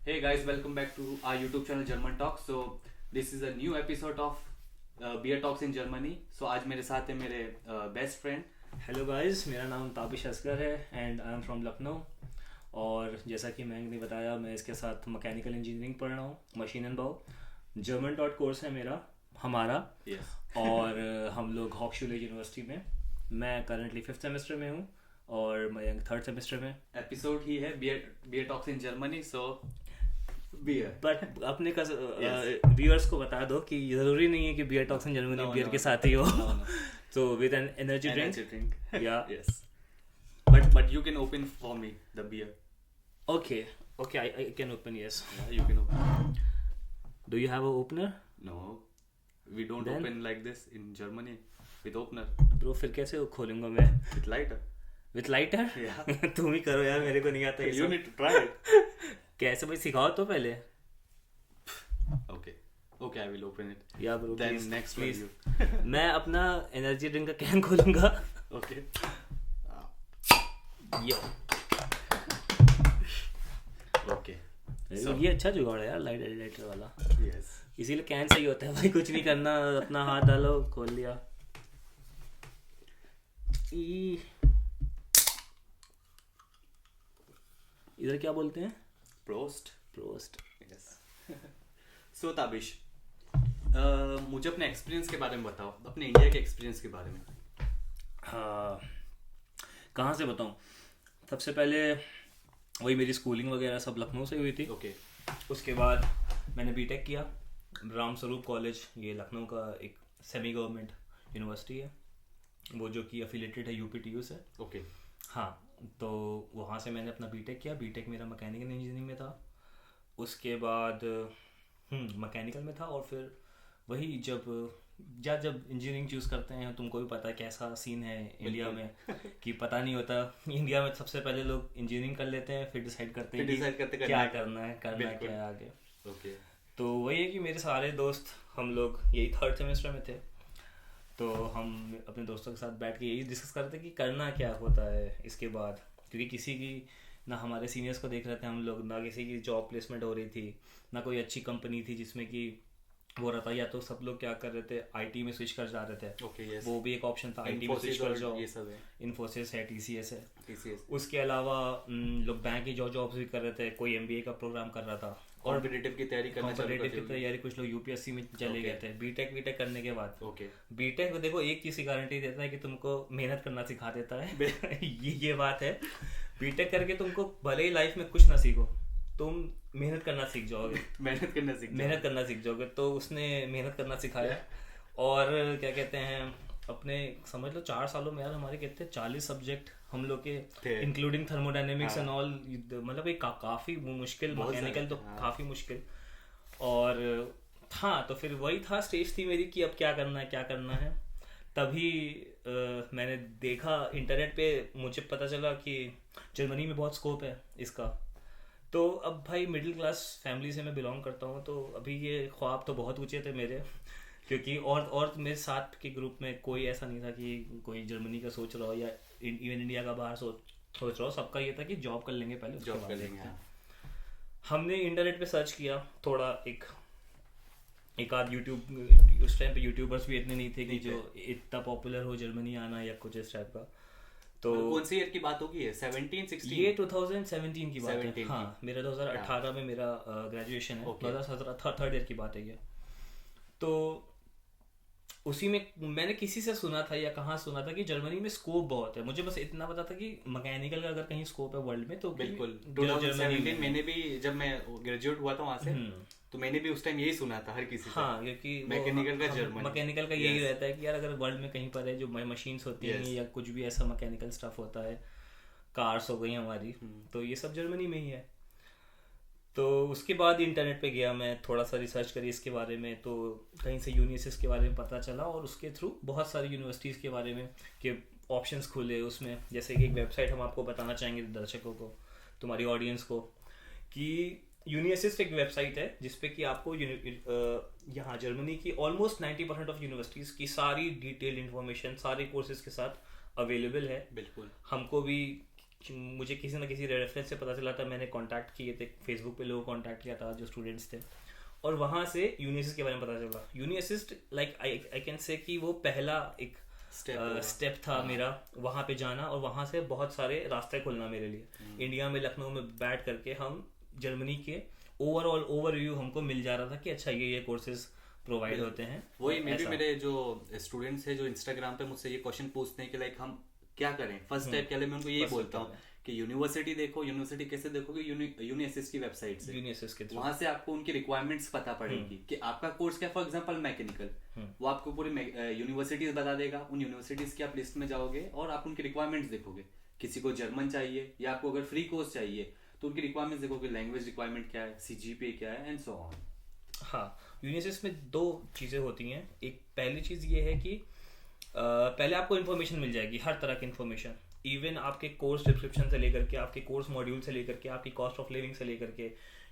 Hey guys, welcome back to our YouTube channel German Talk. So this is a new episode of Beer Talks in Germany. So आज मेरे साथ है मेरे best friend. Hello guys, मेरा नाम ताबिश असगर है and I am from Lucknow. और जैसा कि मैंने ने बताया, मैं इसके साथ मैकेनिकल इंजीनियरिंग पढ़ रहा हूँ, मशीन एंड बाउ। जर्मन डॉट कोर्स है हमारा। Yes. और हम लोग हॉक्सुले यूनिवर्सिटी में, मैं करंटली 5th सेमेस्टर में हूँ और मैं 3rd सेमेस्टर में। एपिसोड ही है Beer Talks in Germany. So beer. But अपने का Yes. व्यूअर्स को बता दो कि ज़रूरी नहीं है कि beer talks in Germany beer के साथ ही हो। No. तो with an energy Energy drink. drink. Yeah. Yes. But you can open for me the beer. Okay, I can open, yes. Yeah, you can open. Do you have a opener? No, we don't Then? open like this in Germany with opener. Bro फिर कैसे खोलूंगा मैं? With lighter. With lighter? Yeah. तुम ही करो यार, मेरे को नहीं आता ये You सब। need to try it. कैसे भाई, सिखाओ तो पहले। Okay, I will open it. या bro Then please next one please. you. मैं अपना एनर्जी ड्रिंक का कैन खोलूंगा। Okay. यो Okay. ये अच्छा जुगाड़ है यार, लाइटर वाला। Yes. इसीलिए कैन सही होता है भाई, कुछ नहीं करना, अपना हाथ डालो, खोल लिया। इधर क्या बोलते हैं? Prost. प्रोस्ट। Yes. So ताबिश, मुझे अपने एक्सपीरियंस के बारे में बताओ, अपने इंडिया के एक्सपीरियंस के बारे में। हाँ, कहाँ से बताऊँ? सबसे पहले वही मेरी स्कूलिंग वगैरह सब लखनऊ से हुई थी। Okay. उसके बाद मैंने बीटेक किया राम स्वरूप कॉलेज, ये लखनऊ का एक सेमी गवर्नमेंट यूनिवर्सिटी है, वो जो कि एफिलेटेड है यूपीटीयू से। Okay. हाँ, तो वहाँ से मैंने अपना बीटेक किया। बीटेक मेरा मैकेनिकल इंजीनियरिंग में था। उसके बाद मैकेनिकल में था, और फिर वही जब इंजीनियरिंग चूज़ करते हैं, तुमको भी पता है कैसा सीन है इंडिया में कि पता नहीं होता। इंडिया में सबसे पहले लोग इंजीनियरिंग कर लेते हैं, फिर डिसाइड करते हैं कि क्या करना है क्या है आगे। Okay. तो वही है कि मेरे सारे दोस्त, हम लोग यही 3rd सेमेस्टर में थे, तो हम अपने दोस्तों के साथ बैठ के यही डिस्कस करते कि करना क्या होता है इसके बाद, क्योंकि किसी की ना हमारे सीनियर्स को देख रहे थे हम लोग, ना किसी की जॉब प्लेसमेंट हो रही थी, ना कोई अच्छी कंपनी थी जिसमें कि वो रहता। या तो सब लोग क्या कर रहे थे, आईटी में स्विच कर जा रहे थे। Okay. Yes. वो भी एक ऑप्शन था, आईटी में स्विच Infosys कर और जाओ। ये सब है. इन्फोसिस है, टीसीएस है। TCS. उसके अलावा लोग बैंक की जॉब्स भी कर रहे थे, कोई एमबीए का प्रोग्राम कर रहा था, और कॉम्पिटिटिव की तैयारी करना चालू कर कॉम्पिटिटिव की दी. तैयारी, कुछ लोग यूपीएससी में चले गए थे। बीटेक करने के बाद, Okay. बीटेक देखो एक चीज़ की गारंटी देता है कि तुमको मेहनत करना सिखा देता है। ये बात है। बीटेक करके तुमको भले ही लाइफ में कुछ ना सीखो, तुम मेहनत करना सीख जाओगे। मेहनत करना सीख जाओगे। तो उसने मेहनत करना सिखाया। और क्या कहते हैं, अपने समझ लो 4 सालों में यार हमारे कितने 40 सब्जेक्ट हम लोग के, इंक्लूडिंग थर्मोडायनेमिक्स एंड ऑल। मतलब एक काफ़ी मुश्किल, मैकेनिकल तो काफ़ी मुश्किल। और हाँ, तो फिर वही था, स्टेज थी मेरी कि अब क्या करना है। तभी मैंने देखा इंटरनेट पे, मुझे पता चला कि जर्मनी में बहुत स्कोप है इसका। तो अब भाई मिडिल क्लास फैमिली से मैं बिलोंग करता हूँ, तो अभी ये ख्वाब तो बहुत ऊंचे थे मेरे, क्योंकि और मेरे साथ के ग्रुप में कोई ऐसा नहीं था कि कोई जर्मनी का सोच रहा हो या इवन इंडिया का बाहर सोच रहा हो। सबका ये था कि जॉब कर लेंगे पहले, उसके बाद देखते हैं। हमने इंटरनेट पे सर्च किया थोड़ा, एक आध यूट्यूब, उस टाइम पे यूट्यूबर्स भी इतने नहीं थे कि जो इतना पॉपुलर हो जर्मनी आना या कुछ इस टाइप का। तो कौन सी ईयर की बात होगी? 17, 16? ये 2017 की बात है। हाँ, मेरा 2018 हाँ. में मेरा ग्रेजुएशन है। Okay. 2017 थर्ड ईयर की बात है ये। तो उसी में मैंने किसी से सुना था या कहाँ सुना था कि जर्मनी में स्कोप बहुत है। मुझे बस इतना पता था कि मैकेनिकल का अगर कहीं स्कोप है वर्ल्ड में तो बिल्कुल। जर्मनी में। मैंने भी, जब मैं ग्रेजुएट हुआ था वहाँ से, तो मैंने भी उस टाइम यही सुना था हर किसी से। हाँ, क्योंकि मैकेनिकल का यही रहता है कि यार अगर वर्ल्ड में कहीं पर है जो मशीन्स होती हैं या कुछ भी ऐसा मैकेनिकल स्टफ होता है, कार्स हो गई हमारी, तो ये सब जर्मनी में ही है। तो उसके बाद इंटरनेट पे गया मैं, थोड़ा सा रिसर्च करी इसके बारे में, तो कहीं से यूनिवर्सिटीज़ के बारे में पता चला, और उसके थ्रू बहुत सारी यूनिवर्सिटीज़ के बारे में के ऑप्शंस खुले उसमें। जैसे कि एक वेबसाइट हम आपको बताना चाहेंगे दर्शकों को, तुम्हारी ऑडियंस को, कि यूनिवर्सिस्ट एक वेबसाइट है जिसपे कि आपको यहाँ जर्मनी की ऑलमोस्ट 90% ऑफ यूनिवर्सिटीज़ की सारी डिटेल्ड इन्फॉर्मेशन सारे कोर्सेज के साथ अवेलेबल है। बिल्कुल। हमको भी मुझे किसी ना किसी रेफरेंस से पता चला था, मैंने कांटेक्ट किए थे, फेसबुक पे लोगों को कांटेक्ट किया था जो स्टूडेंट्स थे, और वहाँ से यूनिअसिस्ट के बारे में पता चला। यूनिअसिस्ट लाइक आई कैन से कि वो पहला एक स्टेप था मेरा वहाँ पे जाना, और वहाँ से बहुत सारे रास्ते खुलना मेरे लिए। इंडिया में लखनऊ में बैठ करके हम जर्मनी के ओवरऑल ओवरव्यू हमको मिल जा रहा था कि अच्छा ये कोर्सेज प्रोवाइड होते हैं। वही मे भी मेरे जो स्टूडेंट्स हैं जो इंस्टाग्राम पे मुझसे ये क्वेश्चन पूछते हैं कि लाइक हम क्या करें फर्स्ट स्टेप के लिए, मैं उनको यही बोलता हूँ कि यूनिवर्सिटी देखो। यूनिवर्सिटी कैसे देखोगे? यूनिअसिस्ट की वेबसाइट से, यूनिअसिस्ट के थ्रू। वहां से आपको उनकी रिक्वायरमेंट्स पता पड़ेगी कि आपका कोर्स क्या। फॉर एग्जांपल मैकेनिकल, वो आपको पूरी यूनिवर्सिटीज बता देगा। उन यूनिवर्सिटीज की आप लिस्ट में जाओगे और आप उनकी रिक्वायरमेंट्स देखोगे। किसी को जर्मन चाहिए या आपको अगर फ्री कोर्स चाहिए तो उनकी रिक्वायरमेंट्स देखोगे, लैंग्वेज रिक्वायरमेंट क्या है, सीजीपीए क्या है, एंड सो ऑन। हाँ, यूनिअसिस्ट में दो चीज़ें होती हैं। एक पहली चीज़ ये है कि पहले आपको इन्फॉर्मेशन मिल जाएगी, हर तरह की इन्फॉर्मेशन, इवन आपके कोर्स डिस्क्रिप्शन से लेकर के, आपके कोर्स मॉड्यूल से लेकर के, आपकी कॉस्ट ऑफ लिविंग से लेकर के,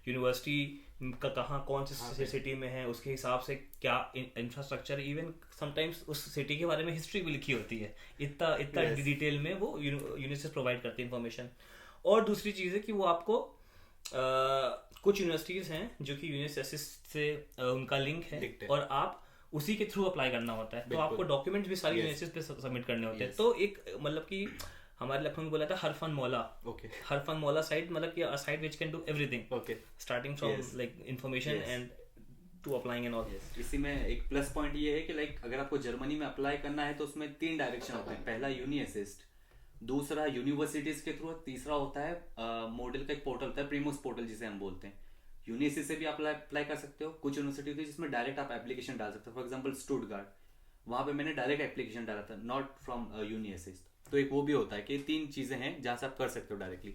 यूनिवर्सिटी का कहाँ कौन सी सिटी में है, उसके हिसाब से क्या इंफ्रास्ट्रक्चर, इवन समटाइम्स उस सिटी के बारे में हिस्ट्री भी लिखी होती है। इतना डिटेल में वो यूनिवर्सिटी प्रोवाइड करती है इन्फॉर्मेशन। और दूसरी चीज़ है कि वो आपको कुछ यूनिवर्सिटीज़ हैं जो कि यूनिवर्सिटी से उनका लिंक है, और आप उसी के थ्रू अप्लाई करना होता है। तो आपको डॉक्यूमेंट्स भी सारी यूनिवर्सिटीज पे सबमिट करने होते हैं। तो एक मतलब कि हमारे लखनऊ में बोला था हर फन मौला। हर फन मौला साइट मतलब कि site which can do everything, starting from like information and to applying and all. इसी में एक प्लस पॉइंट ये है कि लाइक अगर आपको जर्मनी में अप्लाई करना है तो उसमें 3 डायरेक्शन होते हैं। पहला यूनिअसिस्ट, दूसरा यूनिवर्सिटीज के थ्रू, तीसरा होता है मॉडल का एक पोर्टल होता है, प्रीमोस पोर्टल जिसे हम बोलते हैं। यूनिवर्सिटी से भी आप अप्लाई कर सकते हो। कुछ यूनिवर्सिटी होती है जिसमें डायरेक्ट आप एप्लीकेशन डाल सकते हो। फॉर एग्जांपल स्टुटगार्ट, वहां पे मैंने डायरेक्ट एप्लीकेशन डाला था, नॉट फ्रॉम यूनिवर्सिटी। तो एक वो भी होता है कि 3 चीजें हैं जहां से आप कर सकते हो डायरेक्टली।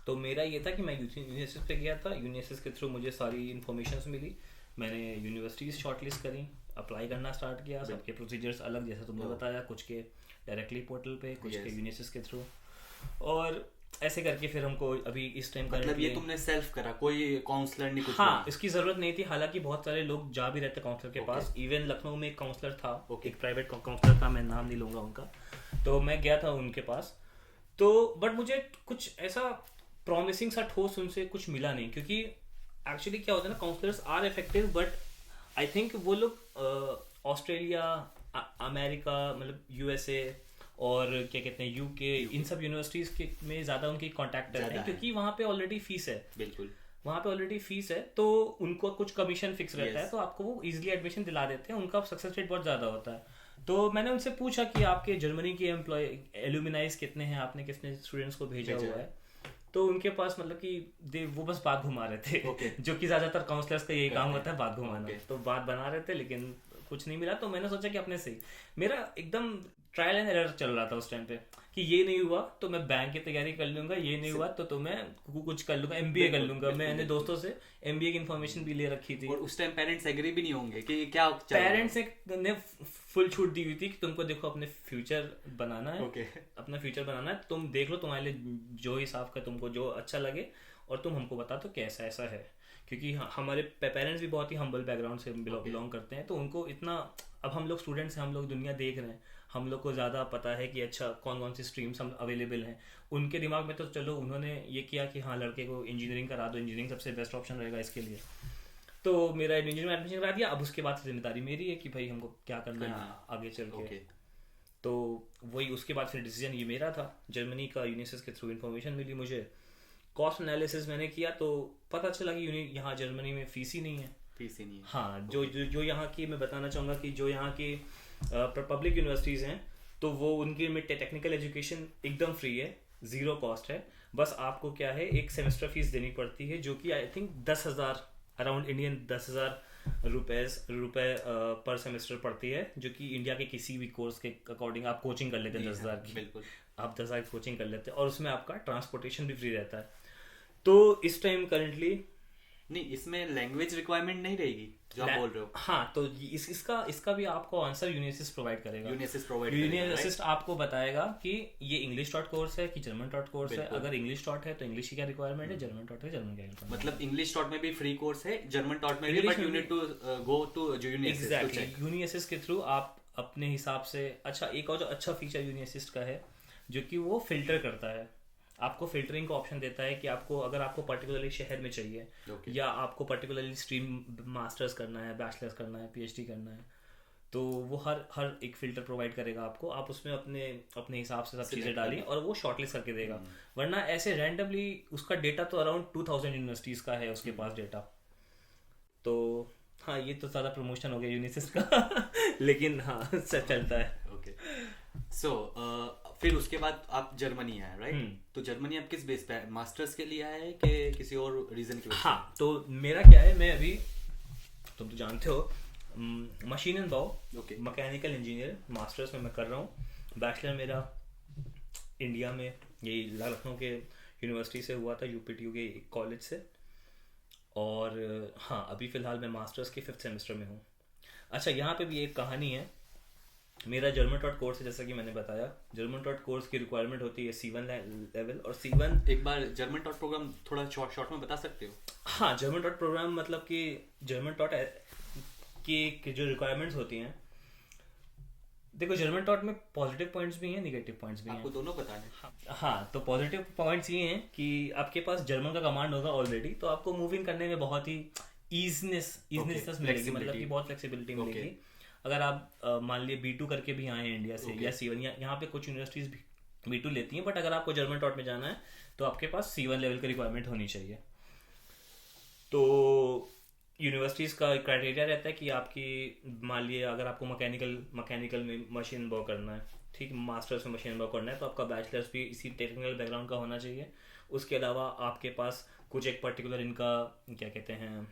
तो मेरा ये था कि मैं यूनिवर्सिटी पे गया था, यूनिवर्सिटी के थ्रू मुझे सारी इन्फॉर्मेशन मिली, मैंने यूनिवर्सिटीज शॉर्टलिस्ट करी, अप्लाई करना स्टार्ट किया। सबके प्रोसीजर्स अलग, जैसा तुमने बताया, कुछ के डायरेक्टली पोर्टल पे, कुछ के यूनिवर्सिटी के थ्रू, और ऐसे करके फिर हमको अभी इस टाइम मतलब ये तुमने सेल्फ करा, कोई काउंसलर नहीं कुछ? हाँ, इसकी जरूरत नहीं थी। हालांकि बहुत सारे लोग जा भी रहते काउंसलर के पास। इवन लखनऊ में एक काउंसलर था, एक प्राइवेट काउंसलर था, मैं नाम नहीं लूंगा उनका, तो मैं गया था उनके पास। तो बट मुझे कुछ ऐसा प्रॉमिसिंग सा ठोस उनसे कुछ मिला नहीं, क्योंकि एक्चुअली क्या होता है ना, counsellors are effective, but I think वो लोग ऑस्ट्रेलिया, अमेरिका, मतलब यूएसए और क्या कहते हैं यूके, इन सब यूनिवर्सिटीज के में ज्यादा उनकी कांटेक्ट है, क्योंकि वहाँ पे ऑलरेडी फीस है। बिल्कुल, वहाँ पे ऑलरेडी फीस है, तो उनको कुछ कमीशन फिक्स रहता है, तो आपको वो इजीली एडमिशन दिला देते हैं। उनका सक्सेस रेट बहुत ज्यादा होता है। तो मैंने उनसे पूछा कि आपके जर्मनी के एम्प्लॉय एलुमिनाइज कितने हैं, आपने कितने स्टूडेंट्स को भेजा हुआ है। तो उनके पास मतलब कि वो बस बात घुमा रहे थे, जो कि ज्यादातर काउंसलर्स का यही काम होता है, बात घुमाना। तो बात बना रहे थे लेकिन कुछ नहीं मिला। तो मैंने सोचा कि अपने से मेरा एकदम ट्रायल एंड एरर चल रहा था उस टाइम पे, कि ये नहीं हुआ तो मैं बैंक की तैयारी कर लूंगा, ये नहीं हुआ तो मैं कुछ कर लूंगा, एमबीए कर लूंगा। मैंने दोस्तों से एमबीए की इन्फॉर्मेशन भी ले रखी थी। और उस टाइम पेरेंट्स एग्री भी नहीं होंगे कि क्या, पेरेंट्स ने फुल छूट दी हुई थी कि तुमको देखो अपने फ्यूचर बनाना है, अपना फ्यूचर बनाना है, तुम देख लो तुम्हारे लिए जो हिसाब का तुमको जो अच्छा लगे, और तुम हमको बता दो कैसा ऐसा है। क्योंकि हमारे पेरेंट्स भी बहुत ही हम्बल बैकग्राउंड से बिलोंग करते हैं, तो उनको इतना, अब हम लोग स्टूडेंट्स हैं, हम लोग दुनिया देख रहे हैं, हम लोग को ज़्यादा पता है कि अच्छा कौन कौन सी स्ट्रीम्स हम अवेलेबल हैं। उनके दिमाग में तो चलो उन्होंने ये किया कि हाँ लड़के को इंजीनियरिंग करा दो, इंजीनियरिंग सबसे बेस्ट ऑप्शन रहेगा इसके लिए। तो मेरा इंजीनियरिंग में एडमिशन करा दिया। अब उसके बाद जिम्मेदारी मेरी है कि भाई हमको क्या करना है आगे चल के। तो वही उसके बाद फिर डिसीजन ये मेरा था। जर्मनी का यूनिवर्सिटी के थ्रू इन्फॉर्मेशन मिली मुझे, कॉस्ट एनालिसिस मैंने किया, तो पता चला कि यहाँ जर्मनी में फीस ही नहीं है। हाँ, जो यहाँ की, मैं बताना चाहूँगा कि जो यहाँ की पब्लिक यूनिवर्सिटीज़ हैं, तो वो उनकी में टेक्निकल एजुकेशन एकदम फ्री है, ज़ीरो कॉस्ट है। बस आपको क्या है, एक सेमेस्टर फीस देनी पड़ती है, जो कि आई थिंक 10,000 अराउंड इंडियन 10,000 रुपए पर सेमेस्टर पड़ती है, जो कि इंडिया के किसी भी कोर्स के अकॉर्डिंग आप कोचिंग कर लेते हैं 10,000 की। बिल्कुल, आप 10,000 की कोचिंग कर लेते हैं, और उसमें आपका ट्रांसपोर्टेशन भी फ्री रहता है। तो इस टाइम करंटली नहीं, इसमें लैंग्वेज रिक्वायरमेंट नहीं रहेगी जो आप बोल रहे हो। हाँ, तो इसका भी आपको आंसर यूनिवर्सिटी प्रोवाइड करेगा। यूनिवर्सिटी आपको बताएगा कि ये इंग्लिश डॉट कोर्स है कि जर्मन डॉट कोर्स है। अगर इंग्लिश डॉट है तो इंग्लिश की क्या रिक्वायरमेंट है, जर्मन डॉट है जर्मन क्या रिक्वायरमेंट। मतलब इंग्लिश डॉट में भी फ्री कोर्स है, जर्मन डॉट में भी, but you need to go to university. Exactly, university के थ्रू आप अपने हिसाब से। अच्छा, एक और जो अच्छा फीचर यूनिवर्सिटी का है, जो कि वो फिल्टर करता है आपको फिल्टरिंग का ऑप्शन देता है कि आपको अगर आपको पर्टिकुलरली शहर में चाहिए Okay. या आपको पर्टिकुलरली स्ट्रीम मास्टर्स करना है, बैचलर्स करना है, पीएचडी करना है, तो वो हर हर एक फिल्टर प्रोवाइड करेगा आपको। आप उसमें अपने अपने हिसाब से सब चीज़ें डालिए और वो शॉर्टलिस्ट करके देगा। वरना ऐसे रैंडमली उसका डेटा तो अराउंड 2000 यूनिवर्सिटीज़ का है उसके पास डेटा। तो हाँ, ये तो ज़्यादा प्रमोशन हो गया यूनिसिस्ट का लेकिन हाँ सब चलता है। ओके सो फिर उसके बाद आप जर्मनी आए, राइट? तो जर्मनी आप किस बेस पे आए? मास्टर्स के लिए आए कि किसी और रीजन की वजह से? हाँ, तो मेरा क्या है, मैं अभी तुम तो जानते हो मशीन एंड बाउ Okay. मैकेनिकल इंजीनियर मास्टर्स में मैं कर रहा हूँ। बैचलर मेरा इंडिया में यही लखनऊ के यूनिवर्सिटी से हुआ था, यूपीटीयू के कॉलेज से। और हाँ, अभी फ़िलहाल मैं मास्टर्स के 5th सेमेस्टर में हूँ। अच्छा, यहाँ पे भी एक कहानी है। मेरा जर्मन टॉट कोर्स है, जैसा कि मैंने बताया, जर्मन टॉट कोर्स की रिक्वायरमेंट होती है C1 लेवल। और C1 एक बार जर्मन टॉट प्रोग्राम थोड़ा शॉर्ट में बता सकते हो? हाँ, जर्मन टॉट प्रोग्राम मतलब कि जर्मन टॉट की जो रिक्वायरमेंट्स होती हैं, देखो जर्मन टॉट में पॉजिटिव पॉइंट्स भी हैं, नेगेटिव पॉइंट्स भी हैं। आपको दोनों बताने? हाँ, तो पॉजिटिव पॉइंट्स ये हैं कि आपके पास जर्मन का कमांड होगा ऑलरेडी, तो आपको मूविंग करने में बहुत ही ईजनेस मिलेगी, मतलब कि बहुत फ्लेक्सिबिलिटी मिलेगी। अगर आप मान लिए B2 करके भी आए हैं इंडिया से या C1, यहाँ पे कुछ यूनिवर्सिटीज B2 लेती हैं, बट अगर आपको जर्मन टॉट में जाना है तो आपके पास C1 लेवल की रिक्वायरमेंट होनी चाहिए। तो यूनिवर्सिटीज़ का क्राइटेरिया रहता है कि आपकी मान लिए अगर आपको मैकेनिकल में मशीन वर्क करना है, ठीक, मास्टर्स में मशीन वर्क करना है, तो आपका बैचलर्स भी इसी टेक्निकल बैकग्राउंड का होना चाहिए। उसके अलावा आपके पास कुछ एक पर्टिकुलर इनका क्या कहते हैं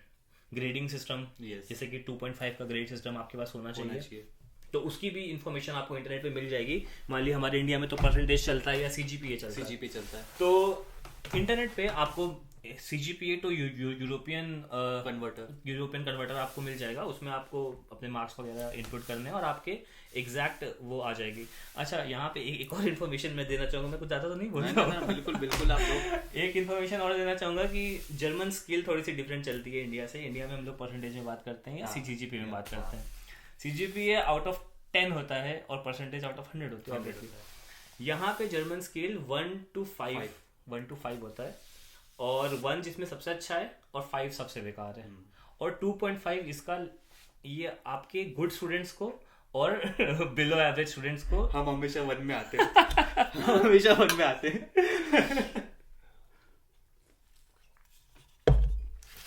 ग्रेडिंग सिस्टम, जैसे कि 2.5 का ग्रेड सिस्टम आपके पास होना चाहिए। तो उसकी भी इंफॉर्मेशन आपको इंटरनेट पे मिल जाएगी। मान ली हमारे इंडिया में तो परसेंटेज चलता है या CGPA चलता है, तो इंटरनेट पे आपको CGPA तो यूरोपियन कन्वर्टर आपको मिल जाएगा। उसमें आपको अपने मार्क्स वगैरह इनपुट करने हैं और आपके एग्जैक्ट वो आ जाएगी। अच्छा, यहाँ पे एक और इन्फॉर्मेशन मैं देना चाहूँगा, मैं कुछ ज़्यादा तो नहीं बोल रहा हूँ। बिल्कुल आप लोग एक इन्फॉर्मेशन और देना चाहूँगा कि जर्मन स्केल थोड़ी सी डिफरेंट चलती है इंडिया से। इंडिया में हम लोग परसेंटेज में बात करते हैं या CGPA में बात करते हैं। CGPA आउट ऑफ 10 होता है और परसेंटेज आउट ऑफ 100 होती है। यहाँ पे जर्मन स्केल 1 to 5 होता है, और 1 जिसमें सबसे अच्छा है और 5 सबसे बेकार है। और 2.5 इसका ये आपके गुड स्टूडेंट्स को और बिलो एवरेज स्टूडेंट्स को। हम हमेशा 1 में आते हैं।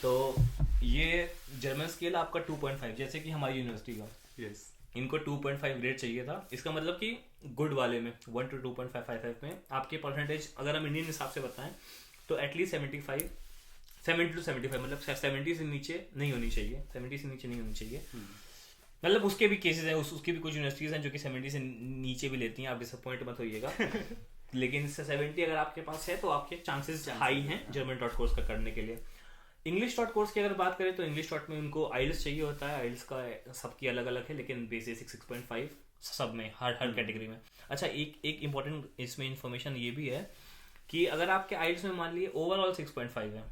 तो ये जर्मन स्केल आपका 2.5, जैसे कि हमारी यूनिवर्सिटी का इनको 2.5 ग्रेड चाहिए था। इसका मतलब कि गुड वाले में 1 to 2.555 में आपके परसेंटेज अगर हम इंडियन हिसाब से बताएं तो एटलीस्ट 70 to 75, मतलब 70 से नीचे नहीं होनी चाहिए। मतलब उसके भी केसेस हैं, उसकी भी कुछ यूनिवर्सिटीज हैं जो कि 70 से नीचे भी लेती हैं, आप डिसअपॉइंट मत होइएगा। लेकिन 70 अगर आपके पास है तो आपके चांसेस हाई हैं जर्मन डॉट कोर्स का करने के लिए। इंग्लिश डॉट कोर्स की अगर बात करें तो इंग्लिश डॉट में उनको आइल्स चाहिए होता है। आइल्स का सबकी अलग अलग है, लेकिन बेसिक 6.5 सब में, हर कैटेगरी में। अच्छा, एक इम्पॉर्टेंट इसमें इंफॉर्मेशन ये भी है कि अगर आपके आइल्स में मान लिए ओवरऑल 6.5 है,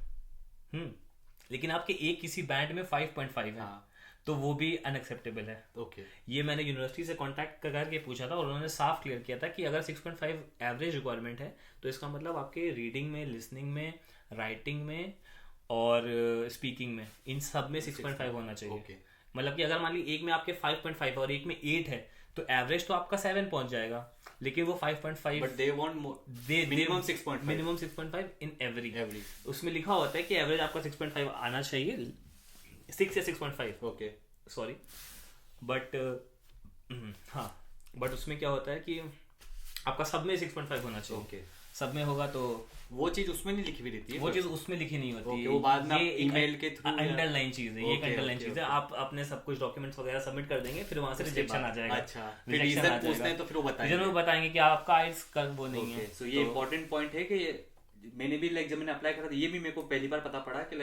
लेकिन आपके एक किसी बैंड में 5.5 है, तो वो भी अनएक्सेप्टेबल है। ये मैंने यूनिवर्सिटी से कांटेक्ट करके पूछा था और उन्होंने साफ क्लियर किया था कि अगर 6.5 एवरेज रिक्वायरमेंट है तो इसका मतलब आपके रीडिंग में, लिसनिंग में, राइटिंग में और स्पीकिंग में, इन सब में 6.5 होना चाहिए। मतलब कि अगर मान ली एक में आपके 5.5 और एक में 8 है तो एवरेज तो आपका 7 पहुंच जाएगा, लेकिन वो 5.5 but they want minimum 6.5 in every. उसमें लिखा होता है कि एवरेज आपका 6.5 आना चाहिए, 6 या 6.5 सॉरी। बट हाँ, बट उसमें क्या होता है कि आपका सब में 6.5 होना चाहिए। सब में होगा तो वो चीज उसमें नहीं लिखी हुई रहती है, वो चीज उसमें लिखी नहीं होती। वो बाद में ईमेल के थ्रू अंडरलाइन चीज है, ये एक अंडरलाइन चीज है। आप अपने सब कुछ डॉक्यूमेंट्स वगैरह सबमिट कर देंगे, फिर वहां से रिजेक्शन आ जाएगा। अच्छा, फिर रीजन पूछते हैं तो फिर वो बताएंगे कि आपका आइल्स का वो नहीं है। सो ये इंपॉर्टेंट पॉइंट है कि मैंने भी जब मैंने अप्लाई करा था, ये भी मेरे को पहली बार पता पड़ा कि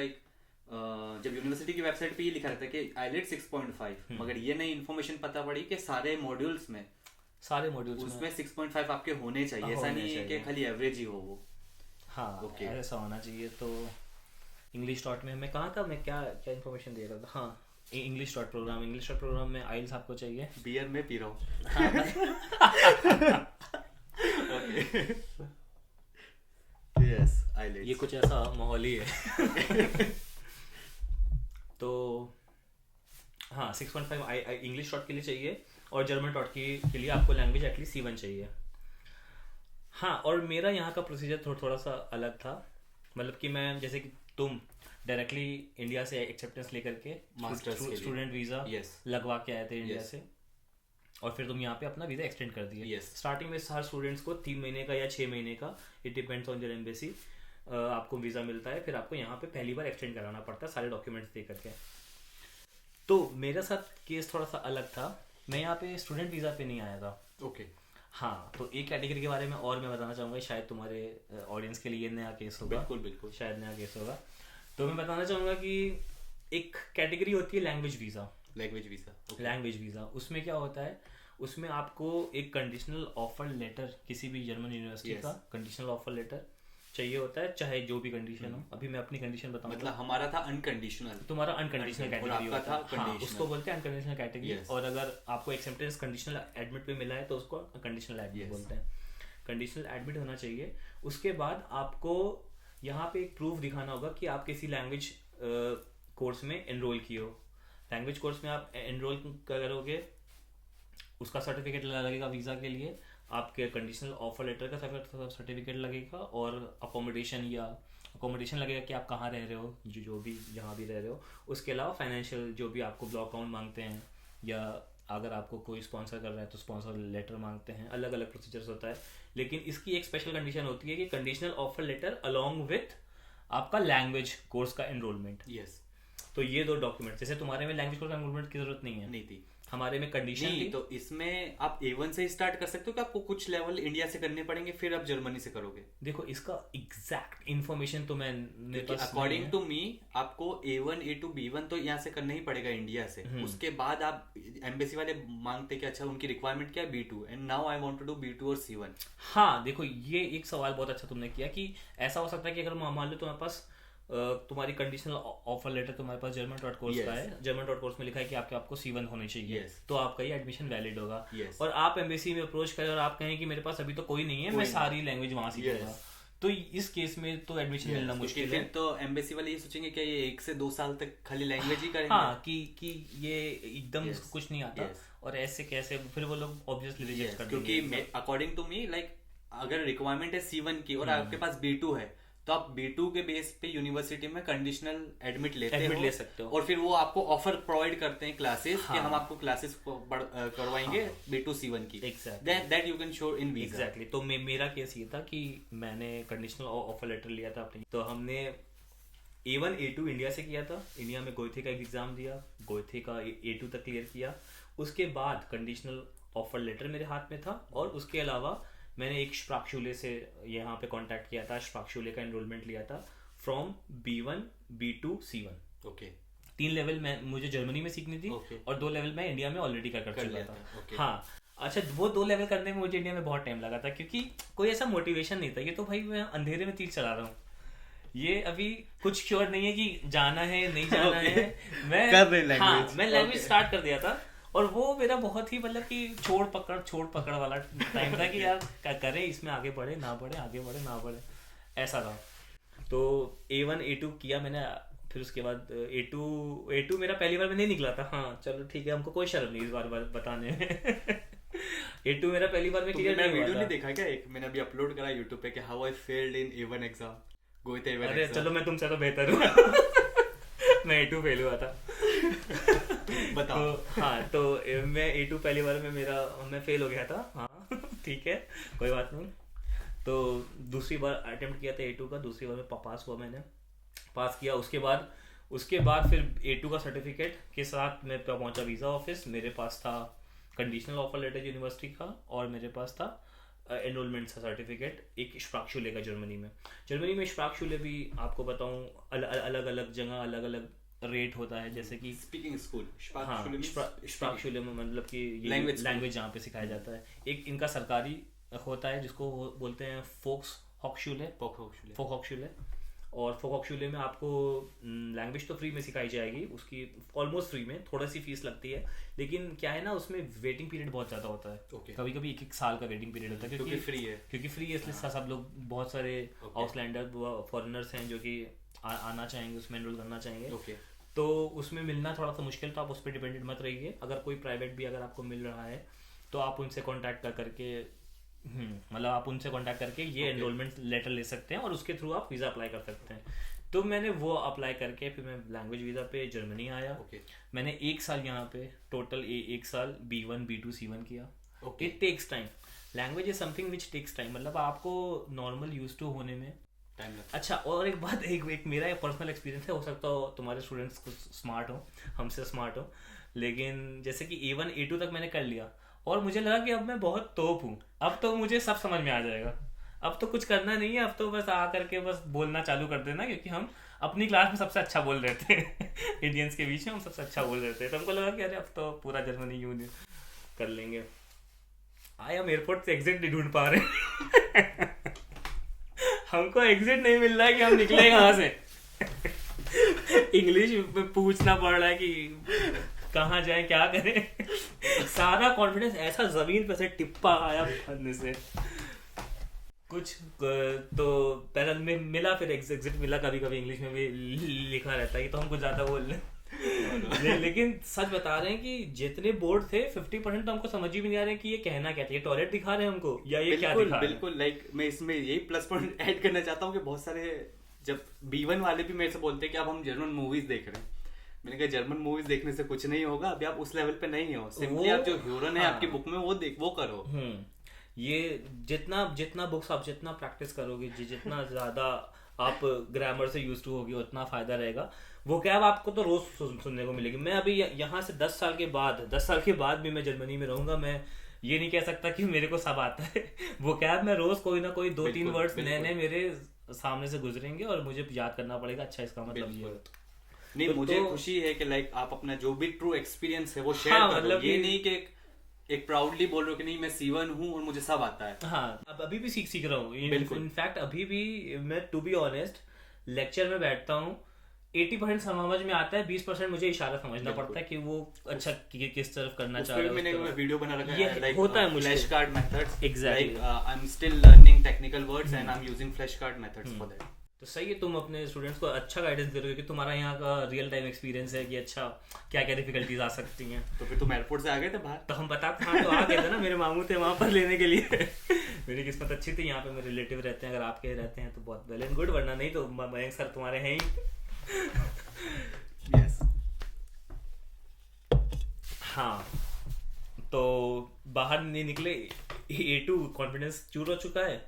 जब यूनिवर्सिटी की वेबसाइट पे ये लिखा रहता है कि आइलेट 6.5, मगर ये नई इन्फॉर्मेशन पता पड़ी कि सारे मॉड्यूल्स में उसमें 6.5 आपके होने चाहिए। ऐसा नहीं है कि खाली एवरेज ही हो वो। हाँ, ऐसा होना चाहिए। तो इंग्लिश डॉट में मैं कहाँ था, मैं क्या इन्फॉर्मेशन दे रहा था? हाँ, इंग्लिश डॉट प्रोग्राम में आइल्स आपको चाहिए। बियर में पी रहा हूँ। हाइलाइट्स। ये कुछ ऐसा माहौल ही है। तो हाँ 6.5 इंग्लिश टॉट के लिए चाहिए, और जर्मन टॉट के लिए आपको लैंग्वेज एटलीस्ट C1 चाहिए। हाँ, और मेरा यहाँ का प्रोसीजर थोड़ा सा अलग था। मतलब कि मैं, जैसे कि तुम डायरेक्टली इंडिया से एक्सेप्टेंस लेकर के मास्टर्स के लिए स्टूडेंट वीज़ा Yes. लगवा के आए थे इंडिया Yes. से, और फिर तुम यहाँ पे अपना वीज़ा एक्सटेंड कर दिए। Yes. स्टार्टिंग में हर स्टूडेंट्स को 3 महीने का या 6 महीने का, it depends on your embassy, आपको वीज़ा मिलता है। फिर आपको यहाँ पे पहली बार एक्सटेंड कराना पड़ता है सारे डॉक्यूमेंट्स दे करके। तो मेरे साथ केस थोड़ा सा अलग था। मैं यहाँ पे स्टूडेंट वीज़ा पे नहीं आया था। ओके। हाँ, तो एक कैटेगरी के बारे में और मैं बताना चाहूँगा, शायद तुम्हारे ऑडियंस के लिए ये नया केस होगा। बिल्कुल बिल्कुल। शायद नया केस होगा। तो मैं बताना चाहूँगा कि एक कैटेगरी होती है language visa. Language visa. Language visa, उसमें क्या होता है, उसमें आपको एक कंडीशनल ऑफर लेटर, किसी भी जर्मन यूनिवर्सिटी Yes. का कंडीशनल ऑफर लेटर चाहिए होता है, चाहे जो भी कंडीशन हो। अभी मैं अपनी कंडीशन बताऊंगा। मतलब हमारा था अनकंडीशनल, तुम्हारा अनकंडीशनल और कैटेगरी आपका होता था है। हाँ, conditional. उसको बोलते हैं अनकंडीशनल कैटेगरी। Yes. और अगर आपको एक्सेप्टेंस कंडीशनल एडमिट पे मिला है तो उसको कंडीशनल एडमिट Yes. बोलते हैं। कंडीशनल एडमिट होना चाहिए। उसके बाद आपको यहाँ पे एक प्रूफ दिखाना होगा कि आप किसी लैंग्वेज कोर्स में एनरोल किए हो। लैंग्वेज कोर्स में आप एनरोल करोगे, उसका सर्टिफिकेट लगेगा वीज़ा के लिए, आपके कंडीशनल ऑफर लेटर का सर्टिफिकेट लगेगा, और अकोमोडेशन लगेगा कि आप कहाँ रह रहे हो, जो भी जहाँ भी रह रहे हो। उसके अलावा फाइनेंशियल जो भी आपको ब्लॉक अकाउंट मांगते हैं, या अगर आपको कोई स्पॉन्सर कर रहा है तो स्पॉन्सर लेटर मांगते हैं। अलग अलग प्रोसीजर्स होता है। लेकिन इसकी एक स्पेशल कंडीशन होती है कि conditional offer letter along with आपका लैंग्वेज कोर्स का एनरोलमेंट। यस। तो ये 2 डॉक्यूमेंट, जैसे तुम्हारे में लैंग्वेज कोर्स का एनरोलमेंट की जरूरत नहीं है, नहीं थी। हमारे में कंडीशन नहीं, थी। तो इसमें आप A1 से स्टार्ट कर सकते हो कि आपको कुछ लेवल इंडिया से करने पड़ेंगे, फिर आप जर्मनी से करोगे? देखो, इसका एग्जैक्ट इन्फॉर्मेशन तो मैं मेरे पास अकॉर्डिंग टू मी आपको A1 A2 B1 तो यहाँ से करना ही पड़ेगा इंडिया से। उसके बाद आप एम्बेसी वाले मांगते कि अच्छा उनकी रिक्वायरमेंट क्या है B2, and now I want to do B2 और C1। हाँ, देखो, ये एक सवाल बहुत अच्छा तुमने किया कि ऐसा हो सकता है कि अगर मान लो तुम्हारे पास तुम्हारी कंडीशनल ऑफर लेटर तुम्हारे पास जर्मन डॉट कोर्स का है, जर्मन डॉट कोर्स में लिखा है कि आपको C1 होने चाहिए, तो आपका ये एडमिशन वैलिड होगा। और आप एम्बेसी में अप्रोच करें और आप कहें कि मेरे पास अभी तो कोई नहीं है, मैं सारी लैंग्वेज वहां सीखूंगा, तो इस केस में तो एडमिशन मिलना मुश्किल है। फिर तो एम्बेसी वाले ये सोचेंगे कि ये 1 से 2 साल तक खाली लैंग्वेज ही करेंगे। हाँ, कि ये एकदम इसको कुछ नहीं आता, और ऐसे कैसे, फिर वो लोग ऑब्वियसली रिजेक्ट कर देंगे। क्योंकि अकॉर्डिंग टू मी लाइक अगर रिक्वायरमेंट है C1 की और आपके पास B2 है, तो आप B2 के बेस पे यूनिवर्सिटी में कंडीशनल एडमिट ले सकते हो, और फिर वो आपको ऑफर प्रोवाइड करते हैं क्लासेस कि हम आपको क्लासेस करवाएंगे B2 C1 की। That you can show in visa. Exactly. तो मेरा केस ये था कि मैंने कंडीशनल ऑफर लेटर लिया था अपने, तो हमने A1 A2 इंडिया से किया था। इंडिया में गोयथे का एग्जाम दिया, गोयथे का A2 तक क्लियर किया। उसके बाद कंडीशनल ऑफर लेटर मेरे हाथ में था, और उसके अलावा मैंने एक स्प्राक्शूले से यहाँ पे कांटेक्ट किया था, स्प्राक्शूले का एनरोलमेंट लिया था from B1 B2 C1। Okay. 3 level मुझे जर्मनी में सीखनी थी, और 2 लेवल मैं इंडिया में ऑलरेडी कर चुका था। हाँ, अच्छा, वो 2 लेवल करने में मुझे इंडिया में बहुत टाइम लगा था, क्योंकि कोई ऐसा मोटिवेशन नहीं था। ये तो भाई मैं अंधेरे में तीर चला रहा हूँ, ये अभी कुछ श्योर नहीं है कि जाना है नहीं जाना है। मैं लैंग्वेज स्टार्ट कर दिया था, और वो मेरा बहुत ही मतलब कि छोड़ पकड़ वाला टाइम था कि यार क्या करें, इसमें आगे बढ़े ना बढ़े, आगे बढ़े ना बढ़े, ऐसा था। तो A1 A2 किया मैंने। फिर उसके बाद A2 मेरा पहली बार में नहीं निकला था। हाँ चलो ठीक है, हमको कोई शर्म नहीं इस बार बताने में। A2 मेरा पहली बार में क्लियर नहीं हुआ था। वीडियो नहीं देखा क्या? एक मैंने अभी अपलोड करा YouTube पे कि how I failed in A1 exam, गोयथे A1 अरे चलो, मैं तुमसे तो बेहतर हूँ। मैं A2 फेल हुआ था। बताओ। तो हाँ, तो मैं A2 पहली बार में मैं फेल हो गया था। हाँ ठीक है, कोई बात नहीं। तो दूसरी बार अटेम्प्ट किया था A2 का, दूसरी बार में पास हुआ, मैंने पास किया। उसके बाद फिर A2 का सर्टिफिकेट के साथ मैं पहुंचा वीज़ा ऑफिस। मेरे पास था कंडीशनल ऑफर लेटर यूनिवर्सिटी का, और मेरे पास था एनरोलमेंट सर्टिफिकेट एक स्प्राक्शूले का जर्मनी में स्प्राक्शूले भी आपको बताऊं अलग अलग जगह अलग अलग रेट होता है। जैसे कि स्पीकिंग स्कूल स्प्राक्शूले में मतलब कि लैंग्वेज जहाँ पे सिखाया जाता है। एक इनका सरकारी होता है जिसको बोलते हैं फोक हॉक्शूले, और फोकॉक्चुले में आपको लैंग्वेज तो फ्री में सिखाई जाएगी, उसकी ऑलमोस्ट फ्री में, थोड़ा सी फीस लगती है, लेकिन क्या है ना उसमें वेटिंग पीरियड बहुत ज़्यादा होता है। कभी कभी 1-1 साल का वेटिंग पीरियड होता है, क्योंकि फ्री है इसलिए सब लोग, बहुत सारे आउटलैंडर फॉरेनर्स हैं जो कि आना चाहेंगे, उसमें एनरोल करना चाहेंगे, तो उसमें मिलना थोड़ा सा मुश्किल, तो आप उस पर डिपेंडेंट मत रहिए। अगर कोई प्राइवेट भी अगर आपको मिल रहा है तो आप उनसे कांटेक्ट करके मतलब आप उनसे कांटेक्ट करके ये एनरोलमेंट लेटर ले सकते हैं और उसके थ्रू आप वीज़ा अप्लाई कर सकते हैं। तो मैंने वो अप्लाई करके फिर मैं लैंग्वेज वीज़ा पे जर्मनी आया। मैंने 1 साल यहाँ पे टोटल 1 साल B1 B2 C1 किया। It takes time, language is something which takes time, मतलब आपको नॉर्मल यूज टू होने में टाइम लगता है। अच्छा, और एक बात, एक मेरा पर्सनल एक्सपीरियंस है, हो सकता हो तुम्हारे स्टूडेंट्स कुछ स्मार्ट हो, हमसे स्मार्ट हो, लेकिन जैसे कि A1 A2 तक मैंने कर लिया और मुझे लगा कि अब मैं बहुत तोप हूँ, अब तो मुझे सब समझ में आ जाएगा, अब तो कुछ करना नहीं है, अब तो बस आ करके बस बोलना चालू कर देना, क्योंकि हम अपनी क्लास में सबसे अच्छा बोल रहे थे इंडियंस के बीच में हम सबसे अच्छा बोल रहे थे, तो हमको लगा कि अरे अब तो पूरा जर्मनी यूनियन कर लेंगे। आए हम एयरपोर्ट से एग्जिट नहीं ढूंढ पा रहे हमको एग्जिट नहीं मिल रहा है कि हम निकले कहाँ से इंग्लिश में पूछना पड़ रहा है कि कहाँ जाए, क्या करें सारा कॉन्फिडेंस ऐसा जमीन पे से टिप्पा आया भरने से कुछ, तो पहले में मिला, फिर एग्जिट मिला, कभी कभी इंग्लिश में भी लिखा रहता है, तो हम कुछ ज्यादा बोल रहे लेकिन सच बता रहे हैं कि जितने बोर्ड थे 50% तो हमको समझ ही भी नहीं आ रहे कि ये कहना क्या था, ये टॉयलेट दिखा रहे हैं हमको या ये क्या दिखा रहे हैं। बिल्कुल, लाइक मैं इसमें यही प्लस पॉइंट ऐड करना चाहता हूँ कि बहुत सारे जब B1 वाले भी मेरे से बोलते हैं कि अब हम जर्मन मूवीज देख रहे हैं, मैंने कहा जर्मन मूवीज देखने से कुछ नहीं होगा, अभी आप उस लेवल पे नहीं हो, सिंपली आप जो ह्यूरन है आपकी बुक में वो करो। ये जितना बुक्स आप जितना प्रैक्टिस करोगे, जितना ज्यादा आप ग्रामर से यूज टू होगी, उतना फायदा रहेगा। वो क्या, आपको तो रोज सुनने को मिलेगी। मैं अभी यहाँ से 10 साल के बाद भी मैं जर्मनी में रहूंगा, मैं ये नहीं कह सकता कि मेरे को सब आता है वो क्या, मैं रोज कोई ना कोई 2-3 वर्ड्स नए मेरे सामने से गुजरेंगे और मुझे याद करना पड़ेगा, अच्छा इसका मतलब ये है। नहीं, मुझे खुशी है कि लाइक आप अपना जो भी ट्रू एक्सपीरियंस है वो शेयर करो, मतलब ये नहीं कि एक प्राउडली बोल रहे हो कि नहीं मैं C1 हूँ और मुझे सब आता है। हाँ, अब अभी भी सीख रहा हूँ, इनफैक्ट अभी भी मैं टू बी ऑनेस्ट लेक्चर में बैठता हूँ, 80% समझ में आता है, 20% मुझे इशारा समझना पड़ता है कि वो अच्छा किस तरफ करना चाह रहा है। मैंने वीडियो बना रखा है, लाइक होता है मुझे flash card methods, exactly, I am still learning technical words and I am using flash card methods for that. तो सही है, तुम अपने स्टूडेंट्स को अच्छा गाइडेंस दे रहे हो कि तुम्हारा यहाँ का रियल टाइम एक्सपीरियंस है कि अच्छा क्या क्या डिफिकल्टीज आ सकती हैं। तो फिर तुम एयरपोर्ट से आ गए थे बाहर? तो हम बताते, हाँ तो आ गए थे ना, मेरे मामू थे वहाँ पर लेने के लिए मेरी किस्मत अच्छी थी, यहाँ पे मेरे रिलेटिव रहते हैं, अगर आपके रहते हैं तो बहुत वेल एंड गुड, वरना नहीं तो मयंक सर तुम्हारे हैं ही yes. हाँ, तो बाहर नहीं निकले, A2 कॉन्फिडेंस चूर हो चुका है।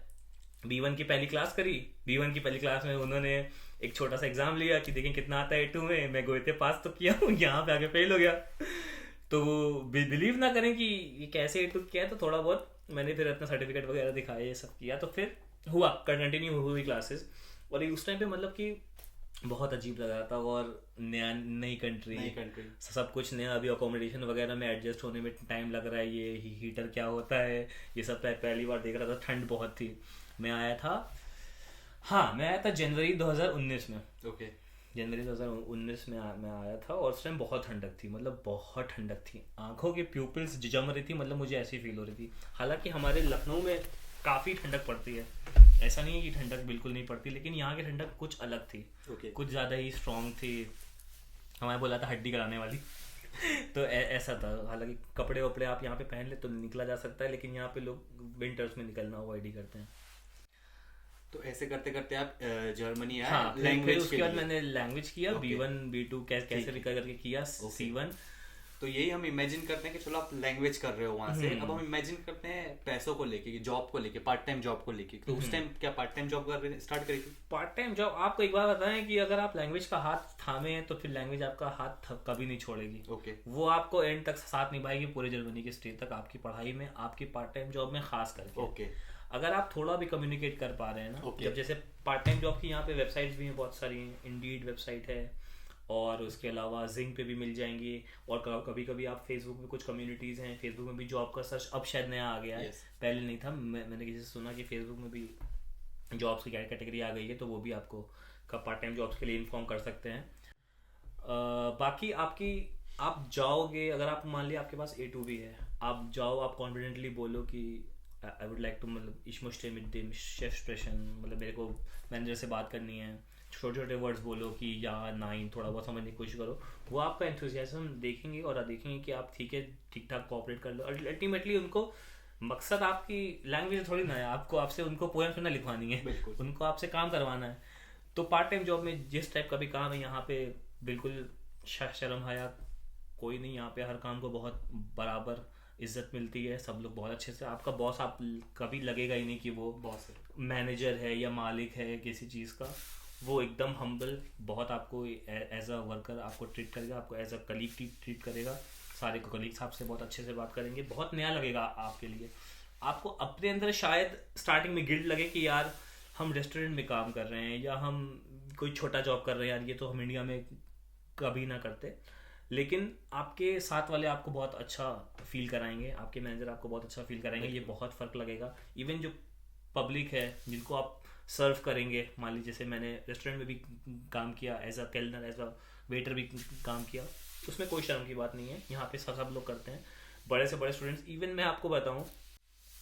B1 की पहली क्लास करी, B1 की पहली क्लास में उन्होंने एक छोटा सा एग्जाम लिया कि देखें कितना आता है A2 में, मैं गोयते पास तो किया हूँ, यहाँ पे आके फेल हो गया। तो बिलीव ना करें कि ये कैसे A2 किया है, तो थोड़ा बहुत मैंने फिर अपना सर्टिफिकेट वगैरह दिखाया, ये सब किया, तो फिर हुआ कंटिन्यू हुई क्लासेस। और उस टाइम पे मतलब कि बहुत अजीब लग रहा था, और नई कंट्री सब कुछ नया, अभी अकोमोडेशन वगैरह में एडजस्ट होने में टाइम लग रहा है, ये हीटर क्या होता है ये सब पहली बार देख रहा था, ठंड बहुत थी। मैं आया था जनवरी 2019 में। जनवरी 2019 में मैं आया था, और उस टाइम बहुत ठंडक थी, मतलब बहुत ठंडक थी, आंखों की प्यूपिल्स जम रही थी, मतलब मुझे ऐसी फील हो रही थी। हालांकि हमारे लखनऊ में काफ़ी ठंडक पड़ती है, ऐसा नहीं है कि ठंडक बिल्कुल नहीं पड़ती, लेकिन यहाँ की ठंडक कुछ अलग थी, कुछ ज़्यादा ही स्ट्रॉन्ग थी, हमारे बोला था हड्डी कराने वाली तो ऐसा था। हालांकि कपड़े वपड़े आप यहाँ पे पहन ले तो निकला जा सकता है, लेकिन यहाँ पे लोग विंटर्स में निकलना अवॉइड ही करते हैं। तो ऐसे करते करते आप जर्मनी आए। हाँ, लैंग्वेज उसके बाद मैंने लैंग्वेज किया, B1 B2 कैसे भी करके किया, C1। तो यही हम इमेजिन करते हैं कि चलो आप लैंग्वेज कर रहे हो वहां से, अब हम इमेजिन करते हैं पैसों को लेके, जॉब को लेके, पार्ट टाइम जॉब को लेके। तो उस टाइम क्या पार्ट टाइम जॉब स्टार्ट करी थी? पार्ट टाइम जॉब, आपको एक बात बताएं कि अगर आप लैंग्वेज का हाथ थामे हैं तो फिर लैंग्वेज आपका हाथ कभी नहीं छोड़ेगी। वो आपको एंड तक साथ निभाएगी, पूरे जर्मनी के स्टेज तक, आपकी पढ़ाई में, आपकी पार्ट टाइम जॉब में खास करके। अगर आप थोड़ा भी कम्युनिकेट कर पा रहे हैं ना, जब जैसे पार्ट टाइम जॉब की यहाँ पे वेबसाइट्स भी हैं बहुत सारी, इंडीड वेबसाइट है, और उसके अलावा जिंग पे भी मिल जाएंगी, और कभी कभी आप फेसबुक में कुछ कम्युनिटीज़ हैं, फेसबुक में भी जॉब का सर्च अब शायद नया आ गया है, पहले नहीं था। मैंने किसी से सुना कि फेसबुक में भी जॉब्स की कैटेगरी आ गई है, तो वो भी आपको का पार्ट टाइम जॉब्स के लिए इन्फॉर्म कर सकते हैं। बाकी आप जाओगे, अगर आप मान लिया आपके पास A2 भी है, आप जाओ, आप कॉन्फिडेंटली बोलो कि आई वुड लाइक टू, मतलब ich möchte mit dem Chef sprechen, मतलब मेरे को मैनेजर से बात करनी है, छोटे छोटे वर्ड्स बोलो कि या नाइन, थोड़ा बहुत समझने की कोशिश करो। वो आपका एंथुसियाज्म देखेंगे और देखेंगे कि आप ठीक है, ठीक ठाक कोऑपरेट कर लो। और अल्टीमेटली उनको मकसद आपकी लैंग्वेज थोड़ी ना है, आपसे उनको पोएम सुनना लिखवानी है, उनको आपसे काम करवाना है। तो पार्ट टाइम जॉब में जिस टाइप का भी काम है, यहाँ पे बिल्कुल शर्म हया कोई नहीं, यहाँ पे हर काम को बहुत बराबर इज्जत मिलती है, सब लोग बहुत अच्छे से, आपका बॉस आप कभी लगेगा ही नहीं कि वो बॉस है, मैनेजर है या मालिक है किसी चीज़ का। वो एकदम हम्बल, बहुत आपको एज अ वर्कर आपको ट्रीट करेगा, आपको एज अ कलीग ट्रीट करेगा, सारे कलीग्स आपसे बहुत अच्छे से बात करेंगे। बहुत नया लगेगा आपके लिए, आपको अपने अंदर शायद स्टार्टिंग में गिल्ट लगे कि यार हम रेस्टोरेंट में काम कर रहे हैं या हम कोई छोटा जॉब कर रहे हैं, यार ये तो हम इंडिया में कभी ना करते। लेकिन आपके साथ वाले आपको बहुत अच्छा फील कराएंगे, आपके मैनेजर आपको बहुत अच्छा फील कराएंगे, ये बहुत फ़र्क लगेगा। इवन जो पब्लिक है जिनको आप सर्व करेंगे, मान लीजिए जैसे मैंने रेस्टोरेंट में भी काम किया, एज अ केल्नर, एज अ वेटर भी काम किया, उसमें कोई शर्म की बात नहीं है, यहाँ पे सब लोग करते हैं, बड़े से बड़े स्टूडेंट्स। इवन मैं आपको बताऊँ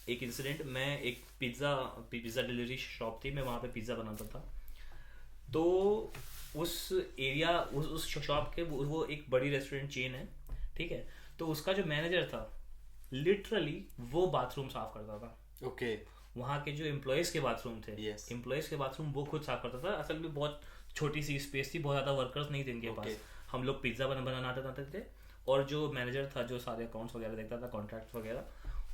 एक इंसिडेंट, मैं एक पिज़्ज़ा डिलीवरी शॉप थी, मैं वहाँ पे पिज़्ज़ा बनाता था। तो उस एरिया, उस शॉप के, वो एक बड़ी रेस्टोरेंट चेन है, ठीक है। तो उसका जो मैनेजर था, लिटरली वो बाथरूम साफ करता था। ओके। वहाँ के जो एम्प्लॉयज़ के बाथरूम थे, Yes. एम्प्लॉयज़ के बाथरूम वो खुद साफ करता था। असल में बहुत छोटी सी स्पेस थी, बहुत ज़्यादा वर्कर्स नहीं थे इनके पास। हम लोग पिज़्ज़ा बनाते थे, और जो मैनेजर था, जो सारे अकाउंट्स वगैरह देखता था, कॉन्ट्रैक्ट्स वगैरह,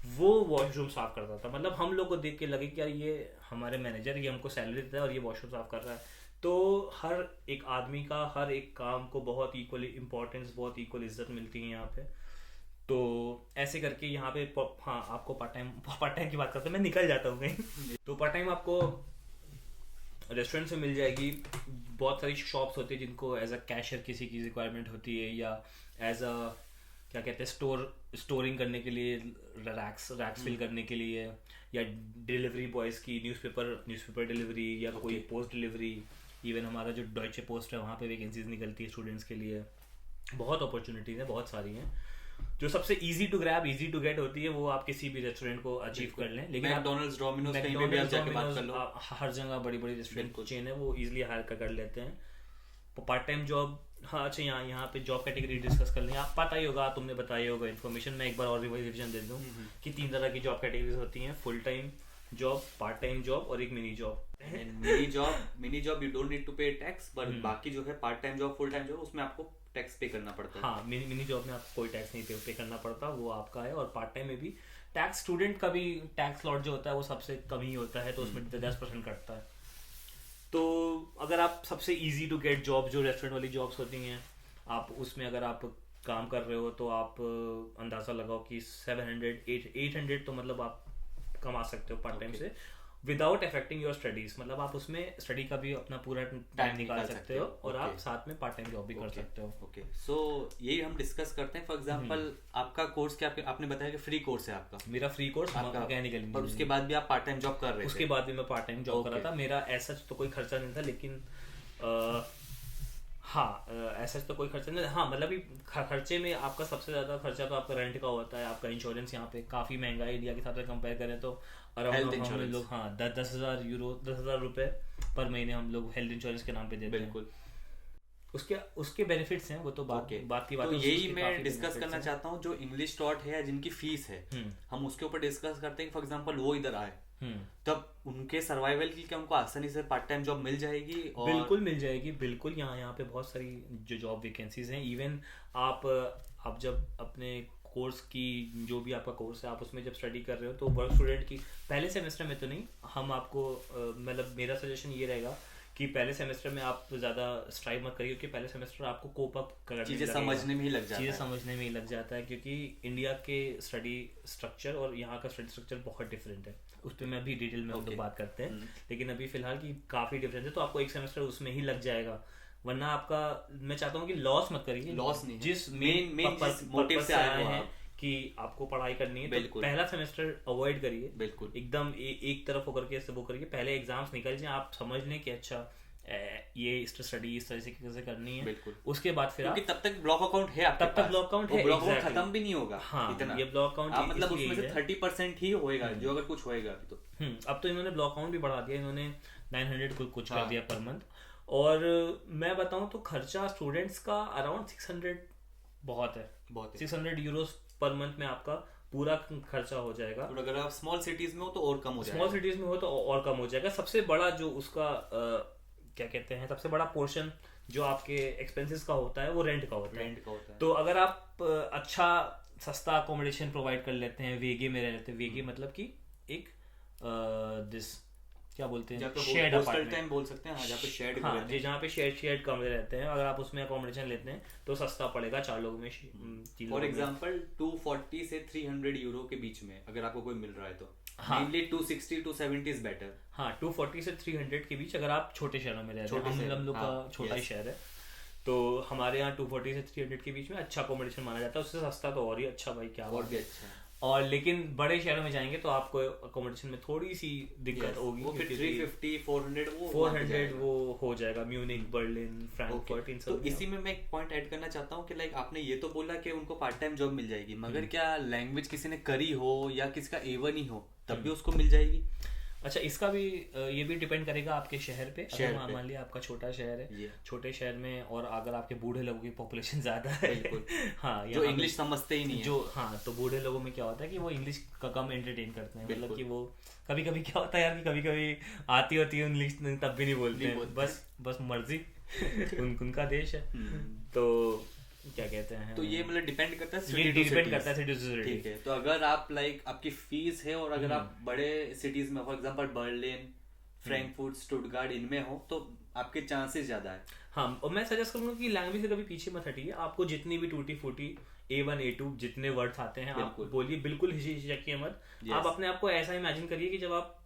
वो वॉशरूम साफ करता था। मतलब हम लोग को देख के लगे कि यार ये हमारे मैनेजर, ये हमको सैलरी देता है और ये वॉशरूम साफ कर रहा है। तो हर एक आदमी का हर एक काम को बहुत इक्वली इम्पोर्टेंस, बहुत इक्वल इज्जत मिलती है यहाँ पे। तो ऐसे करके यहाँ पे हाँ, आपको पार्ट टाइम की बात करते हैं, मैं निकल जाता हूँ कहीं। तो पार्ट टाइम आपको रेस्टोरेंट से मिल जाएगी, बहुत सारी शॉप्स होती है जिनको एज अ कैशियर किसी की रिक्वायरमेंट होती है, या एज अ क्या कहते हैं स्टोरिंग करने के लिए, रैक्स फिल करने के लिए, या डिलीवरी बॉयज़ की न्यूज़पेपर डिलीवरी, या कोई पोस्ट डिलीवरी। इवन हमारा जो डॉयचे पोस्ट है, वहाँ पे वैकेंसीज निकलती है स्टूडेंट्स के लिए। बहुत अपॉर्चुनिटीज़ हैं, बहुत सारी हैं। जो सबसे easy to grab, easy to get होती है, वो आप किसी भी रेस्टोरेंट को अचीव कर लें। लेकिन मैकडॉनल्ड्स, डोमिनोज, कहीं पे भी आप जाके बात कर लो, हर जगह बड़ी बड़ी रेस्टोरेंट चेन है, वो इजीली हायर कर लेते हैं। पार्ट टाइम जॉब, हाँ अच्छा, यहाँ पे जॉब कैटेगरी डिस्कस कर लें। आप पता ही होगा, तुमने बताया होगा इन्फॉर्मेशन, मैं एक बार और रिविजन दे दूँ कि 3 तरह की जॉब कैटेगरीज होती हैं: full time job, part time job और एक mini job. Mini job you don't need to pay tax, but बाकी जो है part time job, full time job, उसमें आपको टैक्स पे करना पड़ता है। हाँ, मिनी जॉब में आपको कोई टैक्स नहीं पे करना पड़ता, वो आपका है। और पार्ट टाइम में भी टैक्स, स्टूडेंट का भी टैक्स लॉट जो होता है वो सबसे कम ही होता है, तो उसमें 10% कटता है। तो अगर आप सबसे इजी टू गेट जॉब, जो रेस्टोरेंट वाली जॉब्स होती हैं, आप उसमें अगर आप काम कर रहे हो, तो आप अंदाज़ा लगाओ कि 700-800 तो मतलब आप कमा सकते हो पार्ट टाइम से, विदाउट अफेक्टिंग योर स्टडीज। मतलब आप उसमें स्टडी का भी अपना पूरा टाइम निकाल सकते हो, और आप साथ में पार्ट टाइम जॉब भी कर सकते हो। ओके, सो यही हम डिस्कस करते हैं। फॉर एग्जांपल, आपका कोर्स क्या, आपने बताया कि फ्री कोर्स है आपका? मेरा फ्री कोर्स मैकेनिकल इंजीनियरिंग, और उसके बाद भी आप पार्ट टाइम जॉब कर रहे थे? उसके बाद भी मैं पार्ट टाइम जॉब कर रहा था। मेरा ऐसा तो कोई खर्चा नहीं था, लेकिन हाँ, ऐसा तो कोई खर्चा नहीं। हाँ, मतलब खर्चे में आपका सबसे ज़्यादा खर्चा तो आपका रेंट का होता है, आपका इंश्योरेंस यहाँ पे काफ़ी महंगा है इंडिया के साथ कंपेयर करें तो। और हम लोग हाँ 10,000 रुपये पर महीने हम लोग हेल्थ इंश्योरेंस के नाम पे देते हैं। बिल्कुल, उसके बेनिफिट्स हैं, वो तो बात की बात तो यही मैं डिस्कस करना चाहता हूँ। जो इंग्लिश टॉट है, जिनकी फीस है, हम उसके ऊपर डिस्कस करते हैं कि फॉर एग्जांपल वो इधर आए, तब उनके सर्वाइवल के लिए क्या उनको आसानी से पार्ट टाइम जॉब मिल जाएगी? और बिल्कुल मिल जाएगी, बिल्कुल। यहाँ पे बहुत सारी जो जॉब वैकेंसीज हैं। इवन आप जब अपने कोर्स की, जो भी आपका कोर्स है, आप उसमें जब स्टडी कर रहे हो, तो वर्क स्टूडेंट की पहले सेमेस्टर में तो नहीं, हम आपको मतलब मेरा सजेशन ये रहेगा कि पहले सेमेस्टर में आप ज़्यादा स्ट्राइव मत करिए, क्योंकि पहले सेमेस्टर आपको कोप अप करने चीज़ें समझने में ही लग जाता है, क्योंकि इंडिया के स्टडी स्ट्रक्चर और यहाँ का स्टडी स्ट्रक्चर बहुत डिफरेंट है। उस पर मैं अभी डिटेल में हम लोग बात करते हैं, लेकिन अभी फिलहाल की काफ़ी डिफरेंस है। तो आपको एक सेमेस्टर उसमें ही लग जाएगा, वरना आपका, मैं चाहता हूँ कि लॉस मत करिए। लॉस नहीं, जिस मेन मोटिव से आए हैं कि आपको पढ़ाई करनी है, तो पहला सेमेस्टर अवॉइड करिए, बिल्कुल एकदम एक तरफ होकर के वो करिए। पहले एग्जाम्स निकल जाए, आप समझ लें कि अच्छा ये स्टडी इस तरह से कैसे करनी है। बिल्कुल। उसके बाद फिर क्योंकि तब तक ब्लॉक अकाउंट है आपके तब तक ब्लॉक अकाउंट है, ब्लॉक अकाउंट exactly. खत्म भी नहीं होगा। हाँ, इतना ये ब्लॉक अकाउंट आप मतलब इसलिए उसमें से है। 30% ही होएगा जो अगर कुछ होएगा अभी तो। अब तो इन्होंने ब्लॉक अकाउंट भी बढ़ा दिया, इन्होंने 900 कुछ कर हाँ। दिया पर मंथ। और मैं बताऊं तो खर्चा स्टूडेंट्स का अराउंड 600 बहुत है। 600 यूरोस पर मंथ में आपका पूरा खर्चा हो जाएगा। और अगर आप स्मॉल सिटीज में हो तो और कम हो जाएगा। स्मॉल सिटीज में हो तो और कम हो जाएगा। सबसे बड़ा जो उसका क्या कहते हैं, सबसे बड़ा पोर्शन जो आपके एक्सपेंसेस का होता है वो रेंट का होता है। तो अगर आप अच्छा सस्ता अकोमोडेशन प्रोवाइड कर लेते हैं, वेगे में रह लेते हैं, वेगे मतलब कि एक दिस क्या बोलते हैं, शेयर्ड अपार्टमेंट बोल सकते हैं, जहाँ पे शेयर्ड हाँ जी, जहाँ पे शेयर्ड कमरे रहते हैं, अगर आप उसमें अकोमोडेशन लेते हैं तो सस्ता पड़ेगा 4 लोगों में। फॉर एग्जांपल 240 से 300 यूरो के बीच में अगर आपको कोई मिल रहा है तो मेनली 260 टू 70 इज बेटर। हाँ, 240 से 300 के बीच अगर आप छोटे शहरों में रहते हैं, हम लोग का छोटा ही शहर है, तो हमारे यहाँ 240 से 300 के बीच में अच्छा अकोमोडेशन माना जाता है। उससे सस्ता तो और ही अच्छा भाई, क्या और भी अच्छा है। और लेकिन बड़े शहरों में जाएंगे तो आपको अकोमोडेशन में थोड़ी सी दिक्कत होगी। वो फिर 350 400 400 वो हो जाएगा। म्यूनिक, बर्लिन, फ्रैंकफर्ट, इन सब। तो इसी में मैं एक पॉइंट ऐड करना चाहता हूँ कि लाइक आपने ये तो बोला कि उनको पार्ट टाइम जॉब मिल जाएगी, मगर क्या लैंग्वेज किसी ने करी हो या किसका A1 ही हो तब भी उसको मिल जाएगी? अच्छा, इसका भी ये भी डिपेंड करेगा आपके शहर पे। अगर मान लिया आपका छोटा शहर है, छोटे शहर में, और अगर आपके बूढ़े लोगों की पॉपुलेशन ज्यादा है हाँ, जो इंग्लिश समझते ही नहीं है, जो हाँ, तो बूढ़े लोगों में क्या होता है कि वो इंग्लिश का कम एंटरटेन करते हैं। मतलब कि वो कभी कभी क्या होता है यार कि कभी कभी आती होती है इंग्लिश तब भी नहीं बोलते हैं, बस मर्जी उनका देश है। तो क्या कहते हैं, तो ये मतलब डिपेंड करता है सिटी टू सिटी। ठीक है, तो अगर आप लाइक आपकी फीस है और अगर आप बड़े सिटीज में, for example Berlin, Frankfurt, Stuttgart, इनमें हो तो आपके चांसेस ज्यादा है। हाँ, और मैं सजेस्ट करूंगा कि लैंग्वेज से कभी पीछे मत हटिए। आपको जितनी भी टूटी फूटी A1 A2 जितने वर्ड्स आते हैं आप बोलिए, बिल्कुल हिचकिए मत। आप अपने आप को ऐसा इमेजिन करिए कि जब आप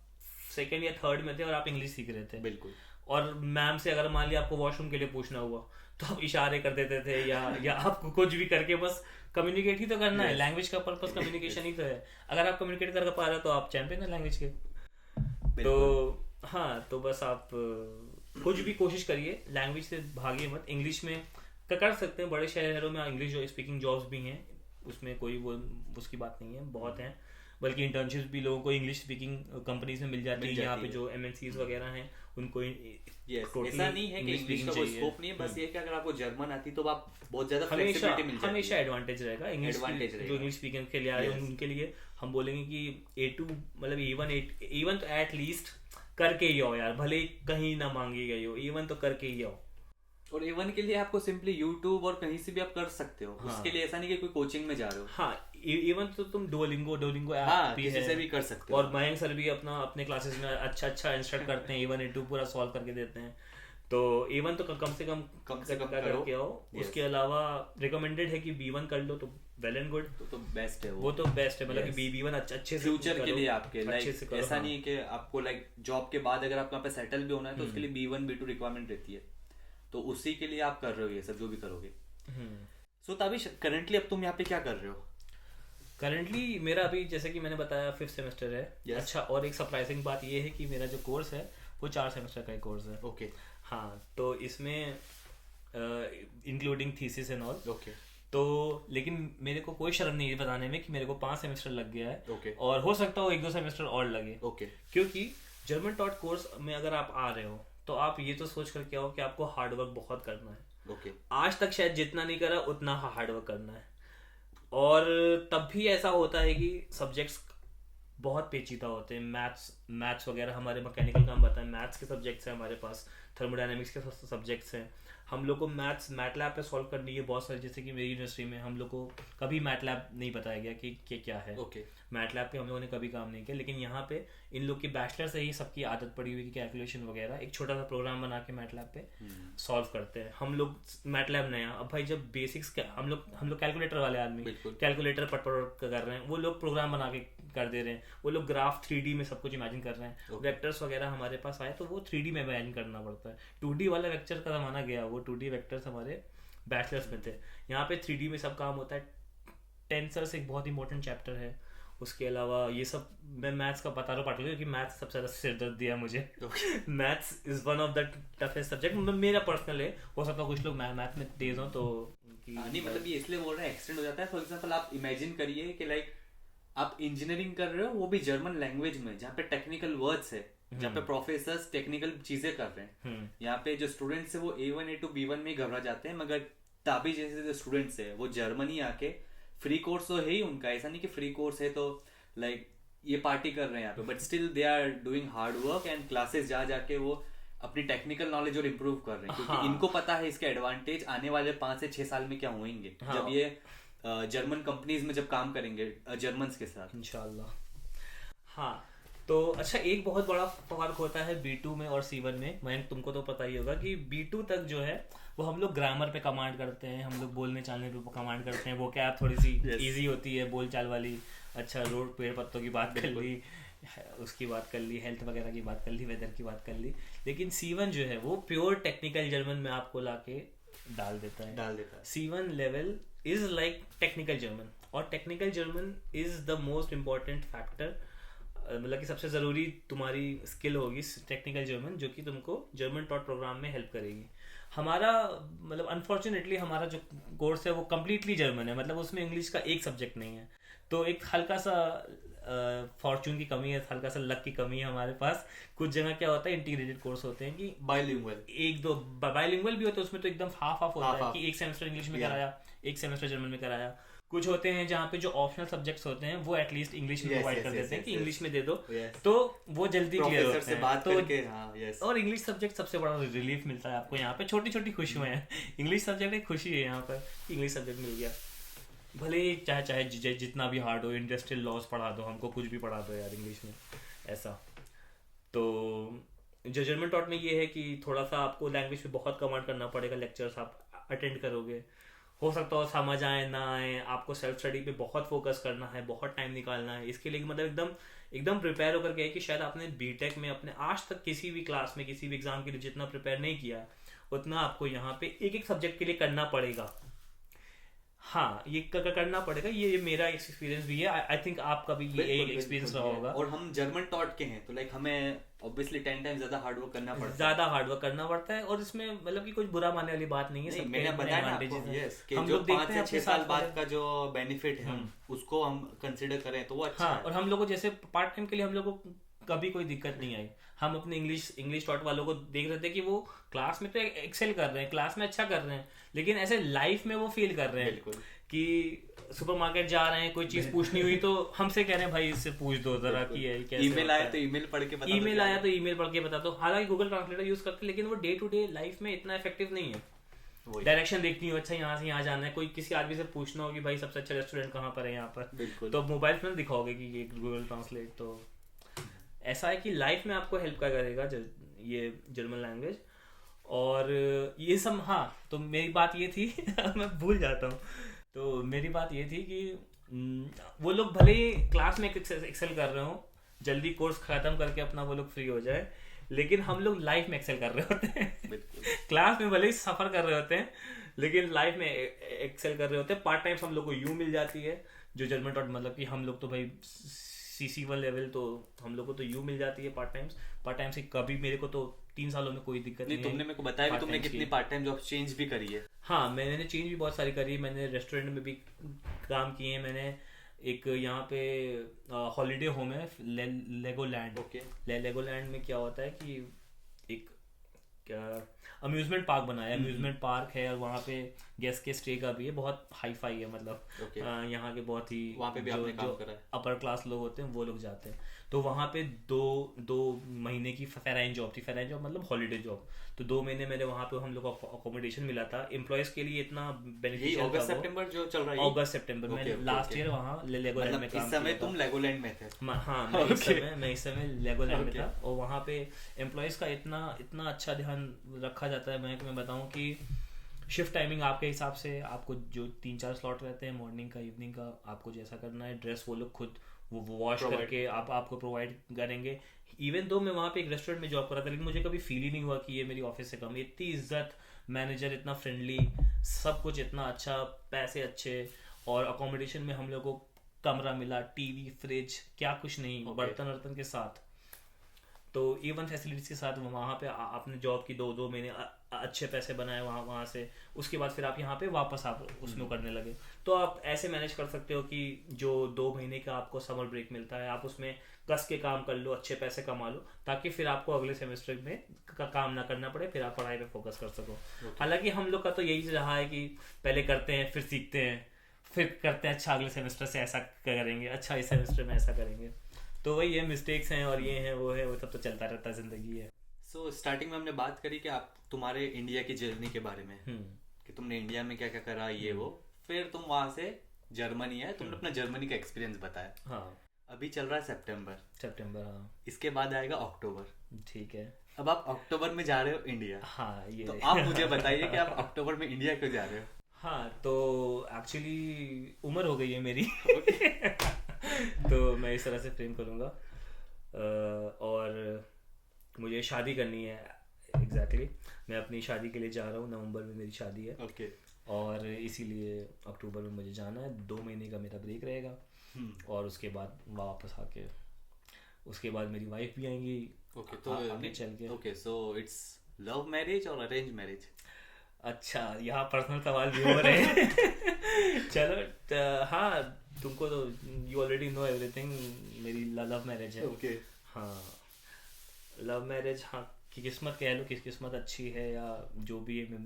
सेकंड या थर्ड में थे और आप इंग्लिश सीख रहे थे, बिल्कुल, और मैम से अगर मान लिया आपको वॉशरूम के लिए पूछना हुआ तो आप इशारे कर देते थे या आपको कुछ भी करके बस कम्युनिकेट ही तो करना है। लैंग्वेज का पर्पस कम्युनिकेशन ही तो है। अगर आप कम्युनिकेट कर पा रहे हो तो आप चैंपियन है लैंग्वेज के। तो हाँ, तो बस आप कुछ भी कोशिश करिए, लैंग्वेज से भागिए मत। इंग्लिश में कर सकते हैं, बड़े शहरों में इंग्लिश स्पीकिंग जॉब्स भी हैं, उसमें कोई वो उसकी बात नहीं है, बहुत हैं। बल्कि इंटर्नशिप भी लोगों को इंग्लिश स्पीकिंग कंपनीज में मिल जाती है। यहाँ पे जो MNCs वगैरह हैं उनको ऐसा नहीं है कि इंग्लिश का कोई स्कोप नहीं है, बस ये कि अगर आपको जर्मन आती तो आप बहुत ज्यादा फ्लेक्सिबिलिटी मिल जाती है। हमेशा एडवांटेज रहेगा। इंग्लिश जो इंग्लिश स्पीकिंग के लिए आ रहे हैं उनके लिए हम बोलेंगे कि A2 मतलब A1 तो एट लीस्ट करके ही आओ यार, भले कहीं ना मांगी गई हो, A1 तो करके ही आओ। और A1 के लिए आपको सिंपली YouTube और कहीं से भी आप कर सकते हो। हाँ। उसके लिए ऐसा नहीं कि कोई कोचिंग में जा रहे हो। हाँ, A1 तो तुम डोलिंगो ऐप भी किसी से भी कर सकते हो। और मयंक सर भी अपने क्लासेस में अच्छा इंस्ट्रक्ट करते हैं, A1 A2 पूरा सॉल्व करके देते हैं। तो A1 तो कम से कम करके आओ। उसके अलावा रिकमेंडेड है कि B1 कर लो तो वेल एंड गुड, तो बेस्ट है वो तो बेस्ट है। मतलब कि B1 अच्छे से फ्यूचर के लिए आपके लाइक ऐसा नहीं है कि आपको लाइक जॉब के बाद अगर आपको यहाँ पे सेटल भी होना है तो उसके लिए B1 B2 रिक्वायरमेंट रहती है, तो उसी के लिए आप कर रहे हो ये सब जो भी करोगे। सो तभी करंटली अब तुम यहाँ पे क्या कर रहे हो? करंटली मेरा अभी जैसे कि मैंने बताया 5th सेमेस्टर है। अच्छा, और एक सरप्राइजिंग बात ये है कि मेरा जो कोर्स है वो 4 सेमेस्टर का कोर्स है। ओके। हाँ, तो इसमें including thesis and all. Okay. तो लेकिन मेरे को कोई शर्म नहीं है बताने में कि मेरे को 5 सेमेस्टर लग गया है। ओके। और हो सकता हो 1-2 सेमेस्टर और लगे। ओके। क्योंकि जर्मन टॉट कोर्स में अगर आप आ रहे हो तो आप ये तो सोच करके आओ कि आपको हार्डवर्क बहुत करना है। ओके। आज तक शायद जितना नहीं करा उतना हार्डवर्क करना है। और तब भी ऐसा होता है कि सब्जेक्ट्स बहुत पेचीदा होते हैं। मैथ्स वगैरह हमारे मैकेनिकल काम बताएं, मैथ्स के सब्जेक्ट्स हैं हमारे पास, थर्मोडायनेमिक्स के सब्जेक्ट्स हैं। हम लोग को मैटलैब पे सॉल्व करनी है बहुत सारी। जैसे कि मेरी यूनिवर्सिटी में हम लोग को कभी मैटलैब नहीं बताया गया कि क्या है। ओके। मैटलैब पे हम लोगों ने कभी काम नहीं किया, लेकिन यहाँ पे इन लोग की बैचलर से ही सबकी आदत पड़ी हुई कि कैलकुलेशन वगैरह एक छोटा सा प्रोग्राम बना के मैटलैब पे सॉल्व करते हैं। हम लोग मैटलैब नया, अब भाई जब बेसिक्स हम लोग कैलकुलेटर वाले आदमी कैलकुलेटर पट कर रहे हैं, वो लोग प्रोग्राम बना के कर दे रहे हैं। वो लोग ग्राफ 3D में सब कुछ इमेजिन कर रहे हैं। वेक्टर्स वगैरह हमारे पास आए तो वो 3D में इमेजिन करना पड़ता है। 2D वाला वेक्टर का जमाना गया, वो 2D वेक्टर्स हमारे बैचलर्स में थे। यहाँ पे 3D में सब काम होता है। टेंसर्स एक बहुत इंपॉर्टेंट चैप्टर है, उसके अलावा ये सब मैं मैथ्स का बता रहा हूँ पार्टिकुलर क्योंकि मैथ्स सबसे ज़्यादा सिर दर्द दिया मुझे। Maths is one of the toughest subject, मेरा पर्सनल है, हो सकता है कुछ लोग मैथ में तेज हों तो नहीं मतलब ये इसलिए बोल रहे हैं एक्सटेंड हो जाता है। फॉर एग्जांपल आप इमेजिन करिए कि लाइक आप इंजीनियरिंग कर रहे हो वो भी जर्मन लैंग्वेज में, जहाँ पे टेक्निकल वर्ड्स है, जहाँ पे प्रोफेसर्स टेक्निकल चीजें कर रहे हैं। यहाँ पे जो स्टूडेंट्स है वो A1 A2 B1 में घबरा जाते हैं, मगर ताबी जैसे जो स्टूडेंट्स है वो जर्मनी आके फ्री कोर्स तो है ही उनका, ऐसा नहीं कि फ्री कोर्स है तो लाइक ये पार्टी कर रहे हैं यहाँ पे, but still they are doing hard work and classes जा जाके वो अपनी टेक्निकल नॉलेज और इम्प्रूव कर रहे हैं, क्योंकि इनको पता है इसके एडवांटेज आने वाले 5 से 6 साल में क्या होंगे जब ये जर्मन कंपनीज में जब काम करेंगे जर्मन्स के साथ इंशाल्लाह। हाँ तो अच्छा, एक बहुत बड़ा फर्क होता है B2 में और C1 में। मैं तुमको तो पता ही होगा कि B2 तक जो है वो हम लोग ग्रामर पे कमांड करते हैं, हम लोग बोलने चालने पे कमांड करते हैं, वो क्या थोड़ी सी इजी होती है बोल चाल वाली। अच्छा, रोड पेड़ पत्तों की बात कर ली, उसकी बात कर ली, हेल्थ वगैरह की बात कर ली, वेदर की बात कर ली। लेकिन C1 जो है वो प्योर टेक्निकल जर्मन में आपको लाके डाल देता है। C1 level is like technical German, और technical German is the most important factor, मतलब कि सबसे ज़रूरी तुम्हारी स्किल होगी टेक्निकल जर्मन, जो कि तुमको जर्मन टॉट प्रोग्राम में हेल्प करेगी। हमारा मतलब अनफॉर्चुनेटली हमारा जो कोर्स है वो कम्प्लीटली जर्मन है, मतलब उसमें इंग्लिश का एक सब्जेक्ट नहीं है, तो एक हल्का सा फॉर्चून की कमी है, हल्का सा लक की कमी है हमारे पास। कुछ जगह क्या होता है इंटीग्रेटेड कोर्स होते हैं कि बाइलिंगुअल, एक दो बाइलिंगुअल भी होते हैं, उसमें तो एकदम हाफ हाफ होता है कि एक सेमेस्टर इंग्लिश में कराया, एक सेमेस्टर जर्मन में कराया। कुछ होते हैं जहाँ पे जो ऑप्शनल सब्जेक्ट्स होते हैं वो एटलीस्ट इंग्लिश में प्रोवाइड कर देते हैं कि इंग्लिश में दे दो, तो वो जल्दी क्लियर होते हैं। तो और इंग्लिश सब्जेक्ट सबसे बड़ा रिलीफ मिलता है आपको यहाँ पे, छोटी छोटी खुशियाँ हैं। इंग्लिश सब्जेक्ट एक खुशी है यहाँ पर, इंग्लिश सब्जेक्ट मिल गया, भले ही चाहे जितना भी हार्ड हो, इंडस्ट्रियल लॉज पढ़ा दो हमको, कुछ भी पढ़ा दो यार इंग्लिश में, ऐसा। तो जो जर्मन टॉट में ये है कि थोड़ा सा आपको लैंग्वेज पे बहुत कमांड करना पड़ेगा, लेक्चर्स आप अटेंड करोगे, हो सकता हो समझ आए ना आए, आपको सेल्फ स्टडी पे बहुत फोकस करना है, बहुत टाइम निकालना है इसके लिए, मतलब एकदम प्रिपेयर होकर के कि शायद आपने बीटेक में अपने आज तक किसी भी क्लास में किसी भी एग्जाम के लिए जितना प्रिपेयर नहीं किया उतना आपको यहाँ पे एक एक सब्जेक्ट के लिए करना पड़ेगा। हाँ, ये करना पड़ेगा, ये मेरा एक्सपीरियंस भी है, आई थिंक आपका भी ये एक एक्सपीरियंस रहा होगा। और हम जर्मन टॉट के हैं तो लाइक हमें ऑब्वियसली 10 टाइम्स ज्यादा हार्ड वर्क करना पड़ता है, और इसमें मतलब कि कुछ बुरा मानने वाली बात नहीं है, सब मैंने बताया ना आपको, हम जो 5 से 6 साल बाद का जो बेनिफिट है उसको हम कंसीडर करें तो वो अच्छा है। और हम लोग को जैसे पार्ट टाइम के लिए हम लोग को कभी कोई दिक्कत नहीं आई। हम अपने इंग्लिश टॉट वालों को देख रहे थे कि वो क्लास में तो एक्सेल कर रहे हैं, क्लास में अच्छा कर रहे हैं, लेकिन ऐसे लाइफ में वो फील कर रहे हैं कि सुपरमार्केट जा रहे हैं, कोई चीज पूछनी हुई तो हमसे कह रहे हैं भाई इससे पूछ दो जरा कि कैसे, ईमेल आया तो ईमेल पढ़ के बता दो, ईमेल आया तो ईमेल पढ़ के बता दो। हालांकि गूगल ट्रांसलेटर यूज करते हैं, लेकिन वो डे टू डे लाइफ में इतना इफेक्टिव नहीं है। डायरेक्शन देखनी हो, अच्छा यहाँ से यहाँ जाना है, कोई किसी आदमी से पूछना हो कि भाई सबसे अच्छा रेस्टोरेंट कहाँ पर है यहाँ पर, तो मोबाइल फोन दिखाओगे कि ये गूगल ट्रांसलेट। तो ऐसा है कि लाइफ में आपको हेल्प करेगा ये जर्मन लैंग्वेज, और ये सब। हाँ, तो मेरी बात ये थी मैं भूल जाता हूँ, तो मेरी बात ये थी कि वो लोग भले ही क्लास में एक्सेल कर रहे हो, जल्दी कोर्स खत्म करके अपना वो लोग फ्री हो जाए, लेकिन हम लोग लाइफ में एक्सेल कर रहे होते हैं। क्लास में भले ही सफर कर रहे होते हैं, लेकिन लाइफ में एक्सेल कर रहे होते हैं। पार्ट टाइम हम लोग को यूं मिल जाती है, जो जर्मन टॉट मतलब कि हम लोग तो भाई CC1 लेवल, तो हम लोग को तो यूं मिल जाती है पार्ट टाइम से। कभी मेरे को तो 3 सालों में कोई दिक्कत नहीं। तुमने मेरे को बताया भी तुमने कितनी पार्ट टाइम जॉब चेंज भी करी है। हाँ, मैंने चेंज भी बहुत सारी करी। मैंने रेस्टोरेंट में भी काम किए हैं। मैंने एक यहाँ पे हॉलीडे होम है लेगोलैंड। लेगोलैंड में क्या होता है कि एक अम्यूजमेंट पार्क बनाया है, अम्यूजमेंट पार्क है, और वहाँ पे गेस्ट के स्टे का भी है, बहुत हाई फाई है, मतलब यहाँ के बहुत ही वहाँ पे भी आपने काम करा है। अपर क्लास लोग होते हैं वो लोग जाते हैं। तो वहाँ पे दो महीने की फेराइन जॉब थी। फेराइन जॉब मतलब हॉलीडे जॉब। तो 2 महीने मेरे वहाँ पे हम लोग को अकोमोडेशन मिला था। एम्प्लॉयज के लिए इतना बेनिफिशियल था। अगस्त सितंबर जो चल रहा है, अगस्त सितंबर में लास्ट ईयर वहाँ लेगोलैंड में काम किया। इस समय तुम लेगोलैंड में थे? हाँ, मैं इस समय लेगोलैंड में था। और वहाँ पे एम्प्लॉयज का इतना अच्छा ध्यान रखा जाता है। मैं बताऊँ कि शिफ्ट टाइमिंग आपके हिसाब से, आपको जो 3-4 स्लॉट रहते हैं, मॉर्निंग का, इवनिंग का, आपको जैसा करना है। ड्रेस वो लोग खुद वो वॉश करके आपको प्रोवाइड करेंगे। इवन दो मैं वहाँ पे एक रेस्टोरेंट में जॉब कर रहा था, लेकिन मुझे कभी फील ही नहीं हुआ कि ये मेरी ऑफिस से कम। इतनी इज्जत, मैनेजर इतना फ्रेंडली, सब कुछ इतना अच्छा, पैसे अच्छे, और अकोमोडेशन में हम लोग को कमरा मिला, टीवी, फ्रिज, क्या कुछ नहीं, बर्तन वर्तन के साथ। तो A1 फैसिलिटीज के साथ वहाँ पे आपने जॉब की 2 महीने अच्छे पैसे बनाए वहाँ से, उसके बाद फिर आप यहाँ पे वापस आप उसमें करने लगे। तो आप ऐसे मैनेज कर सकते हो कि जो 2 महीने का आपको समर ब्रेक मिलता है, आप उसमें कस के काम कर लो, अच्छे पैसे कमा लो, ताकि फिर आपको अगले सेमेस्टर में काम ना करना पड़े, फिर आप पढ़ाई पे फोकस कर सको। हालांकि हम लोग का तो यही रहा है कि पहले करते हैं, फिर सीखते हैं, फिर करते हैं, अच्छा अगले सेमेस्टर से ऐसा करेंगे, अच्छा इस सेमेस्टर में ऐसा करेंगे। तो वही ये मिस्टेक्स हैं और ये हैं वो है, वो सब तो चलता रहता है, जिंदगी है। सो स्टार्टिंग में हमने बात करी कि आप तुम्हारे इंडिया की जर्नी के बारे में, कि तुमने इंडिया में क्या क्या करा, ये वो, फिर तुम वहां से जर्मनी है, तुमने अपना जर्मनी का एक्सपीरियंस बताया। हाँ, अभी चल रहा है सितंबर। हाँ, इसके बाद आएगा अक्टूबर। ठीक है। अब आप अक्टूबर में जा रहे हो इंडिया। हाँ, ये तो आप मुझे बताइए कि आप अक्टूबर में इंडिया क्यों जा रहे हो। हाँ, तो एक्चुअली उम्र हो गई है मेरी तो मैं इस तरह से फ्रेम करूँगा। और मुझे शादी करनी है। एग्जैक्टली मैं अपनी शादी के लिए जा रहा हूँ, नवंबर में मेरी शादी है। ओके। और इसीलिए अक्टूबर में मुझे जाना है, 2 महीने का मेरा ब्रेक रहेगा। और उसके बाद वापस आके, उसके बाद मेरी वाइफ भी आएंगी। ओके, तो आगे चल के। Okay, so it's love marriage और अरेंज मैरिज? अच्छा, यहाँ पर्सनल सवाल भी हो रहे हैं चलो हाँ, तुमको तो यू ऑलरेडी नो एवरीथिंग, मेरी लव मैरिज है। ओके। हाँ, लव मैरिज, हाँ, की किस्मत कह लो कि किस्मत अच्छी है या जो भी है,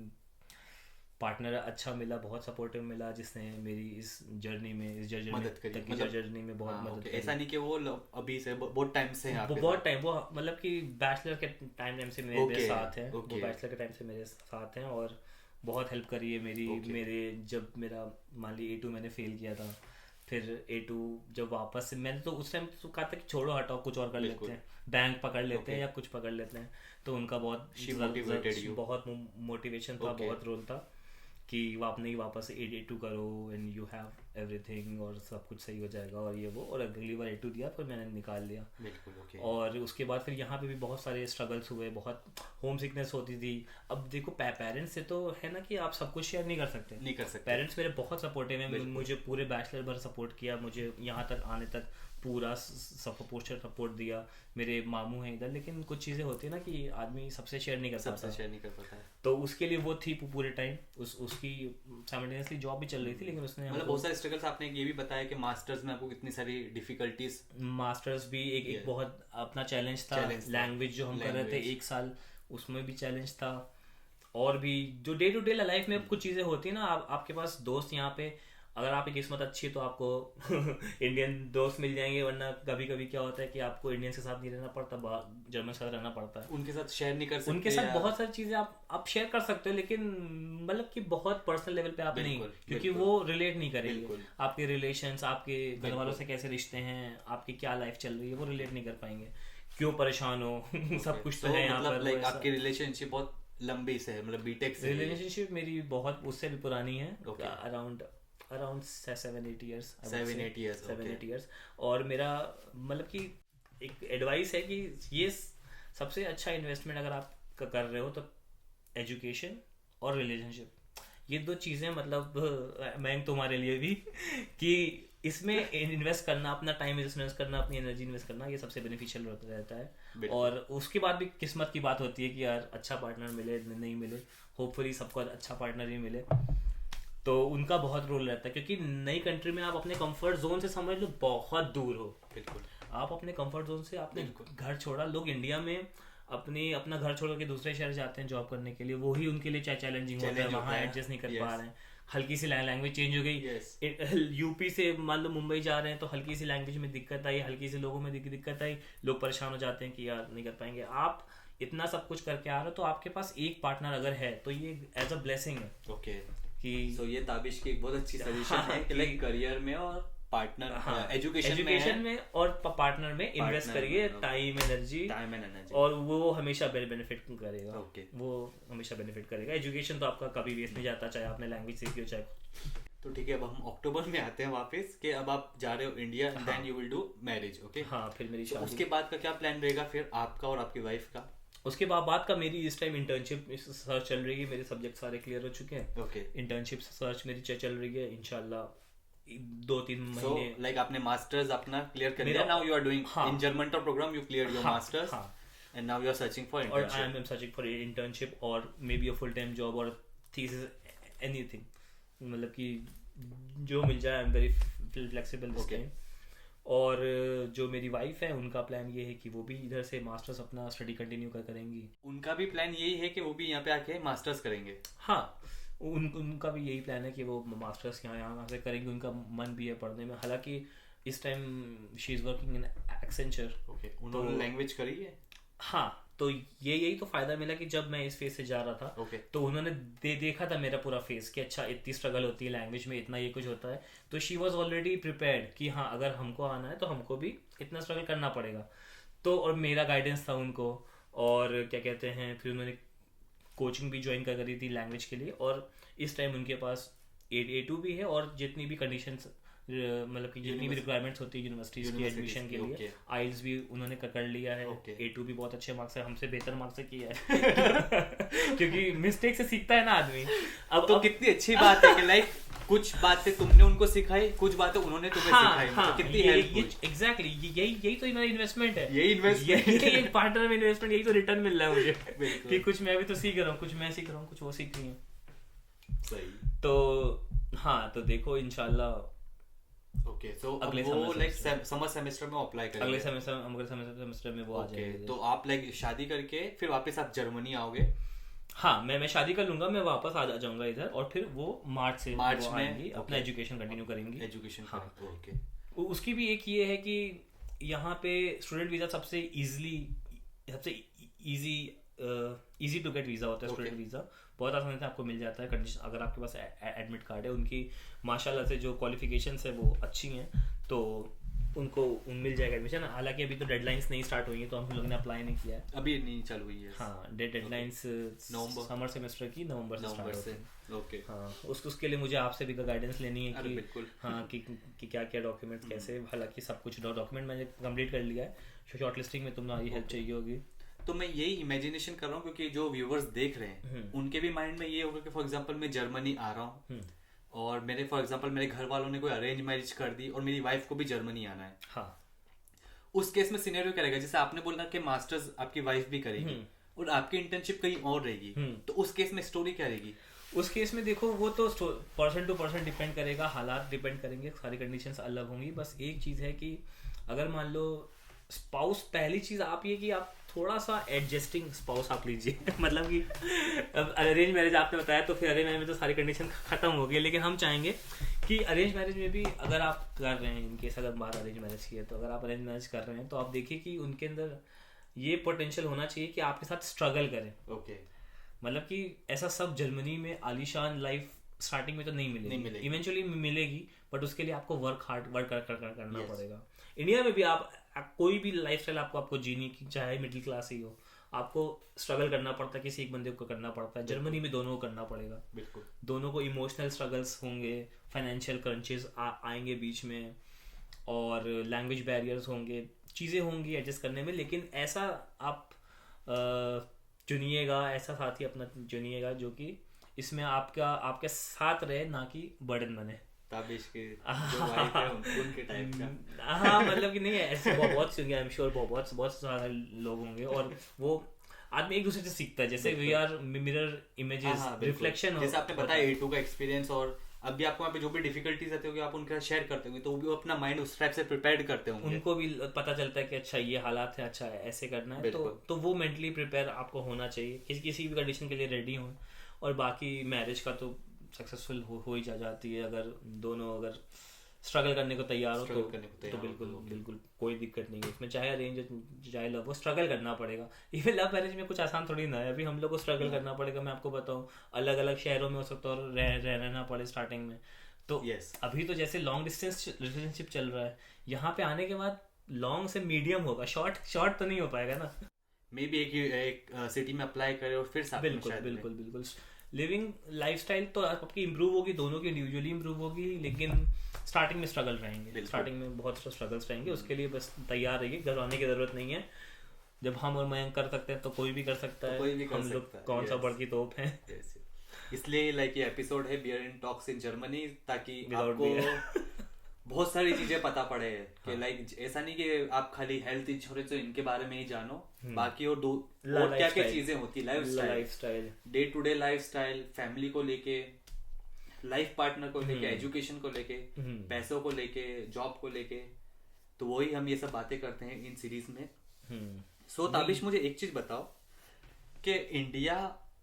पार्टनर अच्छा मिला, बहुत सपोर्टिव मिला, जिसने मेरी इस जर्नी में, इस मदद करी, जर्नी में बहुत मदद करी। ऐसा नहीं कि वो अभी से बहुत टाइम से हैं आपके बहुत टाइम, वो मतलब कि बैचलर के टाइम से मेरे साथ हैं, वो बैचलर के टाइम से मेरे साथ हैं और बहुत हेल्प करी है मेरी। मेरे जब मेरा मान ली A2 मैंने फेल किया था, फिर A2 जब वापस से, मैंने तो उस टाइम तो कहा था कि छोड़ो हटाओ, कुछ और कर लेते हैं, बैंक पकड़ लेते हैं या कुछ पकड़ लेते हैं। तो उनका बहुत मोटिवेशन था, बहुत रोल था कि वो आपने ही वापस A2 करो एंड यू हैव एवरीथिंग और सब कुछ सही हो जाएगा और ये वो। और अगली बार A2 दिया, फिर मैंने निकाल लिया। बिल्कुल। और उसके बाद फिर यहाँ पे भी बहुत सारे स्ट्रगल्स हुए, बहुत होम सिकनेस होती थी। अब देखो पेरेंट्स से तो है ना कि आप सब कुछ शेयर नहीं कर सकते। पेरेंट्स मेरे बहुत सपोर्टिव हैं, मुझे पूरे बैचलर भर सपोर्ट किया, मुझे यहाँ तक आने तक पूरा सपोर्ट दिया। मेरे मामू हैं इधर, लेकिन कुछ चीज़ें होती है ना कि आदमी सबसे शेयर नहीं कर पाता है। तो उसके लिए वो थी पूरे टाइम, उसकी साइमल्टेनियसली जॉब भी चल रही थी, लेकिन उसने मतलब बहुत सारे स्ट्रगल्स। आपने ये भी बताया कि मास्टर्स में आपको कितनी सारी डिफिकल्टीज, मास्टर्स भी एक बहुत अपना चैलेंज था। लैंग्वेज जो हम कर रहे थे 1 साल, उसमें भी चैलेंज था। और भी जो डे टू डे लाइफ में कुछ चीज़ें होती है ना, आपके पास दोस्त यहाँ पे, अगर आपकी किस्मत अच्छी है तो आपको इंडियन दोस्त मिल जाएंगे, वरना कभी कभी क्या होता है कि आपको इंडियंस के साथ नहीं रहना पड़ता, जर्मन के साथ रहना पड़ता है। उनके साथ शेयर नहीं कर सकते, उनके साथ बहुत सारी चीज़ें आप शेयर कर सकते हो, लेकिन मतलब कि बहुत पर्सनल लेवल पे आप नहीं, क्योंकि वो रिलेट नहीं करेंगे। आपके रिलेशंस, आपके घर वालों से कैसे रिश्ते हैं, आपकी क्या लाइफ चल रही है, वो रिलेट नहीं कर पाएंगे। क्यों परेशान हो सब कुछ तो है यहाँ पर। आपकी रिलेशनशिप बहुत लंबी से है, मतलब बीटेक से? रिलेशनशिप मेरी बहुत उससे भी पुरानी है, अराउंड 7-8 years। और मेरा मतलब कि एक एडवाइस है कि ये सबसे अच्छा इन्वेस्टमेंट अगर आप कर रहे हो तो एजुकेशन और रिलेशनशिप, ये 2 चीज़ें, मतलब मैं तुम्हारे लिए भी कि इसमें इन्वेस्ट करना, अपना टाइम इन्वेस्ट करना, अपनी एनर्जी इन्वेस्ट करना, ये सबसे बेनिफिशियल रहता है। और उसके बाद भी किस्मत की बात होती है कि यार अच्छा पार्टनर मिले नहीं मिले, होपफुली सबको अच्छा पार्टनर ही मिले, तो उनका बहुत रोल रहता है। क्योंकि नई कंट्री में आप अपने कंफर्ट जोन से समझ लो बहुत दूर हो। बिल्कुल, आप अपने कंफर्ट जोन से आपने घर छोड़ा। लोग इंडिया में अपना घर छोड़ के दूसरे शहर जाते हैं जॉब करने के लिए, वही उनके लिए चैलेंजिंग होता है, वहाँ एडजस्ट नहीं कर पा रहे हैं, हल्की सी लैंग्वेज चेंज हो गई। यूपी से मान लो मुंबई जा रहे हैं तो हल्की सी लैंग्वेज में दिक्कत आई, हल्की सी लोगों में दिक्कत आई, लोग परेशान हो जाते हैं कि यार नहीं कर पाएंगे। आप इतना सब कुछ करके आ रहे हो तो आपके पास एक पार्टनर अगर है तो ये एज अ ब्लेसिंग है। ओके, कि सो ये ताबिश की एक बहुत अच्छी सजेशन है कि लाइक करियर में और पार्टनर, एजुकेशन में और पार्टनर में इन्वेस्ट करिए, टाइम एनर्जी, और वो हमेशा बेनिफिट करेगा। वो हमेशा बेनिफिट करेगा। एजुकेशन तो आपका कभी वेस्ट नहीं जाता, चाहे आपने लैंग्वेज सीखी हो चाहे। तो ठीक है, अब हम अक्टूबर में आते हैं वापस कि अब आप जा रहे हो India, then you will do marriage. Okay, हाँ, फिर मेरी शादी। उसके बाद का क्या प्लान रहेगा फिर आपका और आपकी वाइफ का? उसके बाद का मेरी इस टाइम इंटर्नशिप सर्च चल रही है, मेरे सब्जेक्ट सारे क्लियर हो चुके हैं। ओके, इंटर्नशिप सर्च मेरी चल रही है। इंशाल्लाह 2-3 So महीने। like आपने मास्टर्स अपना क्लियर कर मेरा- लिया, now you are doing हाँ। in German program you cleared your हाँ, masters हाँ। and now you are searching for और I internship. Am searching for internship और may be a full time job और थीसिस एनीथिंग, मतलब कि जो मिल जाए। I am very flexible this Okay. Time. और जो मेरी वाइफ है उनका प्लान ये है कि वो भी इधर से मास्टर्स अपना स्टडी कंटिन्यू करेंगी। उनका भी प्लान यही है कि वो भी यहाँ पे आके मास्टर्स करेंगे। हाँ, उनका भी यही प्लान है कि वो मास्टर्स यहाँ से करेंगे। उनका मन भी है पढ़ने में, हालांकि इस time she is working in Accenture. Okay, उन्होंने लैंग्वेज करी है। हाँ, तो यही तो फायदा मिला कि जब मैं इस फेज से जा रहा था Okay. तो उन्होंने देखा था मेरा पूरा फेज कि अच्छा इतनी स्ट्रगल होती है लैंग्वेज में, इतना ये कुछ होता है। तो शी वॉज ऑलरेडी प्रिपेयर्ड कि हाँ अगर हमको आना है तो हमको भी इतना स्ट्रगल करना पड़ेगा। तो और मेरा गाइडेंस था उनको, और क्या कहते हैं, फिर उन्होंने कोचिंग भी ज्वाइन करी थी लैंग्वेज के लिए। और इस टाइम उनके पास A2 भी है, और जितनी भी कंडीशंस मतलब कि जितनी भी रिक्वायरमेंट्स होती है यूनिवर्सिटीज की एडमिशन के लिए, आइल्स भी उन्होंने कर लिया है। A2 भी बहुत अच्छे मार्क्स है, हमसे बेहतर मार्क्स से किया है क्योंकि मिस्टेक से सीखता है ना आदमी। अब तो कितनी अच्छी बात है कि लाइक कुछ बातें तुमने उनको सिखाई, कुछ बातें उन्होंने तुम्हें सिखाई। हाँ, तो कितनी हेल्पफुल। एग्जैक्टली यही तो मेरा इन्वेस्टमेंट है। यही इन्वेस्टमेंट, यही पार्टनर में इन्वेस्टमेंट, यही तो रिटर्न मिल रहा है मुझे बिल्कुल। कि कुछ मैं भी तो सीख रहा हूँ, कुछ मैं सीख रहा हूँ, कुछ वो सीख रही है। सही। तो हाँ, तो देखो इंशाल्लाह ओके, सो अगले वो लाइक समर सेमेस्टर में अप्लाई करेंगे। अगले सेमेस्टर में वो आ जाएंगे। तो आप लाइक शादी करके फिर वापस आप जर्मनी आओगे। हाँ, मैं शादी कर लूंगा, मैं वापस आ जाऊंगा इधर, और फिर वो मार्च में आएंगी, अपना एजुकेशन कंटिन्यू करेंगी। एजुकेशन, हाँ। ओके। उसकी भी एक ये है कि यहाँ पे स्टूडेंट वीज़ा सबसे इजी टू गेट वीज़ा होता है। स्टूडेंट वीज़ा बहुत आसानी से आपको मिल जाता है, कंडीशन अगर आपके पास एडमिट कार्ड है। उनकी माशाल्लाह से जो क्वालिफिकेशंस है वो अच्छी हैं, तो उनको मिल जाएगा एडमिशन। हालांकि अभी तो डेडलाइंस नहीं स्टार्ट हुई है, तो हम लोग ने अप्लाई नहीं किया है, अभी नहीं चालू हुई है। हाँ, डेडलाइंस नवंबर, समर सेमेस्टर की नवंबर से स्टार्ट होती है। ओके। हाँ, उसके लिए मुझे आपसे भी गाइडेंस लेनी है कि बिल्कुल। हाँ कि क्या क्या डॉक्यूमेंट कैसे। हालांकि सब कुछ डॉक्यूमेंट मैंने कंप्लीट कर लिया है, शॉर्ट लिस्टिंग में तुम्हारी हेल्प चाहिए होगी। तो मैं यही इमेजिनेशन कर रहा हूँ, क्योंकि जो व्यूवर्स देख रहे हैं उनके भी माइंड में ये होगा कि फॉर एग्जांपल मैं जर्मनी आ रहा हूँ और मेरे फॉर एग्जांपल मेरे घर वालों ने कोई अरेंज मैरिज कर दी और मेरी वाइफ को भी जर्मनी आना है। हाँ, उस केस में सिनेरियो क्या रहेगा? जैसे आपने बोला कि मास्टर्स आपकी वाइफ भी करेगी और आपकी इंटर्नशिप कहीं और रहेगी, तो उस केस में स्टोरी क्या रहेगी? उस केस में देखो वो तो पर्सन टू पर्सन डिपेंड करेगा, हालात डिपेंड करेंगे, सारी कंडीशंस अलग होंगी। बस एक चीज़ है कि अगर मान लो स्पाउस, पहली चीज़ आप ये कि आप थोड़ा सा एडजस्टिंग स्पाउस आप लीजिए मतलब कि अब अरेंज मैरिज आपने बताया, तो फिर अरेंज मैरिज में तो सारी कंडीशन खत्म हो गई। लेकिन हम चाहेंगे कि अरेंज मैरिज में भी अगर आप कर रहे हैं, इनकेस अगर बाहर अरेंज मैरिज की है, तो अगर आप अरेंज मैरिज कर रहे हैं तो आप देखिए कि उनके अंदर ये पोटेंशियल होना चाहिए कि आपके साथ स्ट्रगल करें। ओके, मतलब कि ऐसा सब जर्मनी में आलीशान लाइफ स्टार्टिंग में तो नहीं मिलेगी, इवेंचुअली मिलेगी, बट उसके लिए आपको वर्क करना पड़ेगा। इंडिया में भी आप कोई भी लाइफस्टाइल आपको जीने की, चाहे मिडिल क्लास ही हो, आपको स्ट्रगल करना पड़ता है, किसी एक बंदे को करना पड़ता है। जर्मनी में दोनों को करना पड़ेगा, बिल्कुल। दोनों को इमोशनल स्ट्रगल्स होंगे, फाइनेंशियल क्रंचेस आएंगे बीच में, और लैंग्वेज बैरियर्स होंगे, चीज़ें होंगी एडजस्ट करने में। लेकिन ऐसा आप चुनिएगा, ऐसा साथी अपना चुनिएगा जो कि इसमें आपके साथ रहे, ना कि बर्डन बने। ताबिश के जो वाइफ है उनके टाइप का। हाँ, मतलब कि नहीं है ऐसे बहुत सुनिए, आई एम श्योर बहुत सारे लोग होंगे, और वो आदमी एक दूसरे से सीखता है। जैसे we are mirror images, reflection. जैसे आपने बताया A2 का एक्सपीरियंस, और अभी आपको वहाँ पे जो भी डिफिकल्टीज आती होगी आप उनके साथ शेयर करते होंगे, तो वो भी अपना माइंड उस टाइप से प्रिपेयर करते होंगे, उनको भी पता चलता है कि अच्छा ये हालात है, अच्छा ऐसे करना है। तो वो मेंटली प्रिपेयर आपको होना चाहिए, किसी भी कंडीशन के लिए रेडी हो। और बाकी मैरिज का तो सक्सेसफुल हो ही जाती है, अगर दोनों अगर स्ट्रगल करने को तैयार हो तो बिल्कुल कोई दिक्कत नहीं है उसमें। चाहे अरेंज चाहे लव हो, स्ट्रगल करना पड़ेगा। इवन लव मैरिज में कुछ आसान थोड़ी ना है, अभी हम लोग को स्ट्रगल करना पड़ेगा। मैं आपको बताऊं, अलग अलग शहरों में हो सकता है और रहना पड़े स्टार्टिंग में। तो अभी तो जैसे लॉन्ग डिस्टेंस रिलेशनशिप चल रहा है, यहाँ पे आने के बाद लॉन्ग से मीडियम होगा, शॉर्ट तो नहीं हो पाएगा ना। मे बी एक सिटी में अप्लाई करे और फिर साथ में शायद बिल्कुल लिविंग लाइफस्टाइल तो आपकी इंप्रूव होगी, दोनों की इंडिविजुअली इंप्रूव होगी, लेकिन स्टार्टिंग में स्ट्रगल रहेंगे, स्टार्टिंग में बहुत स्ट्रगल्स रहेंगे। उसके लिए बस तैयार रहिए, घबराने की जरूरत नहीं है। जब हम और मैं कर सकते हैं तो कोई भी कर सकता है। हम लोग कौन सा बड़ की तोप है। इसलिए लाइक ये एपिसोड है beer in talks in Germany, ताकि आपको बहुत सारी चीजें पता पड़े कि लाइक ऐसा नहीं कि आप खाली हेल्थ इंश्योरेंस इनके बारे में ही जानो, बाकी और दो और क्या क्या चीजें होती, lifestyle, day to day lifestyle, family को लेके, लाइफ पार्टनर को लेके, एजुकेशन को लेके, पैसों को लेके, जॉब को लेके, तो वही हम ये सब बातें करते हैं इन सीरीज में। सो ताबिश मुझे एक चीज बताओ कि इंडिया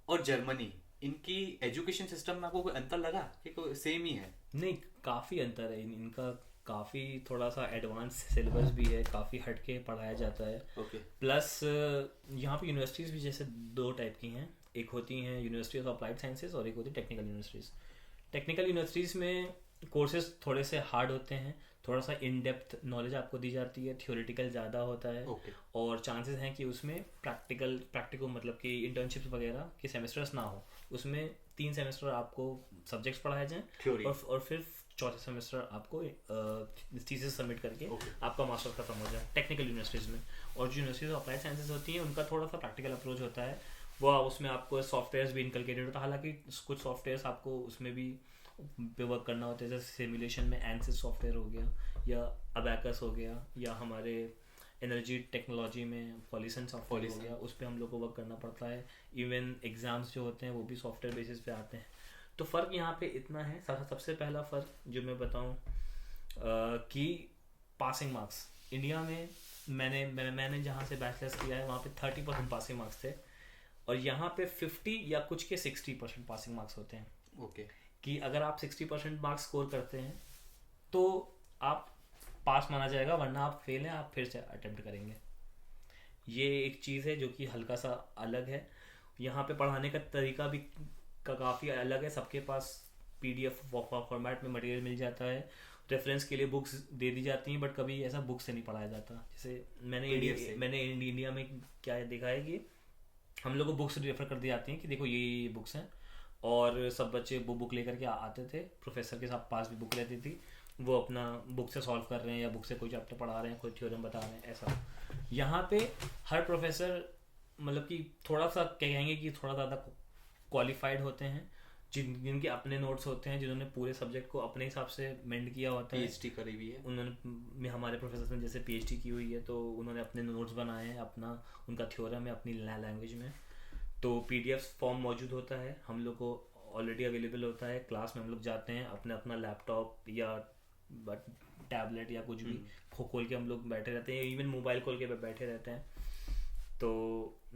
और जर्मनी, इनकी एजुकेशन सिस्टम में आपको कोई अंतर लगा कि कोई सेम ही है? नहीं, काफ़ी अंतर है इनका, काफ़ी थोड़ा सा एडवांस सिलेबस भी है, काफ़ी हटके पढ़ाया जाता है। ओके। प्लस यहाँ पे यूनिवर्सिटीज़ भी जैसे दो टाइप की हैं, एक होती हैं यूनिवर्सिटी ऑफ अप्लाइड साइंसेज और एक होती है टेक्निकल यूनिवर्सिटीज़। टेक्निकल यूनिवर्सिटीज़ में कोर्सेज थोड़े से हार्ड होते हैं, थोड़ा सा इन डेप्थ नॉलेज आपको दी जाती है, थियोरेटिकल ज़्यादा होता है। Okay. और चांसेस हैं कि उसमें प्रैक्टिकल मतलब कि इंटर्नशिप्स वगैरह के सेमेस्टर्स ना हो, उसमें 3 सेमेस्टर आपको सब्जेक्ट्स पढ़ाए जाएं और फिर चौथे सेमेस्टर आपको थीसिस सबमिट करके आपका मास्टर खत्म हो जाए टेक्निकल यूनिवर्सिटीज़ में। और जो यूनिवर्सिटीज ऑफ अप्लाइड साइंसेज होती हैं उनका थोड़ा सा प्रैक्टिकल अप्रोच होता है, वो उसमें आपको सॉफ्टवेयर्स भी इनकलकेटेड होता है। हालांकि कुछ सॉफ्टवेयर्स आपको उसमें भी पे वर्क करना होता है, जैसे सिमुलेशन में एनसिस सॉफ्टवेयर हो गया या अबैकस हो गया, या हमारे एनर्जी टेक्नोलॉजी में पॉलिसन सॉफ्टवेयर हो गया, उस पर हम लोग को वर्क करना पड़ता है। इवन एग्ज़ाम्स जो होते हैं वो भी सॉफ्टवेयर बेसिस पे आते हैं। तो फ़र्क यहाँ पे इतना है, सबसे पहला फ़र्क जो मैं बताऊँ कि पासिंग मार्क्स इंडिया में, मैंने जहाँ से बैचलर्स किया है वहाँ पे 30% पासिंग मार्क्स थे, और यहाँ पे 50 या कुछ के 60% पासिंग मार्क्स होते हैं। ओके। कि अगर आप 60% मार्क्स स्कोर करते हैं तो आप पास माना जाएगा, वरना आप फेल हैं, आप फिर से अटेम्प्ट करेंगे। ये एक चीज़ है जो कि हल्का सा अलग है। यहाँ पे पढ़ाने का तरीका भी काफ़ी अलग है, सबके पास PDF फॉर्मेट में मटेरियल मिल जाता है, रेफरेंस के लिए बुक्स दे दी जाती हैं, बट कभी ऐसा बुक से नहीं पढ़ाया जाता। जैसे मैंने इंडिया में क्या देखा है कि हम लोग को बुक्स रेफर कर दी जाती हैं कि देखो ये बुक्स हैं, और सब बच्चे वो बुक लेकर के आते थे, प्रोफेसर के साथ पास भी बुक रहती थी, वो अपना बुक से सॉल्व कर रहे हैं या बुक से कोई चैप्टर पढ़ा रहे हैं, कोई थ्योरम बता रहे हैं, ऐसा। यहाँ पे हर प्रोफेसर मतलब कि थोड़ा सा कहेंगे कि थोड़ा ज़्यादा क्वालिफाइड होते हैं, जिनके अपने नोट्स होते हैं, जिन्होंने पूरे सब्जेक्ट को अपने हिसाब से मेंड किया होता है, PhD करी हुई है उन्होंने। हमारे प्रोफेसर ने जैसे PhD की हुई है, तो उन्होंने अपने नोट्स बनाए हैं, अपना उनका थ्योरम है अपनी लैंग्वेज में। तो PDF फॉर्म मौजूद होता है, हम लोग को ऑलरेडी अवेलेबल होता है। क्लास में हम लोग जाते हैं, अपना लैपटॉप या टैबलेट या कुछ भी खोल के हम लोग बैठे रहते हैं, इवन मोबाइल खोल के बैठे रहते हैं। तो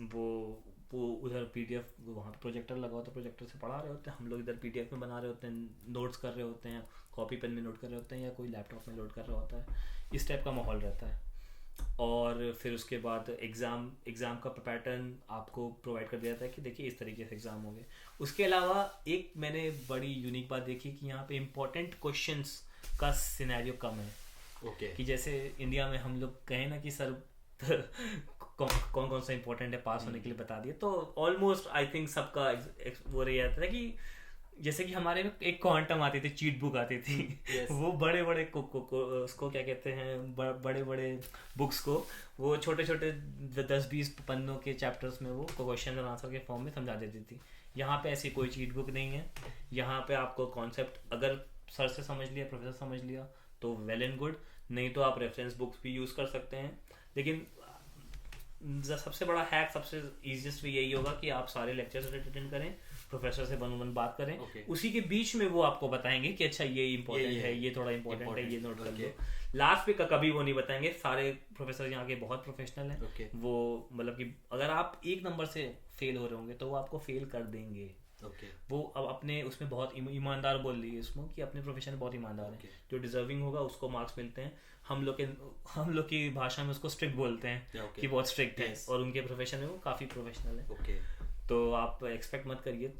वो उधर PDF वहाँ प्रोजेक्टर लगा होता है, प्रोजेक्टर से पढ़ा रहे होते हैं, हम लोग इधर PDF में बना रहे होते हैं, नोट्स कर रहे होते हैं, कॉपी पेन में नोट कर रहे होते हैं, या कोई लैपटॉप में लोड कर रहा होता है। इस टाइप का माहौल रहता है। और फिर उसके बाद एग्ज़ाम का पैटर्न आपको प्रोवाइड कर दिया जाता है कि देखिए इस तरीके से एग्ज़ाम होंगे। उसके अलावा एक मैंने बड़ी यूनिक बात देखी कि यहाँ पे इम्पोर्टेंट क्वेश्चंस का सिनेरियो कम है। ओके। कि जैसे इंडिया में हम लोग कहें ना कि सर कौन कौन सा इम्पोर्टेंट है पास होने के लिए बता दिए, तो ऑलमोस्ट आई थिंक सबका वो रह जाता था कि जैसे कि हमारे में एक क्वांटम आती थी, चीट बुक आती थी। Yes. वो बड़े बड़े उसको क्या कहते हैं, बड़े बड़े बुक्स को वो छोटे छोटे 10-20 पन्नों के चैप्टर्स में वो क्वेश्चन और आंसर के फॉर्म में समझा देती थी। यहाँ पे ऐसी कोई चीट बुक नहीं है। यहाँ पे आपको कॉन्सेप्ट अगर सर से समझ लिया, प्रोफेसर समझ लिया तो वेल एंड गुड, नहीं तो आप रेफरेंस बुक्स भी यूज़ कर सकते हैं। लेकिन सबसे बड़ा हैक, सबसे ईजीएस्ट भी यही होगा कि आप सारे लेक्चर्स अटेंड करें, प्रोफेसर से 1-on-1 बात करें। Okay. उसी के बीच में वो आपको बताएंगे कि अच्छा ये इंपॉर्टेंट है, ये थोड़ा इंपॉर्टेंट है, ये नोट कर लो। लास्ट पे कभी वो नहीं बताएंगे। सारे प्रोफेसर यहाँ के बहुत प्रोफेशनल हैं। Okay. वो मतलब कि अगर आप 1 नंबर से फेल हो रहे होंगे तो वो आपको फेल कर देंगे। Okay. वो अब अपने उसमें बहुत ईमानदार बोल रही है इसमें कि अपने प्रोफेशन में बहुत ईमानदार है। जो डिजर्विंग होगा उसको मार्क्स मिलते हैं। हम लोग की भाषा में उसको स्ट्रिक्ट बोलते हैं कि बहुत स्ट्रिक्ट है, और उनके प्रोफेशन में वो काफ़ी प्रोफेशनल है। तो आप एक्सपेक्ट मत करिए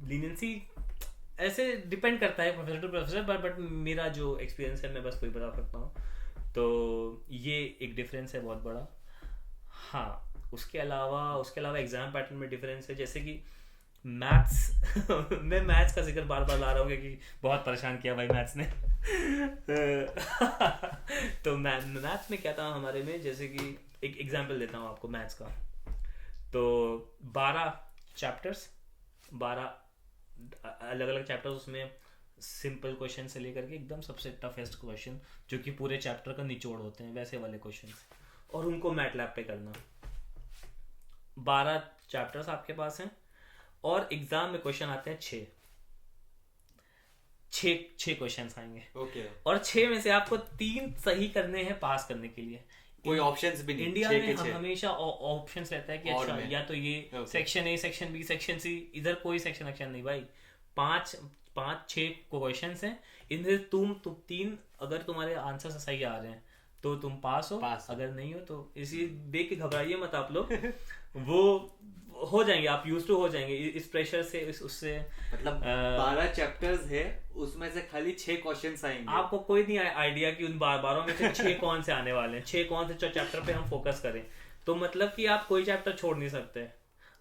लीनियंसी, ऐसे डिपेंड करता है प्रोफेसर टू प्रोफेसर, बट मेरा जो एक्सपीरियंस है मैं बस वही बता सकता हूँ। तो ये एक डिफरेंस है बहुत बड़ा। हाँ, उसके अलावा एग्जाम पैटर्न में डिफरेंस है, जैसे कि मैथ्स मैं मैथ्स का जिक्र बार बार ला रहा हूँ क्योंकि बहुत परेशान किया भाई मैथ्स ने। तो मैथ्स में क्या था हमारे में, जैसे कि एक एग्जांपल देता हूँ आपको मैथ्स का। तो 12 चैप्टर्स, 12 अलग अलग चैप्टर्स, उसमें सिंपल क्वेश्चन से लेकर के एकदम सबसे टफेस्ट क्वेश्चन जो कि पूरे चैप्टर का निचोड़ होते हैं, वैसे वाले क्वेश्चन, और उनको मैटलैब पे करना। 12 चैप्टर्स आपके पास हैं और एग्जाम में क्वेश्चन आते हैं 6 क्वेश्चन आएंगे। ओके। और 6 में से आपको 3 सही करने हैं पास करने के लिए। कोई ऑप्शंस भी नहीं। इंडिया में हम हमेशा ऑप्शंस रहता है कि अच्छा या तो ये section A, section B, section C, इधर कोई सेक्शन नहीं भाई। 5-6 क्वेश्चंस हैं, इनसे तुम 3 अगर तुम्हारे आंसर सही आ रहे हैं तो तुम पास हो, अगर नहीं हो तो इसी देख के घबराइए मत आप लोग। वो हो जाएंगे, आप यूज टू हो जाएंगे इस प्रेशर से, उससे। मतलब 12 चैप्टर्स है, उसमें से खाली 6 क्वेश्चंस आएंगे। आपको कोई नहीं आइडिया कि उन 12 में से 6 कौन से आने वाले हैं, 6 कौन से चैप्टर पे हम फोकस करें। तो मतलब कि आप कोई चैप्टर छोड़ नहीं सकते,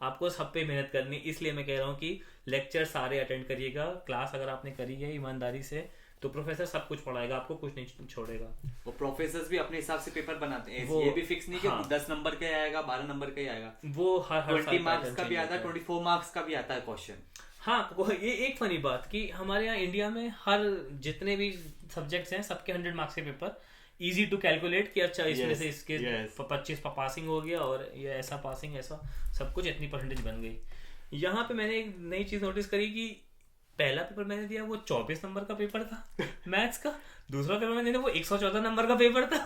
आपको सब पे मेहनत करनी। इसलिए मैं कह रहा हूँ कि लेक्चर सारे अटेंड करिएगा। क्लास अगर आपने करी है ईमानदारी से तो प्रोफेसर सब कुछ पढ़ाएगा, आपको कुछ नहीं छोड़ेगा। वो प्रोफेसर्स भी अपने हिसाब से पेपर बनाते हैं, ये भी फिक्स नहीं कि 10 नंबर का ही आएगा, 12 नंबर का ही आएगा। वो हर 20 मार्क्स का भी आता है, 24 मार्क्स का भी आता है क्वेश्चन। हाँ, ये एक फनी बात कि हमारे यहाँ इंडिया में हर जितने भी सब्जेक्ट्स हैं सबके 100 मार्क्स के पेपर, इजी टू कैलकुलेट कि अच्छा इसमें से इसके 25 पासिंग हो गया और ये ऐसा पासिंग, ऐसा सब कुछ इतनी परसेंटेज बन गई। यहाँ पे मैंने एक नई चीज नोटिस करी कि पहला पेपर मैंने दिया वो 24 नंबर का पेपर था मैथ्स का, दूसरा पेपर मैंने दिया वो 114 नंबर का पेपर था,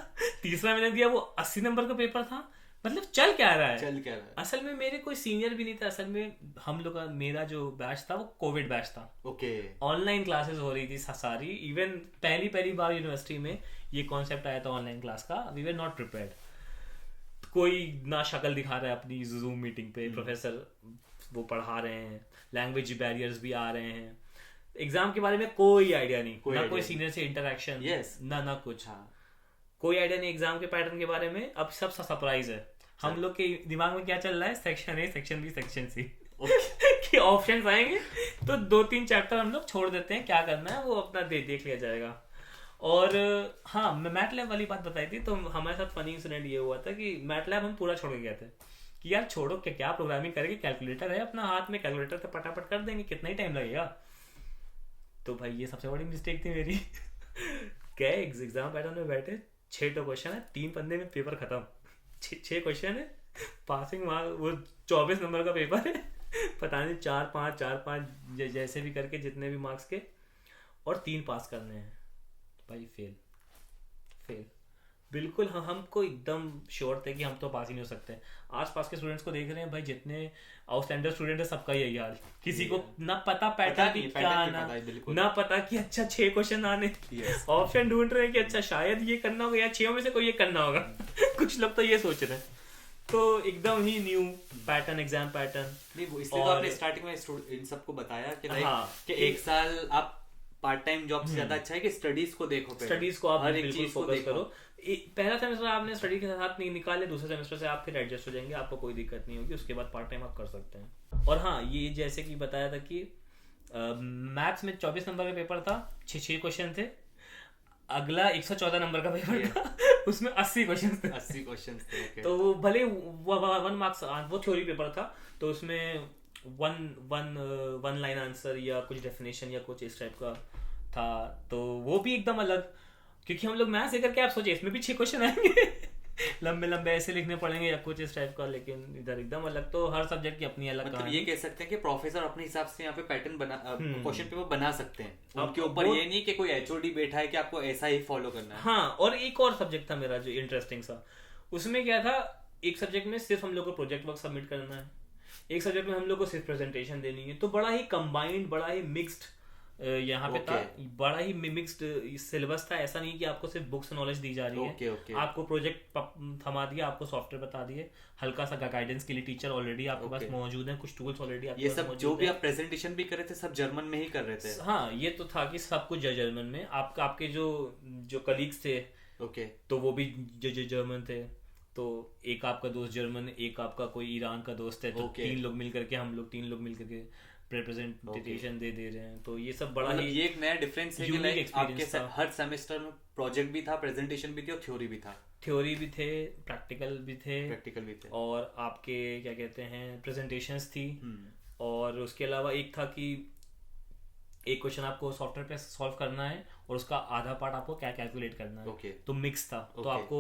तीसरा मैंने दिया वो 80 नंबर का पेपर था। मतलब चल क्या रहा है? असल में मेरे कोई सीनियर भी नहीं था। असल में हम लोग का, मेरा जो बैच था वो कोविड बैच था। ओके। ऑनलाइन क्लासेस हो रही थी सारी। इवन पहली बार यूनिवर्सिटी में ये कॉन्सेप्ट आया था ऑनलाइन क्लास का। We were not prepared. कोई ना शक्ल दिखा रहा है अपनी जूम मीटिंग पे, प्रोफेसर वो पढ़ा रहे हैं, लैंग्वेज बैरियर्स भी आ रहे हैं, एग्जाम के बारे में कोई आइडिया नहीं, ना कोई सीनियर से इंटरेक्शन, ना कुछ। कोई आइडिया नहीं एग्जाम के पैटर्न के बारे में। अब सब सरप्राइज है। हम लोग के दिमाग में क्या चल रहा है, section A, section B, section C कि ऑप्शंस आएंगे तो 2-3 चैप्टर हम लोग छोड़ देते हैं, क्या करना है वो अपना देख लिया जाएगा। और हाँ, मैं मैटलैब वाली बात बताई थी, तो हमारे साथ फनी इंसिडेंट ये हुआ था कि मैटलैब हम पूरा छोड़ के गए थे कि यार छोड़ो, क्या प्रोग्रामिंग करेंगे, कैलकुलेटर है अपना हाथ में, कैलकुलेटर से फटाफट कर देंगे, कितना ही टाइम लगेगा। तो भाई ये सबसे बड़ी मिस्टेक थी मेरी। क्या एग्जाम पैटर्न में बैठे, 6 क्वेश्चन है, 3 पन्ने में पेपर खत्म। 6 क्वेश्चन है, पासिंग मार्क्स वो 24 नंबर का पेपर है, पता नहीं 4-5 जैसे भी करके जितने भी मार्क्स के, और 3 पास करने हैं। भाई फेल बिल्कुल। हमको एकदम श्योर थे कि हम तो पास ही नहीं हो सकते। आसपास के स्टूडेंट्स को देख रहे हैं भाई, जितने आउटस्टैंडर स्टूडेंट है सबका यही हाल। किसी को ना पता पैटर्न क्या आना, ना पता कि अच्छा 6 क्वेश्चन आने, ऑप्शन ढूंढ रहे हैं कि अच्छा शायद ये करना होगा या 6 में से कोई ये करना होगा। कुछ लोग तो ये सोच रहे हैं। तो एकदम ही न्यू पैटर्न, एग्जाम पैटर्न। इसलिए तो आपने स्टार्टिंग में इन सबको बताया कि एक साल आप पार्ट टाइम जॉब से ज्यादा अच्छा है कि स्टडीज को देखो, स्टडीज को आप हर एक चीज फोकस करो। पहला सेमेस्टर आपने स्टडी के साथ नहीं निकाले, दूसरे सेमेस्टर से आप फिर एडजस्ट हो जाएंगे, आपको कोई दिक्कत नहीं होगी, उसके बाद पार्ट टाइम आप कर सकते हैं। और हाँ, ये जैसे कि बताया था कि मैथ्स में 24 नंबर का पेपर था, 6 क्वेश्चन थे। अगला 114 नंबर का पेपर था, उसमें 80 क्वेश्चन थे। 80 क्वेश्चन थे। तो भले 1 मार्क्स वो थ्योरी पेपर था, तो उसमें वन लाइन आंसर या कुछ डेफिनेशन या कुछ इस टाइप का था, तो वो भी एकदम अलग। क्योंकि हम लोग मैथ्स लेकर के आप सोचे इसमें भी 6 क्वेश्चन आएंगे, लंबे ऐसे लिखने पड़ेंगे या कुछ इस टाइप का, लेकिन इधर एकदम अलग। तो हर सब्जेक्ट की अपनी अलग मतलब ये कह सकते हैं कि प्रोफेसर अपने हिसाब से यहाँ पे पैटर्न बना, क्वेश्चन पेपर बना सकते हैं। उनके ऊपर ये नहीं कि कोई एचओडी बैठा है कि आपको ऐसा ही फॉलो करना है। हाँ, और एक और सब्जेक्ट था मेरा जो इंटरेस्टिंग सा, उसमें क्या था, एक सब्जेक्ट में सिर्फ हम लोग को प्रोजेक्ट वर्क सबमिट करना है, एक सब्जेक्ट में हम लोग को सिर्फ प्रेजेंटेशन देनी है। तो बड़ा ही कंबाइंड, बड़ा ही मिक्स्ड यहाँ पे था, बड़ा ही मिक्स्ड सिलेबस था। ऐसा नहीं कि आपको सिर्फ बुक्स नॉलेज दी जा रही है, आपको प्रोजेक्ट थमा दिया, आपको सॉफ्टवेयर बता दिए, हल्का सा गाइडेंस के लिए टीचर ऑलरेडी आपके पास मौजूद है, कुछ टूल्स ऑलरेडी आपके पास मौजूद है। जो भी आप प्रेजेंटेशन भी कर रहे थे सब जर्मन में ही कर रहे थे। हाँ, ये तो था कि सब कुछ जर्मन में। आपके जो कलीग्स थे, तो वो भी जर्मन थे। तो एक आपका दोस्त जर्मन, एक आपका कोई ईरान का दोस्त है, तो 3 लोग मिल करके, हम लोग 3 लोग मिल करके प्रेजेंटेशन दे रहे हैं। तो ये सब बड़ा ही ये एक नया डिफरेंस है कि लाइक आपके हर सेमेस्टर में प्रोजेक्ट भी था, प्रेजेंटेशन भी थी और थ्योरी भी था। थ्योरी भी थे, प्रैक्टिकल भी थे और आपके क्या कहते हैं प्रेजेंटेशंस थी। और उसके अलावा एक था कि एक क्वेश्चन आपको सॉफ्टवेयर पे सॉल्व करना है और उसका आधा पार्ट आपको क्या कैलकुलेट करना है। Okay. तो मिक्स था। तो Okay. आपको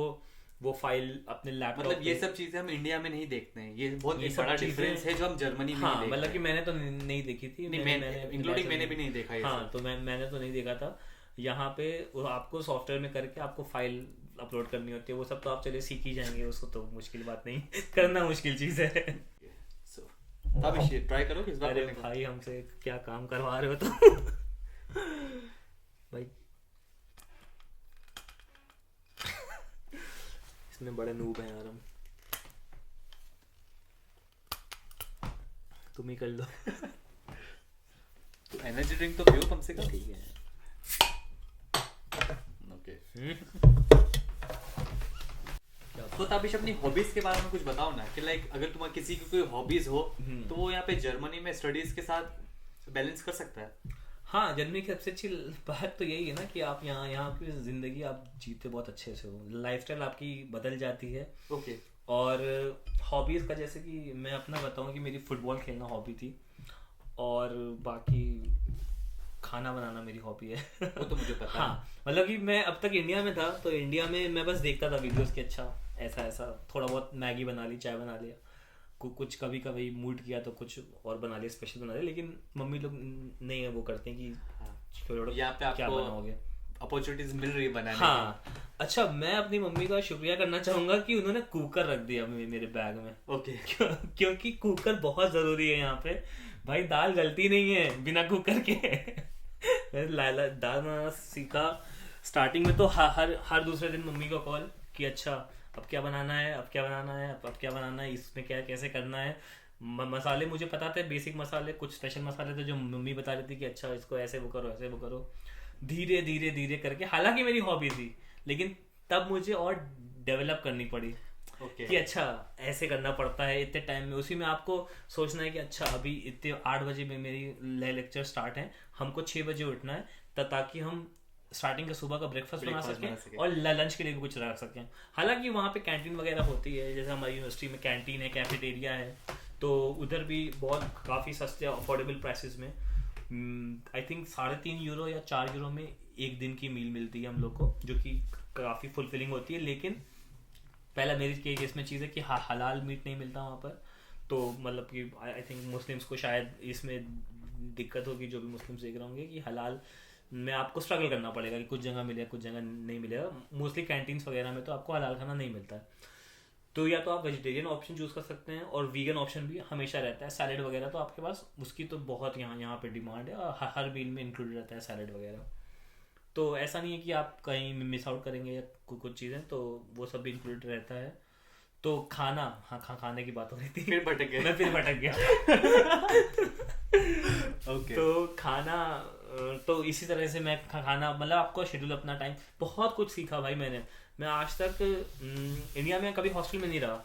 वो फाइल अपने लैपटॉप मतलब ये सब चीजें हम इंडिया में नहीं देखते हैं, ये बहुत ये एक सब बड़ा चीजें- डिफरेंस है जो हम जर्मनी में हाँ नहीं मतलब देखते कि हैं। मैंने तो नहीं देखी थी। नहीं, इंक्लूडिंग मैंने भी नहीं देखा ये हाँ सब। तो मैंने तो नहीं देखा था। यहाँ पे वो आपको सॉफ्टवेयर में करके आपको फाइल अपलोड करनी होती है। वो सब तो आप चलिए सीख ही जाएंगे, उसको तो मुश्किल बात नहीं करना मुश्किल चीज़ है। So, तब इसे ट्राई करो इस बार अरे करने का। भाई हमसे क्या काम करवा रहे हो तो भाई इसमें बड़े नूब हैं यार हम। तुम ही कर लो। तो एनर्जी ड्रिंक तो पियो कम से कम। ठीक है। ओके। तो ताबिश अपनी हॉबीज के बारे में कुछ बताओ ना कि लाइक अगर तुम्हारा किसी की कोई हॉबीज हो तो वो यहाँ पे जर्मनी में स्टडीज के साथ बैलेंस कर सकता है। हाँ जर्मनी की सबसे अच्छी बात तो यही है ना कि आप यहाँ की ज़िंदगी आप जीते बहुत अच्छे से हो, लाइफस्टाइल आपकी बदल जाती है। ओके। और हॉबीज़ का जैसे कि मैं अपना बताऊँ कि मेरी फुटबॉल खेलना हॉबी थी और बाकी खाना बनाना मेरी हॉबी है। वो तो मुझे पता है। हाँ मतलब कि मैं अब तक इंडिया में था तो इंडिया में मैं बस देखता था वीडियोस के, अच्छा ऐसा ऐसा थोड़ा बहुत मैगी बना ली, चाय बना लिया, कुछ कभी कभी मूड किया तो कुछ और बना लिया, स्पेशल बना लिया। लेकिन मम्मी लोग नहीं है वो करते हैं कि छोड़ो यहाँ पे क्या आपको बनाओगे। अपॉर्चुनिटीज मिल रही है बनाने हाँ अच्छा मैं अपनी मम्मी का शुक्रिया करना चाहूंगा कि उन्होंने कुकर रख दिया मेरे बैग में। की। ओके। क्योंकि कुकर बहुत जरूरी है यहाँ पे। भाई दाल गलती नहीं है बिना कुकर के। मैंने दाल बनाना सीखा स्टार्टिंग में तो हर दूसरे दिन मम्मी को कॉल कि अच्छा अब क्या बनाना है, अब क्या बनाना है, अब क्या बनाना है, इसमें क्या कैसे करना है। मसाले मुझे पता थे, बेसिक मसाले, कुछ स्पेशल मसाले थे जो मम्मी बता रही थी कि अच्छा इसको ऐसे वो करो, ऐसे वो करो। धीरे धीरे धीरे करके, हालांकि मेरी हॉबी थी लेकिन तब मुझे और डेवलप करनी पड़ी कि अच्छा ऐसे करना पड़ता है इतने टाइम में। उसी में आपको सोचना है कि अच्छा अभी इतने 8 बजे में मेरी लेक्चर स्टार्ट है, हमको 6 बजे उठना है ताकि हम स्टार्टिंग का सुबह का ब्रेकफास्ट बना सकें और लंच के लिए भी कुछ रख सकें। हालांकि वहाँ पे कैंटीन वगैरह होती है, जैसे हमारी यूनिवर्सिटी में कैंटीन है, कैफेटेरिया है, तो उधर भी बहुत काफ़ी सस्ते अफोर्डेबल प्राइसेस में आई थिंक 3.5 यूरो या 4 यूरो में एक दिन की मील मिलती है हम लोग को, जो कि काफ़ी फुलफिलिंग होती है। लेकिन पहला मेरी केस में चीज़ है कि हलाल मीट नहीं मिलता वहाँ पर, तो मतलब कि आई थिंक मुस्लिम्स को शायद इसमें दिक्कत होगी, जो भी मुस्लिम्स देख रहे होंगे कि हलाल में आपको स्ट्रगल करना पड़ेगा कि कुछ जगह मिलेगा कुछ जगह नहीं मिलेगा। मोस्टली कैंटीन्स वगैरह में तो आपको हलाल खाना नहीं मिलता है, तो या तो आप वेजिटेरियन ऑप्शन चूज़ कर सकते हैं और वीगन ऑप्शन भी हमेशा रहता है। सैलेड वगैरह तो आपके पास उसकी तो बहुत यहाँ पे डिमांड है और हर मील में इंक्लूडेड रहता है सैलेड वगैरह। तो ऐसा नहीं है कि आप कहीं मिस आउट करेंगे या कुछ चीज़ें, तो वो सब भी इंक्लूडेड रहता है। तो खाना, हाँ खाने की बात हो रही थी, फिर भटक गया। मैं फिर भटक गया। ओके। तो खाना तो इसी तरह से मैं खाना मतलब आपको शेड्यूल अपना टाइम, बहुत कुछ सीखा भाई मैंने। मैं आज तक इंडिया में कभी हॉस्टल में नहीं रहा।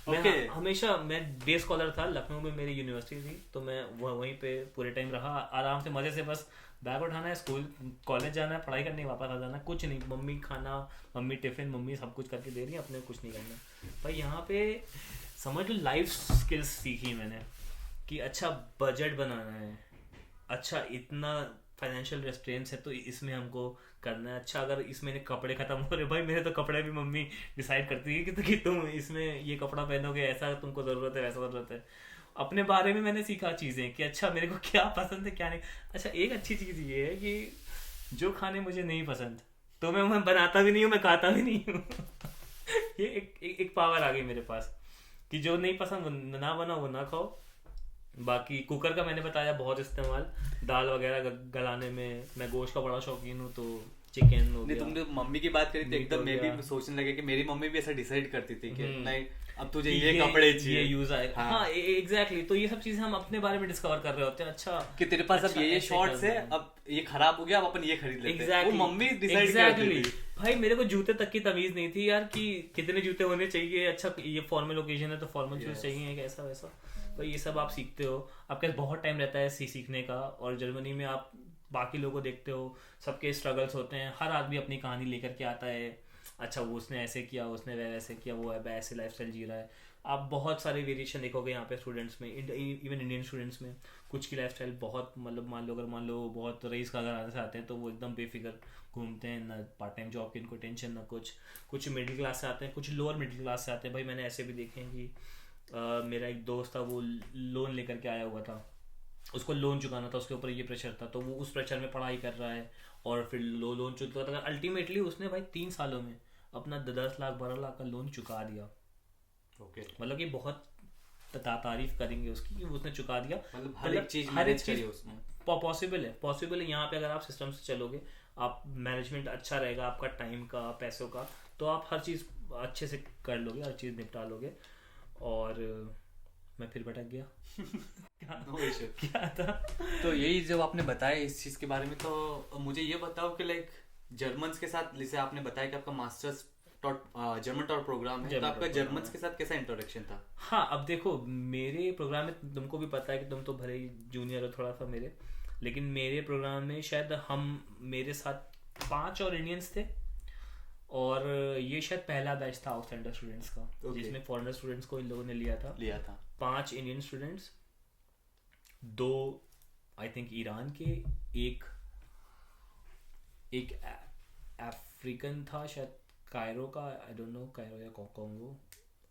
मैं हमेशा मैं डे स्कॉलर था, लखनऊ में मेरी यूनिवर्सिटी थी, तो मैं वहीं पे पूरे टाइम रहा, आराम से मज़े से बस बैग उठाना है, स्कूल कॉलेज जाना है, पढ़ाई करनी, वापस आ जाना, कुछ नहीं। मम्मी खाना, मम्मी टिफिन, मम्मी सब कुछ करके दे रही है, अपने कुछ नहीं करना। भाई यहाँ पे समझ लो लाइफ स्किल्स सीखी मैंने कि अच्छा बजट बनाना है, अच्छा इतना फाइनेंशियल रेस्ट्रेंट्स है तो इसमें हमको करना है। अच्छा अगर इसमें कपड़े खत्म हो रहे, भाई मेरे तो कपड़े भी मम्मी डिसाइड करती है कि तुम इसमें ये कपड़ा पहनोगे, ऐसा तुमको ज़रूरत है, वैसा ज़रूरत है। अपने बारे में मैंने सीखा चीज़ें कि अच्छा मेरे को क्या पसंद है क्या नहीं। अच्छा एक अच्छी चीज़ ये है कि जो खाने मुझे नहीं पसंद तो मैं बनाता भी नहीं हूँ, मैं खाता भी नहीं हूँ। ये एक पावर आ गई मेरे पास कि जो नहीं पसंद वो ना बनाओ, वो ना खाओ। बाकी कुकर का मैंने बताया बहुत इस्तेमाल, दाल वगैरह गलाने में मैं गोश्त का बड़ा शौकीन हूँ, तो चिकन हो गया। तुमने मम्मी की बात करी तो एकदम मैं भी सोचने लगे कि मेरी मम्मी भी ऐसा डिसाइड करती थी कि नहीं अब तुझे ये कपड़े चाहिए, ये यूज आएगा। हाँ एग्जैक्टली। तो ये सब चीजें हम अपने बारे में डिस्कवर कर रहे होते हैं। अच्छा कि तेरे पास अब ये शॉर्ट्स है, अब ये खराब हो गया, अब अपन ये खरीद लेते हैं। वो मम्मी डिसाइड करती थी। भाई मेरे को जूते तक की तमीज नहीं थी यार कि कितने जूते होने चाहिए। अच्छा ये फॉर्मल ओकेजन है तो फॉर्मल शूज चाहिए, ऐसा वैसा। तो ये सब आप सीखते हो, आपके पास बहुत टाइम रहता है सीखने का। और जर्मनी में आप बाकी लोगों को देखते हो, सबके स्ट्रगल्स होते हैं, हर आदमी अपनी कहानी लेकर के आता है। अच्छा वो उसने ऐसे किया, उसने वैसे किया, वो है ऐसे लाइफस्टाइल जी रहा है। आप बहुत सारे वेरिएशन देखोगे यहाँ पे स्टूडेंट्स में, इवन इंडियन स्टूडेंट्स में। कुछ की लाइफस्टाइल बहुत मतलब मान लो बहुत रईस का घराने से आते हैं तो वो एकदम बेफिक्र घूमते हैं, ना पार्ट टाइम जॉब की इनको टेंशन ना कुछ। कुछ मिडिल क्लास से आते हैं, कुछ लोअर मिडिल क्लास से आते हैं। भाई मैंने ऐसे भी देखे हैं कि मेरा एक दोस्त था, वो लोन लेकर के आया हुआ था, उसको लोन चुकाना था, उसके ऊपर ये प्रेशर था, तो वो उस प्रेशर में पढ़ाई कर रहा है और फिर लोन चुका था। अल्टीमेटली उसने भाई 3 सालों में अपना 10 लाख 12 लाख का लोन चुका दिया। ओके, मतलब कि बहुत तारीफ करेंगे उसकी कि उसने चुका दिया। मतलब हर एक चीज हर एक मैनेज चीज करी उसने। पॉसिबल है यहाँ पे। अगर आप सिस्टम से चलोगे, आप मैनेजमेंट अच्छा रहेगा आपका, टाइम का, पैसों का, तो आप हर चीज़ अच्छे से कर लोगे, हर चीज़ निपटा लोगे। और मैं फिर भटक गया। No issue. क्या था? तो यही जब आपने बताया इस चीज के बारे में, तो मुझे ये बताओ कि लाइक जर्मन्स के साथ, जैसे आपने बताया कि आपका मास्टर्स जर्मन टॉट प्रोग्राम है, तो आपका जर्मन्स के साथ कैसा इंट्रोडक्शन था? हाँ, अब देखो मेरे प्रोग्राम में तुमको भी पता है कि तुम तो भले ही जूनियर हो थोड़ा सा मेरे, लेकिन मेरे प्रोग्राम में शायद मेरे साथ 5 और इंडियंस थे, और ये शायद पहला बैच था आउटस्टैंडर स्टूडेंट्स का, जिसमें फॉरेनर स्टूडेंट्स को इन लोगों ने लिया था। 5 Indian students, 2 I think Iran के, एक अफ्रीकन था शायद, कायरो का, आई डोंट नो कायरो या कॉन्गो,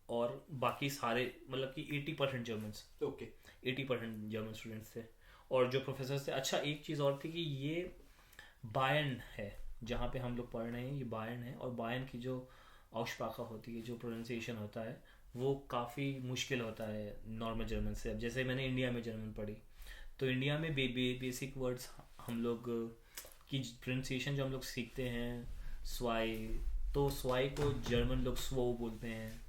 और बाकी सारे मतलब कि 80% जर्मन्स। ओके, 80% जर्मन स्टूडेंट्स थे। और जो प्रोफेसर थे, अच्छा एक चीज़ और थी कि ये बायर्न है जहाँ पे हम लोग पढ़ रहे हैं, ये बायर्न है, और बायर्न की जो औशपाका होती है, जो प्रोनाउंसिएशन होता है, वो काफ़ी मुश्किल होता है नॉर्मल जर्मन से। अब जैसे मैंने इंडिया में जर्मन पढ़ी, तो इंडिया में बेसिक वर्ड्स हम लोग की प्रोनाउंसिएशन जो हम लोग सीखते हैं, स्वाई, तो स्वाई को जर्मन लोग स्वो बोलते हैं,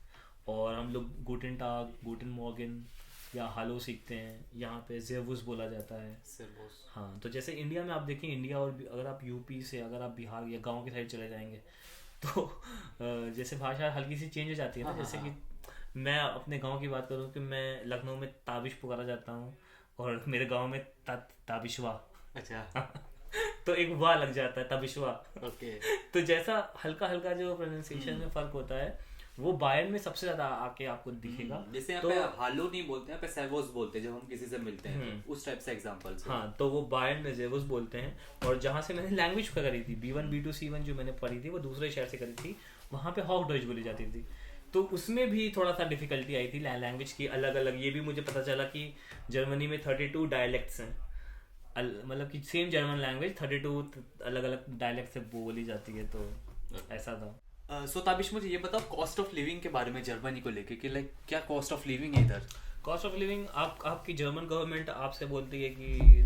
और हम लोग गुटेन टाग, गुटेन मॉर्गन या हालो सीखते हैं, यहाँ पे जेवुस बोला जाता है। हाँ, तो जैसे इंडिया में आप देखें, इंडिया और अगर आप यूपी से, अगर आप बिहार या गांव की साइड चले जाएंगे, तो जैसे भाषा हल्की सी चेंज हो जाती है ना। जैसे कि मैं अपने गांव की बात करूँ कि मैं लखनऊ में ताबिश पुकारा जाता हूँ, और मेरे गांव में ताबिशवा। अच्छा। तो एक वाह लग जाता है, तबिशवा। ओके। तो जैसा हल्का हल्का जो प्रोनाउंसिएशन में फर्क होता है, वो बायर्न में सबसे ज्यादा आके आपको दिखेगा। जैसे यहाँ पे हालो नहीं बोलते हैं, यहाँ पे सेवोस बोलते हैं जब हम किसी से मिलते हैं, तो उस टाइप से एग्जांपल्स। हाँ, तो वो बायर्न में जेवस बोलते हैं। और जहाँ से मैंने लैंग्वेज करी थी, B1 B2 C1 जो मैंने पढ़ी थी, वो दूसरे शहर से करी थी, वहाँ पे हॉक डॉइच बोली जाती थी। तो उसमें भी थोड़ा सा डिफिकल्टी आई थी लैंग्वेज की, अलग अलग। ये भी मुझे पता चला कि जर्मनी में 32 डायलेक्ट्स हैं, मतलब कि सेम जर्मन लैंग्वेज 32 अलग अलग डायलेक्ट से बोली जाती है, तो ऐसा था। सो ताबिश, मुझे ये बताओ कॉस्ट ऑफ लिविंग के बारे में जर्मनी को लेके, कि लाइक क्या कॉस्ट ऑफ लिविंग है इधर? कॉस्ट ऑफ लिविंग आपकी जर्मन गवर्नमेंट आपसे बोलती है कि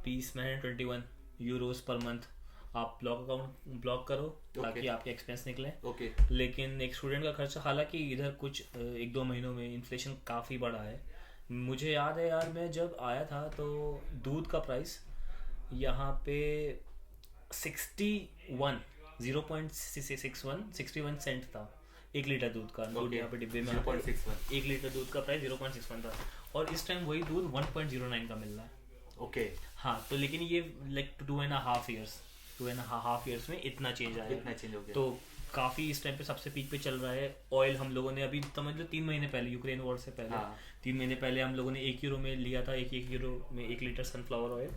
921 यूरोस पर मंथ आप ब्लॉक करो, ताकि आपके एक्सपेंस निकले। ओके। लेकिन एक स्टूडेंट का खर्चा, हालांकि इधर कुछ 1-2 महीनों में इन्फ्लेशन काफ़ी बढ़ा है। मुझे याद है यार, मैं जब आया था तो दूध का प्राइस यहाँ पे 61 सेंट था 1 लीटर दूध का। दूध यहाँ पे डिब्बे में 1 लीटर दूध का प्राइस 0.61 था, और इस टाइम वही दूध 1.09 का मिल रहा है। ओके। हाँ, तो लेकिन ये लाइक 2.5 ईयर्स में इतना चेंज आया, इतना चेंज हो गया, तो काफ़ी इस टाइम पे सबसे पीक पे चल रहा है। ऑयल हम लोगों ने अभी समझ लो 3 महीने पहले, यूक्रेन वॉर से पहले 3 महीने पहले हम लोगों ने 1 यूरो में लिया था, 1 यूरो में 1 लीटर सनफ्लावर ऑयल,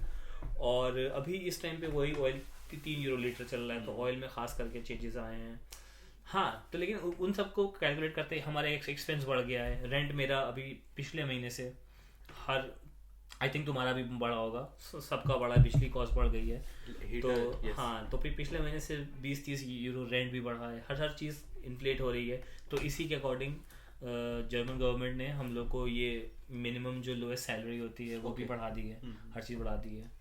और अभी इस टाइम पे वही ऑयल 3 यूरो लीटर चल रहा है। तो ऑयल में खास करके चेंजेस आए हैं। हाँ, तो लेकिन उन सबको कैलकुलेट करते हमारे एक्सपेंस बढ़ गया है। रेंट मेरा अभी पिछले महीने से आई थिंक तुम्हारा भी बढ़ा होगा, सबका बढ़ा, बिजली कॉस्ट बढ़ गई है, तो हाँ, तो फिर पिछले महीने से 20-30 यूरो रेंट भी बढ़ा है। हर चीज़ इन्फ्लेट हो रही है, तो इसी के अकॉर्डिंग जर्मन गवर्नमेंट ने हम लोग को ये मिनिमम जो लोएस्ट सैलरी होती है वो भी बढ़ा दी है, हर चीज़ बढ़ा दी है।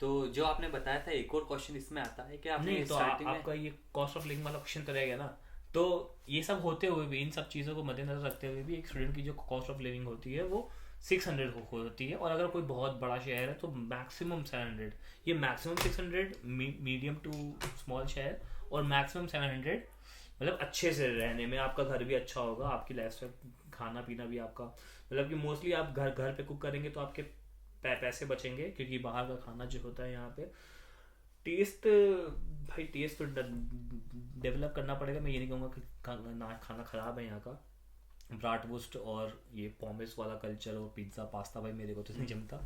तो जो आपने बताया था, एक और क्वेश्चन इसमें आता है कि आपने तो आपका ये कॉस्ट ऑफ लिविंग वाला क्वेश्चन तो रह गया ना। तो ये सब होते हुए भी, इन सब चीज़ों को मद्देनजर रखते हुए भी, एक स्टूडेंट की जो कॉस्ट ऑफ लिविंग होती है वो 600 होती है, और अगर कोई बहुत बड़ा शहर है तो मैक्सिमम 700। ये मैक्सिमम 600 मीडियम टू स्मॉल शहर, और मैक्सिमम 700 मतलब अच्छे से रहने में। आपका घर भी अच्छा होगा, आपकी लाइफस्टाइल, खाना पीना भी आपका, मतलब कि मोस्टली आप घर पे कुक करेंगे तो आपके पैसे बचेंगे, क्योंकि बाहर का खाना जो होता है यहाँ पे टेस्ट तो डेवलप करना पड़ेगा। मैं ये नहीं कहूँगा कि खाना ख़राब है यहाँ का, ब्राटवुस्ट और ये पॉमेस वाला कल्चर और पिज्ज़ा पास्ता भाई मेरे को तो नहीं जमता,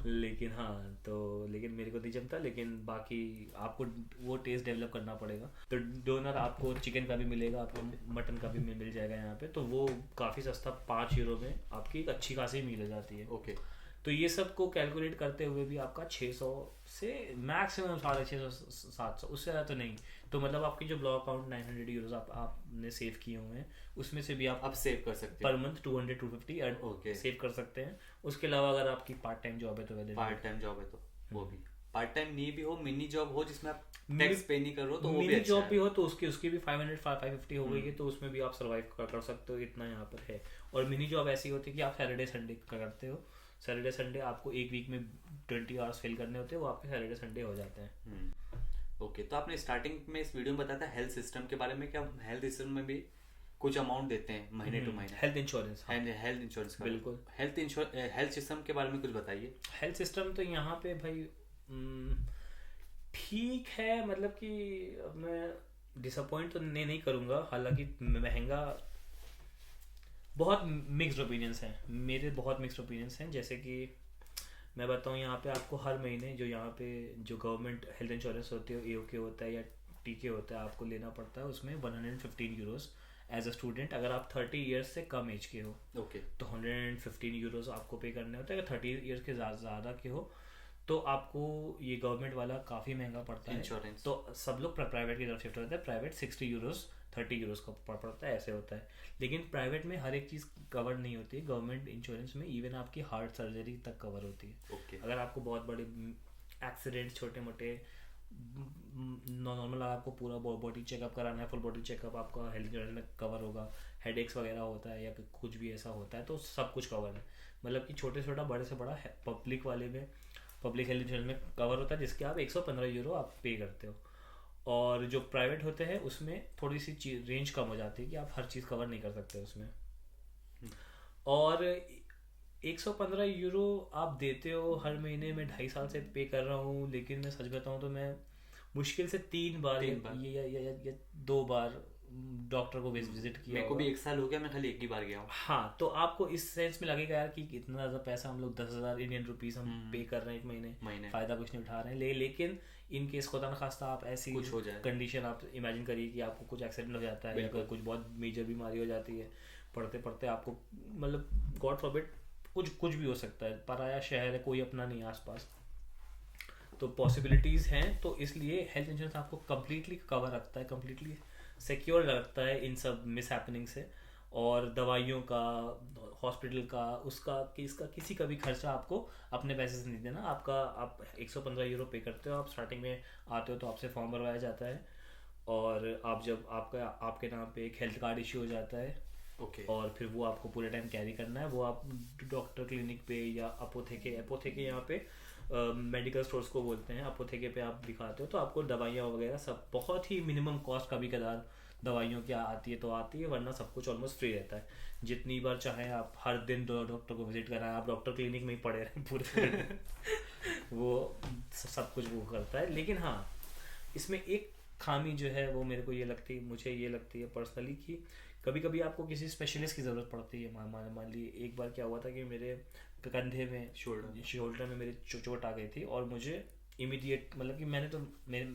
लेकिन हाँ तो लेकिन मेरे को नहीं जमता, लेकिन बाकी आपको वो टेस्ट डेवलप करना पड़ेगा। तो डोनर आपको चिकन का भी मिलेगा, आपको मटन का भी मिल जाएगा यहाँ पे, तो वो काफ़ी सस्ता 5 यूरो में आपकी एक अच्छी खासी मील हो जाती है। ओके। तो ये सब को कैलकुलेट करते हुए भी आपका 600 से मैक्सिमम 650 700, उससे ज़्यादा तो नहीं। तो मतलब आपकी जो ब्लॉक अकाउंट 900 यूरोज आपने सेव किए हुए हैं, उसमें से भी आप सेव कर सकते पर मंथ 200-250 सेव कर सकते हैं। उसके अलावा अगर आपकी पार्ट टाइम जॉब है तो पार्ट टाइम जॉब है तो वो भी, पार्ट टाइम नहीं भी हो, मिनी जॉब हो जिसमें आप टैक्स पे नहीं कर रहे हो तो वो भी अच्छा जॉब है। भी हो तो उसकी भी 550 हो गई है, तो उसमें भी आप सर्वाइव कर सकते हो, इतना यहाँ पर है। और मिनी जॉब ऐसी होती है कि आप सैटरडे संडे का करते हो, सैटरडे संडे आपको एक वीक में 20 आवर्स फिल करने होते हैं, वो आपके सैटरडे संडे हो जाते हैं। ओके। तो आपने स्टार्टिंग में इस वीडियो में बताया था हेल्थ सिस्टम के बारे में, क्या हेल्थ सिस्टम में भी कुछ अमाउंट देते हैं महीने टू महीने? हेल्थ इंश्योरेंस, हेल्थ इंश्योरेंस का बिल्कुल। हेल्थ सिस्टम के बारे में कुछ बताइए। हेल्थ सिस्टम तो यहाँ पे भाई ठीक है, मतलब कि मैं डिसअपॉइंट तो नहीं करूँगा, हालांकि महंगा, बहुत मिक्स्ड ओपिनियंस हैं मेरे, बहुत मिक्स्ड ओपिनियंस हैं। जैसे कि मैं बताऊँ, यहाँ पे आपको हर महीने जो यहाँ पे जो गवर्नमेंट हेल्थ इंश्योरेंस होती है, AOK होता है या TK होता है, आपको लेना पड़ता है उसमें 115 यूरोज एज अ स्टूडेंट, अगर आप 30 ईयर्स से कम एज के हो। ओके। तो 115 यूरोज आपको पे करने होते हैं। अगर 30 ईयर्स के ज़्यादा के हो तो आपको ये गवर्नमेंट वाला काफ़ी महंगा पड़ता है इंश्योरेंस। तो सब लोग प्राइवेट की तरफ शिफ्ट होते हैं। प्राइवेट 60 यूरोज 30 यूरोज का पड़ता है, ऐसे होता है। लेकिन प्राइवेट में हर एक चीज़ कवर नहीं होती है, गवर्नमेंट इंश्योरेंस में इवन आपकी हार्ट सर्जरी तक कवर होती है। ओके। अगर आपको बहुत बड़े एक्सीडेंट, छोटे मोटे नॉर्मल आपको पूरा बॉडी चेकअप कराना है, फुल बॉडी चेकअप आपका हेल्थ इंश्योरेंस में कवर होगा। हेडेक्स वगैरह होता है या कुछ भी ऐसा होता है तो सब कुछ कवर है, मतलब कि छोटे से छोटा बड़े से बड़ा पब्लिक वाले में, पब्लिक हेल्थ इंश्योरेंस में कवर होता है, जिसके आप 115 यूरो आप पे करते हो। और जो प्राइवेट होते हैं उसमें थोड़ी सी चीज रेंज कम हो जाती है कि आप हर चीज़ कवर नहीं कर सकते उसमें। और 115 यूरो आप देते हो हर महीने, में 2.5 साल से पे कर रहा हूँ, लेकिन मैं सच बताऊँ तो मैं मुश्किल से 3 बार या 2 बार डॉक्टर को विजिट किया। मेरे को भी 1 साल हो गया, मैं खाली एक ही बार गया हूँ। हाँ, तो आपको इस सेंस में लगेगा यार कि इतना ज़्यादा पैसा हम लोग 10,000 इंडियन रुपीज़ हम पे कर रहे हैं एक महीने, फ़ायदा कुछ नहीं उठा रहे हैं। लेकिन इन केस खुदा न खास्ता आप ऐसी कंडीशन आप इमेजिन करिए कि आपको कुछ एक्सीडेंट हो जाता है या कुछ बहुत मेजर बीमारी हो जाती है, पढ़ते पढ़ते आपको, मतलब गॉड फॉरबिड कुछ भी हो सकता है, पराया शहर है, कोई अपना नहीं आसपास, तो पॉसिबिलिटीज़ हैं। तो इसलिए हेल्थ इंश्योरेंस आपको कम्प्लीटली कवर रखता है, कम्प्लीटली सिक्योर रखता है इन सब मिस हैपनिंग से। और दवाइयों का, हॉस्पिटल का, उसका इसका किसी का भी खर्चा आपको अपने पैसे से नहीं देना। आप 115 यूरो पे करते हो, आप स्टार्टिंग में आते हो तो आपसे फॉर्म भरवाया जाता है, और आप जब आपके नाम पे एक हेल्थ कार्ड इश्यू हो जाता है, और फिर वो आपको पूरे टाइम कैरी करना है। वो आप डॉक्टर क्लिनिक पे या अपोथेके यहाँ पे मेडिकल स्टोर्स को बोलते हैं, अपोथेके पे आप दिखाते हो तो आपको दवाइयाँ वगैरह सब बहुत ही मिनिमम कॉस्ट, कभी कदार दवाइयों की आती है तो आती है, वरना सब कुछ ऑलमोस्ट फ्री रहता है। जितनी बार चाहे आप हर दिन डॉक्टर को विजिट कराएं, आप डॉक्टर क्लिनिक में ही पड़े रहें पूरे वो सब कुछ वो करता है। लेकिन हाँ, इसमें एक खामी जो है वो मुझे ये लगती है पर्सनली, कि कभी कभी आपको किसी स्पेशलिस्ट की ज़रूरत पड़ती है। मान ली एक बार क्या हुआ था कि मेरे कंधे में, शोल्डर में मेरी चोट आ गई थी, और मुझे इमीडिएट, मतलब कि मेरे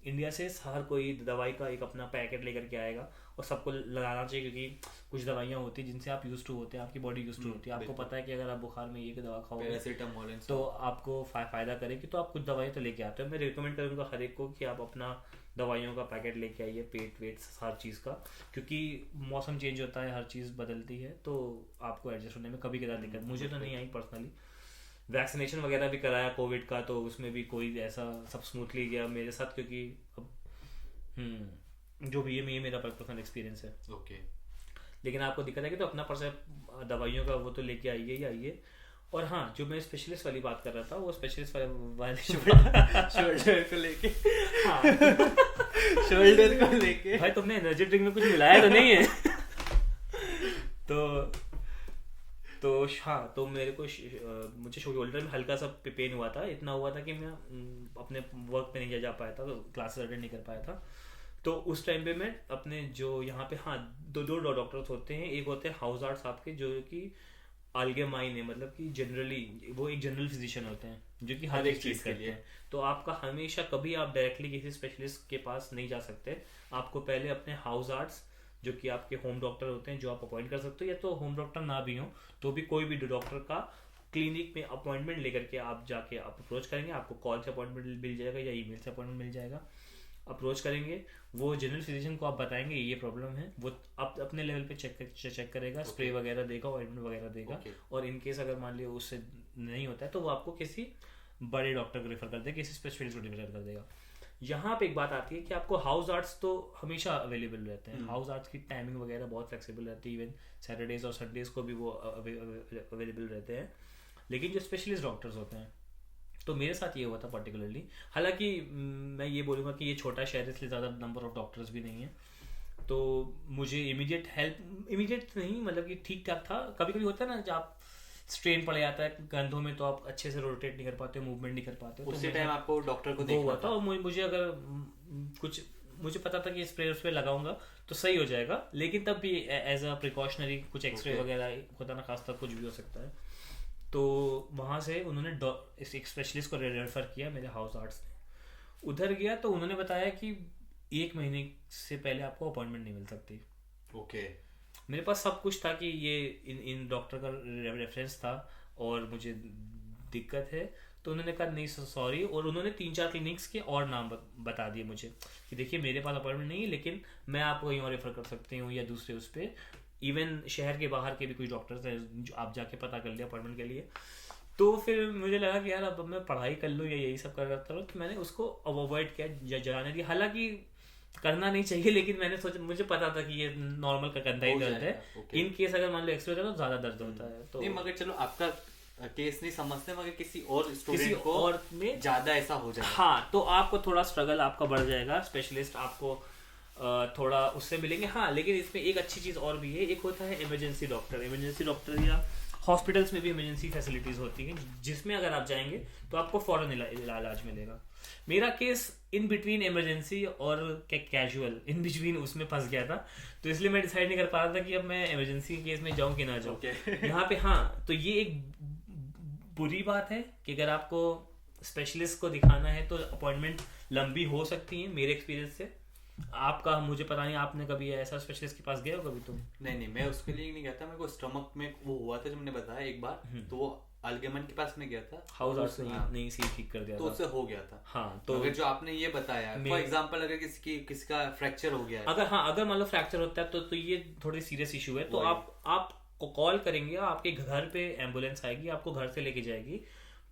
इंडिया से हर कोई दवाई का एक अपना पैकेट लेकर के आएगा और सबको लगाना चाहिए, क्योंकि कुछ दवाइयाँ होती हैं जिनसे आप यूज टू होते हैं, आपकी बॉडी यूज टू होती है। आपको पता है कि अगर आप बुखार में ये दवा खाओगे तो आपको फ़ायदा करेगी, तो आप कुछ दवाइयाँ तो लेके आते हो। मैं रिकमेंड करूँगा हर एक को कि आप अपना दवाइयों का पैकेट लेके आइए, पेट वेट हर चीज़ का, क्योंकि मौसम चेंज होता है, हर चीज़ बदलती है, तो आपको एडजस्ट होने में कभी कदार दिक्कत, मुझे तो नहीं आई पर्सनली। वैक्सीनेशन वगैरह भी कराया कोविड का, तो उसमें भी कोई ऐसा सब स्मूथली गया मेरे साथ, क्योंकि अब जो भी ये मेरा पर्सनल एक्सपीरियंस है। ओके। लेकिन आपको दिक्कत है कि तो अपना पर्सनल दवाइयों का वो तो लेके आइए। और हाँ, जो मैं स्पेशलिस्ट वाली बात कर रहा था, वो स्पेशलिस्ट वाले शोल्डर को लेके शोल्डर को लेके भाई तुमने एनर्जी ड्रिंक में कुछ मिलाया तो नहीं है? तो हाँ, तो मुझे शोल्डर में हल्का सा पेन हुआ था, इतना हुआ था कि मैं अपने वर्क पे नहीं जा पाया था, तो क्लासेस अटेंड नहीं कर पाया था। तो उस टाइम पे मैं अपने जो यहाँ पे, हाँ, दो दो डॉक्टर्स होते हैं। एक होते हैं हाउस आर्ट्स आपके, जो कि अलगेमाइन है, मतलब कि जनरली वो एक जनरल फिजिशियन होते हैं जो कि हर एक चीज़ के करते लिए। हैं। तो आपका हमेशा कभी आप डायरेक्टली किसी स्पेशलिस्ट के पास नहीं जा सकते। आपको पहले अपने हाउस आर्ट्स, जो कि आपके होम डॉक्टर होते हैं, जो आप अपॉइंट कर सकते हो, या तो होम डॉक्टर ना भी हो तो भी कोई भी डॉक्टर का क्लिनिक में अपॉइंटमेंट लेकर के आप जाके आप अप्रोच करेंगे। आपको कॉल से अपॉइंटमेंट मिल जाएगा या ईमेल से अपॉइंटमेंट मिल जाएगा। अप्रोच करेंगे, वो जनरल फिजिशियन को आप बताएंगे ये प्रॉब्लम है, वो आप अपने लेवल पे चेक करेगा, स्प्रे वगैरह देगा, ऑइंटमेंट वगैरह देगा। और इन केस अगर मान लिया उससे नहीं होता है तो वो आपको किसी बड़े डॉक्टर को रेफर कर देगा, किसी स्पेशलिस्ट को रेफर कर देगा। यहाँ पे एक बात आती है कि आपको हाउस आर्ट्स तो हमेशा अवेलेबल रहते हैं। हाउस आर्ट्स की टाइमिंग वगैरह बहुत फ्लेक्सिबल रहती है, इवन सैटरडेज और संडेज को भी वो अवेलेबल रहते हैं। लेकिन जो स्पेशलिस्ट डॉक्टर्स होते हैं, तो मेरे साथ ये हुआ था पर्टिकुलरली। हालांकि मैं ये बोलूँगा कि ये छोटा शहर है, इसलिए ज़्यादा नंबर ऑफ डॉक्टर्स भी नहीं है, तो मुझे इमीडिएट हेल्प, इमीडिएट नहीं मतलब कि ठीक ठाक था। कभी कभी होता है ना, जब आप स्ट्रेन पड़ जाता है कंधों में, तो आप अच्छे से रोटेट नहीं कर पाते, मूवमेंट नहीं कर पाते, तो उसी टाइम आपको डॉक्टर को देखना हुआ था। और मुझे अगर कुछ मुझे पता था कि स्प्रे उस पर लगाऊंगा तो सही हो जाएगा, लेकिन तब भी एज अ प्रिकॉशनरी कुछ एक्सरे वगैरह होता ना, खास तक कुछ भी हो सकता है। तो वहाँ से उन्होंने एक स्पेशलिस्ट को रेफर किया मेरे हाउस आर्ट्स ने। उधर गया तो उन्होंने बताया कि 1 महीने से पहले आपको अपॉइंटमेंट नहीं मिल सकती। ओके। मेरे पास सब कुछ था कि ये इन डॉक्टर का रेफरेंस था और मुझे दिक्कत है, तो उन्होंने कहा नहीं सॉरी। और उन्होंने 3-4 क्लिनिक्स के और नाम बता दिए मुझे कि देखिए मेरे पास अपॉइंटमेंट नहीं है, लेकिन मैं आपको यहाँ रेफर कर सकती हूँ या दूसरे उस पर। इवन शहर के बाहर के भी कुछ डॉक्टर्स हैं जो आप जाके पता कर लिया अपॉइंटमेंट के लिए। तो फिर मुझे लगा कि यार अब मैं पढ़ाई कर लूँ या यही सब करता रहूँ, तो मैंने उसको अवॉइड किया, जलाने दिया। हालांकि करना नहीं चाहिए, लेकिन मैंने सोचा, मुझे पता था कि ये नॉर्मल का कंधा ही दर्द है। इन केस अगर मान लो एक्सरे होता है तो ज्यादा दर्द होता है। तो नहीं, मगर चलो आपका केस नहीं समझते, मगर किसी और स्टूडेंट को और में ज्यादा ऐसा हो जाए, हाँ, तो आपको थोड़ा स्ट्रगल आपका बढ़ जाएगा। स्पेशलिस्ट आपको थोड़ा उससे मिलेंगे। हाँ, लेकिन इसमें एक अच्छी चीज़ और भी है, एक होता है इमरजेंसी डॉक्टर। इमरजेंसी डॉक्टर या हॉस्पिटल्स में भी इमरजेंसी फैसिलिटीज़ होती हैं, जिसमें अगर आप जाएंगे तो आपको फ़ौरन इलाज मिलेगा। मेरा केस इन बिटवीन इमरजेंसी और कैजुअल, इन बिटवीन उसमें फंस गया था, तो इसलिए मैं डिसाइड नहीं कर पा रहा था कि अब मैं इमरजेंसी के केस में जाऊँ कि ना जाऊँ। यहाँ पे हाँ, तो ये एक बुरी बात है कि अगर आपको स्पेशलिस्ट को दिखाना है तो अपॉइंटमेंट लंबी हो सकती है, मेरे एक्सपीरियंस से। आपका मुझे पता नहीं, आपने कभी ऐसा स्पेशलिस्ट के पास गए हो कभी तुम? नहीं, मैं उसके लिए नहीं गया था। मेरे को स्टमक में वो हुआ था, जो मैंने बताया एक बार, तो वो अलगेमन के पास में गया था, हाउस आर्ट्स नहीं सी ठीक कर दिया तो उससे हो गया था। हाँ, तो अगर जो आपने ये बताया, फॉर एग्जांपल अगर किसका फ्रैक्चर हो गया है, अगर मान लो फ्रैक्चर होता है तो ये थोड़ी सीरियस इशू है। तो आप कॉल करेंगे, आपके घर पे एम्बुलेंस आएगी, आपको घर से लेके जाएगी,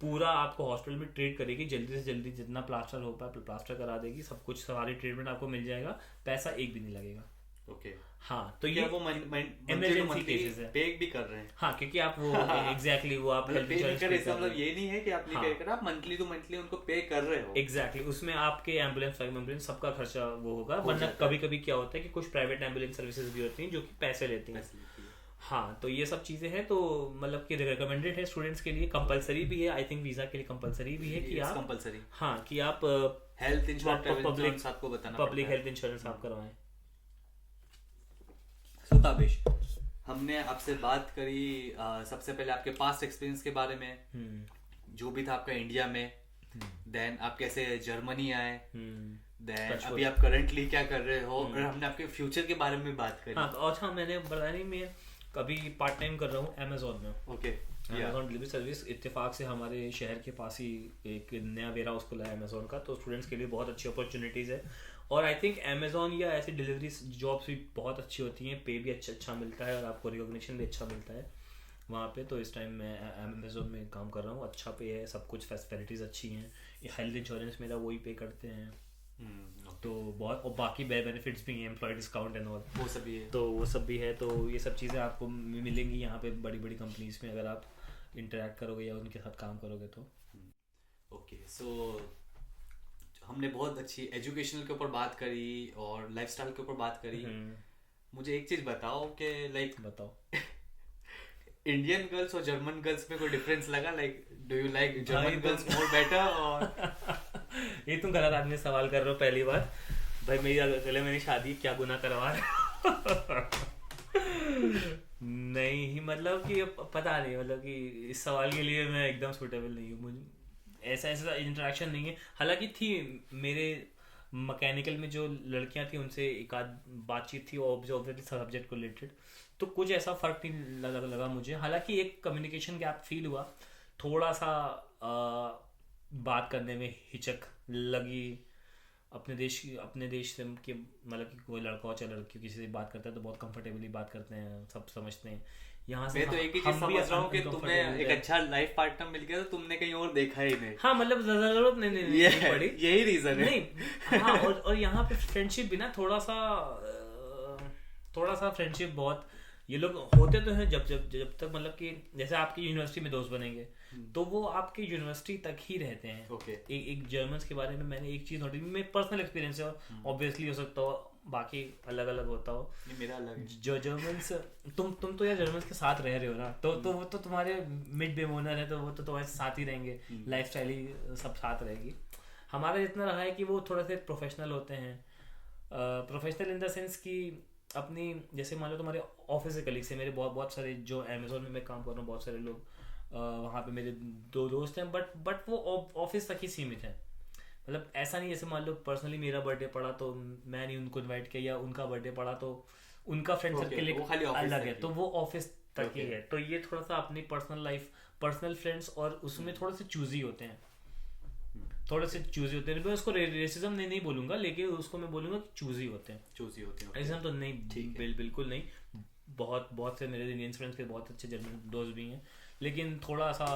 पूरा आपको हॉस्पिटल में ट्रीट करेगी, जल्दी से जल्दी जितना प्लास्टर हो पाए प्लास्टर करा देगी, सब कुछ सारी ट्रीटमेंट आपको मिल जाएगा, पैसा एक भी नहीं लगेगा। ओके। हाँ, तो ये वो इमरजेंसी केसेस है, पे भी कर रहे हैं। हाँ, क्योंकि आप वो एग्जैक्टली वो आप मतलब ये नहीं है कि आप नहीं पे कर, आप मंथली टू मंथली उनको पे कर रहे हो। एग्जैक्टली, उसमें आपके एम्बुलेंस सबका खर्चा वो होगा। वरना कभी कभी क्या होता है कि कुछ प्राइवेट एम्बुलेंस सर्विसेज भी होती हैं जो कि पैसे लेती हैं। हाँ, तो ये सब चीज़ें हैं, तो मतलब कि रिकमेंडेड है स्टूडेंट्स के लिए, कंपलसरी भी है, आई थिंक वीज़ा के लिए कंपलसरी भी है कि आप कंपलसरी, हाँ, कि आप हेल्थ इंश्योरेंस आपको बताना, पब्लिक हेल्थ इंश्योरेंस आप करवाएं। सो ताबिश, हमने आपसे बात करी सबसे पहले आपके पास्ट एक्सपीरियंस के बारे में, जो भी था आपका इंडिया में, देन आप कैसे जर्मनी आए, देन अभी आप करंटली क्या कर रहे हो, और हमने आपके फ्यूचर के बारे में बात करी। हाँ, और हाँ, मैंने बताया मैं कभी पार्ट टाइम कर रहा हूँ अमेजोन में। ओके। अमेजोन डिलीवरी सर्विस, इत्तेफाक से हमारे शहर के पास ही एक नया वेयर हाउस खुला है अमेजोन का, तो स्टूडेंट्स के लिए बहुत अच्छी अपॉर्चुनिटीज़ है। और आई थिंक अमेजोन या ऐसी डिलीवरी जॉब्स भी बहुत अच्छी होती हैं, पे भी अच्छा मिलता है और आपको रिकॉग्निशन भी अच्छा मिलता है वहाँ पे। तो इस टाइम मैं अमेजोन में काम कर रहा हूँ, अच्छा पे है, सब कुछ फैसिलिटीज़ अच्छी हैं, हेल्थ इंश्योरेंस मेरा वही पे करते हैं, तो बहुत, और बाकी बेनिफिट्स भी हैं, एम्प्लॉय डिस्काउंट एंड ऑल, वो सब भी है। तो वो सब भी है। तो ये सब चीज़ें आपको मिलेंगी यहाँ पे बड़ी बड़ी कंपनीज में, अगर आप इंटरेक्ट करोगे या उनके साथ काम करोगे तो। ओके, सो हमने बहुत अच्छी एजुकेशनल के ऊपर बात करी और लाइफस्टाइल के ऊपर बात करी। मुझे एक चीज़ बताओ कि बताओ इंडियन गर्ल्स और जर्मन गर्ल्स में कोई डिफरेंस लगा? Like do you like German girls more better और ये तुम गलत आदमी सवाल कर रहे हो पहली बार। भाई मेरी अगले महीने शादी, क्या गुनाह करवा रहे नहीं मतलब कि पता नहीं, मतलब कि इस सवाल के लिए मैं एकदम सूटेबल नहीं हूँ, मुझे ऐसा ऐसा इंटरेक्शन नहीं है। हालांकि थी मेरे मैकेनिकल में जो लड़कियां थी उनसे एक आध बातचीत थी ऑब्वियसली सब्जेक्ट को रिलेटेड, तो कुछ ऐसा फर्क नहीं लगा मुझे। हालांकि एक कम्युनिकेशन गैप फील हुआ, थोड़ा सा बात करने में हिचक लगी। अपने देश से कि मतलब कि कोई लड़का हो चाहे लड़की किसी से बात करता है तो बहुत कंफर्टेबली बात करते हैं, सब समझते हैं। यहाँ से मैं तो एक ही चीज समझ रहा हूँ कि तुम्हें एक अच्छा लाइफ पार्टनर मिल गया तो तुमने कहीं और देखा ही नहीं। हाँ मतलब जरूरत नहीं पड़ी, यही रीजन है। नहीं हाँ, और यहाँ पे फ्रेंडशिप भी ना थोड़ा सा फ्रेंडशिप बहुत, ये लोग होते तो हैं जब तक मतलब कि जैसे आपकी यूनिवर्सिटी में दोस्त बनेंगे तो वो आपके यूनिवर्सिटी तक ही रहते हैं। okay. एक जर्मन्स के बारे में मैंने एक चीज नोटिस, मेरा पर्सनल एक्सपीरियंस है, ऑब्वियसली हो सकता हो बाकी अलग अलग होता हो, मेरा अलग है। जो जर्मन्स तुम तो यार जर्मन्स के साथ रह रहे हो ना, तो वो तो तुम्हारे मिड बेमोनर है, तो वो तो तुम्हारे साथ ही रहेंगे, लाइफस्टाइल ही सब साथ रहेगी। हमारा इतना रहा है कि वो थोड़े से प्रोफेशनल होते हैं, प्रोफेशनल इन द सेंस कि अपनी, जैसे मान लो तुम्हारे ऑफिस से कलीग्स हैं, मेरे बहुत सारे जो अमेजोन में मैं काम कर रहा हूँ, बहुत सारे लोग वहाँ पे मेरे दो दोस्त हैं, बट वो ऑफिस तक ही सीमित है। मतलब ऐसा नहीं जैसे मान लो पर्सनली मेरा बर्थडे पड़ा तो मैं नहीं उनको इनवाइट किया, या उनका बर्थडे पड़ा तो उनका फ्रेंड सर्कल अलग है, तो वो ऑफिस तक ही है। तो ये थोड़ा सा अपनी पर्सनल लाइफ, पर्सनल फ्रेंड्स और उसमें थोड़े से चूजी होते हैं, मैं उसको रेसिज्म नहीं बोलूंगा, लेकिन उसको मैं बोलूंगा कि चूजी होते हैं। रेसिज्म तो नहीं, बिल्कुल नहीं। बहुत से मेरे इंडियन फ्रेंड्स के बहुत अच्छे जर्मन दोस्त भी हैं, लेकिन थोड़ा सा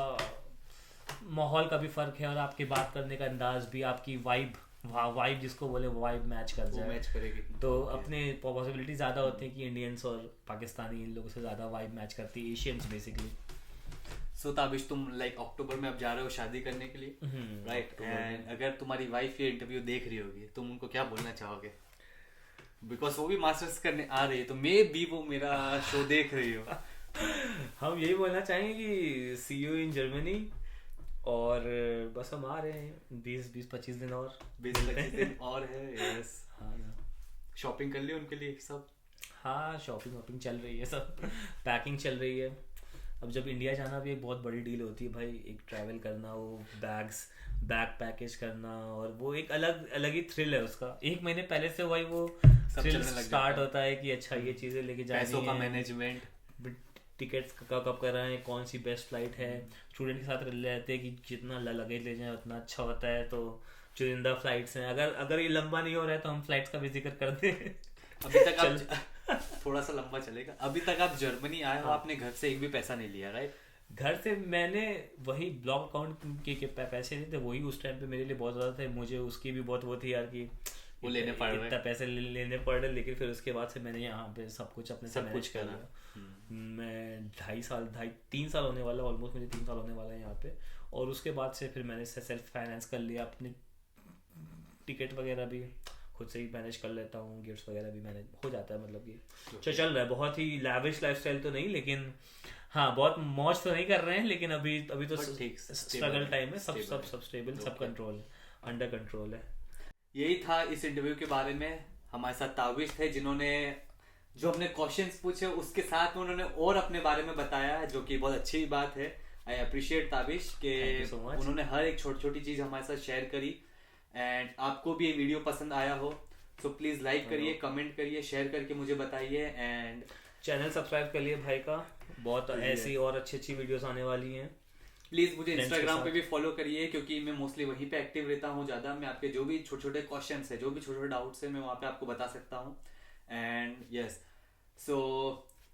माहौल का भी फर्क है, और आपकी बात करने का अंदाज भी, आपकी वाइब जिसको बोले वाइब मैच कर जाए, मैच करेगी तो अपने पॉसिबिलिटी ज़्यादा होती है कि इंडियंस और पाकिस्तानी इन लोगों से ज़्यादा वाइब मैच करती है, एशियंस बेसिकली। सो ताबिश, तुम लाइक अक्टूबर में अब जा रहे हो शादी करने के लिए, राइट? एंड अगर तुम्हारी वाइफ ये इंटरव्यू देख रही होगी, तुम उनको क्या बोलना चाहोगे? बिकॉज वो भी मास्टर्स करने आ रही है, तो मे बी वो मेरा शो देख रही हो। हम यही बोलना चाहेंगे कि सी यू इन जर्मनी, और बस हम आ रहे हैं 20-25 दिन और 20-25 दिन और है। यस, हाँ, शॉपिंग कर ली उनके लिए सब? हाँ, शॉपिंग चल रही है, सब पैकिंग चल रही है। अब जब इंडिया जाना भी एक बहुत बड़ी डील होती है भाई, एक ट्रैवल करना, वो बैग पैकेज करना, और वो एक अलग ही थ्रिल है उसका। एक महीने पहले से वही वो थ्रिल स्टार्ट होता है कि अच्छा ये चीजें लेके जानी है, पैसों का मैनेजमेंट, टिकट्स कब कर रहे हैं, कौन सी बेस्ट फ्लाइट है। स्टूडेंट के साथ रहते हैं कि जितना लगेज ले जाए उतना अच्छा होता है, तो चुनिंदा फ्लाइट्स हैं। अगर ये लंबा नहीं हो रहा है तो हम फ्लाइट्स का भी जिक्र करते हैं। अभी तक आप थोड़ा सा लंबा चलेगा, अभी तक आप जर्मनी आए हो, आपने घर से एक भी पैसा नहीं लिया, राइट? घर से मैंने वही ब्लॉक अकाउंट के पैसे नहीं थे, वही उस टाइम पे मेरे लिए बहुत ज़्यादा थे, मुझे उसकी भी बहुत वो थी यार कि वो लेने पड़ रहे, इतना पैसे लेने पड़ रहे। लेकिन फिर उसके बाद से मैंने यहाँ पे सब कुछ अपने सब कुछ करा। मैं 3 साल होने वाला, ऑलमोस्ट मुझे 3 साल होने वाला है यहाँ पे, और उसके बाद से फिर मैंने सेल्फ फाइनेंस कर लिया, अपनी टिकट वगैरह भी खुद से ही मैनेज कर लेता हूँ, गिफ्ट्स वगैरह भी मैनेज हो जाता है। मतलब कि चल रहा है, बहुत ही लैविश लाइफस्टाइल तो नहीं, लेकिन हाँ बहुत मौज तो नहीं कर रहे हैं, लेकिन अभी तो स्ट्रगल टाइम है, सब स्टेबल, सब कंट्रोल, अंडर कंट्रोल है। यही था इस इंटरव्यू के बारे में। हमारे साथ ताबिश थे, जिन्होंने जो अपने क्वेश्चंस पूछे उसके साथ में उन्होंने और अपने बारे में बताया, जो कि बहुत अच्छी बात है। आई अप्रिशिएट ताबिश के उन्होंने हर एक छोटी चीज हमारे साथ शेयर करी। एंड आपको भी ये वीडियो पसंद आया हो तो प्लीज लाइक करिए, कमेंट करिए, शेयर करके मुझे बताइए, एंड चैनल सब्सक्राइब करिए भाई का, बहुत ऐसी और अच्छी वीडियोस आने वाली हैं। प्लीज मुझे इंस्टाग्राम पे भी फॉलो करिए, क्योंकि मैं मोस्टली वहीं पे एक्टिव रहता हूँ ज्यादा। मैं आपके जो भी छोटे क्वेश्चंस है, जो भी छोटे डाउट्स है, मैं वहाँ पे आपको बता सकता हूँ। एंड यस, सो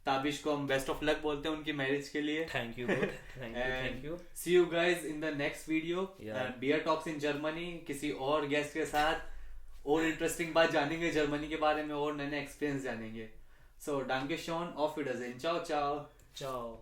ताबिश को हम बेस्ट ऑफ लक बोलते हैं उनकी मैरिज के लिए। Thank you. See you guys in the next video, beer talks in Germany, किसी और गेस्ट के साथ और इंटरेस्टिंग बात जानेंगे जर्मनी के बारे में, और नए एक्सपीरियंस जानेंगे। सो डांके शॉन, ऑफ विडर्जेन, चाओ चाओ।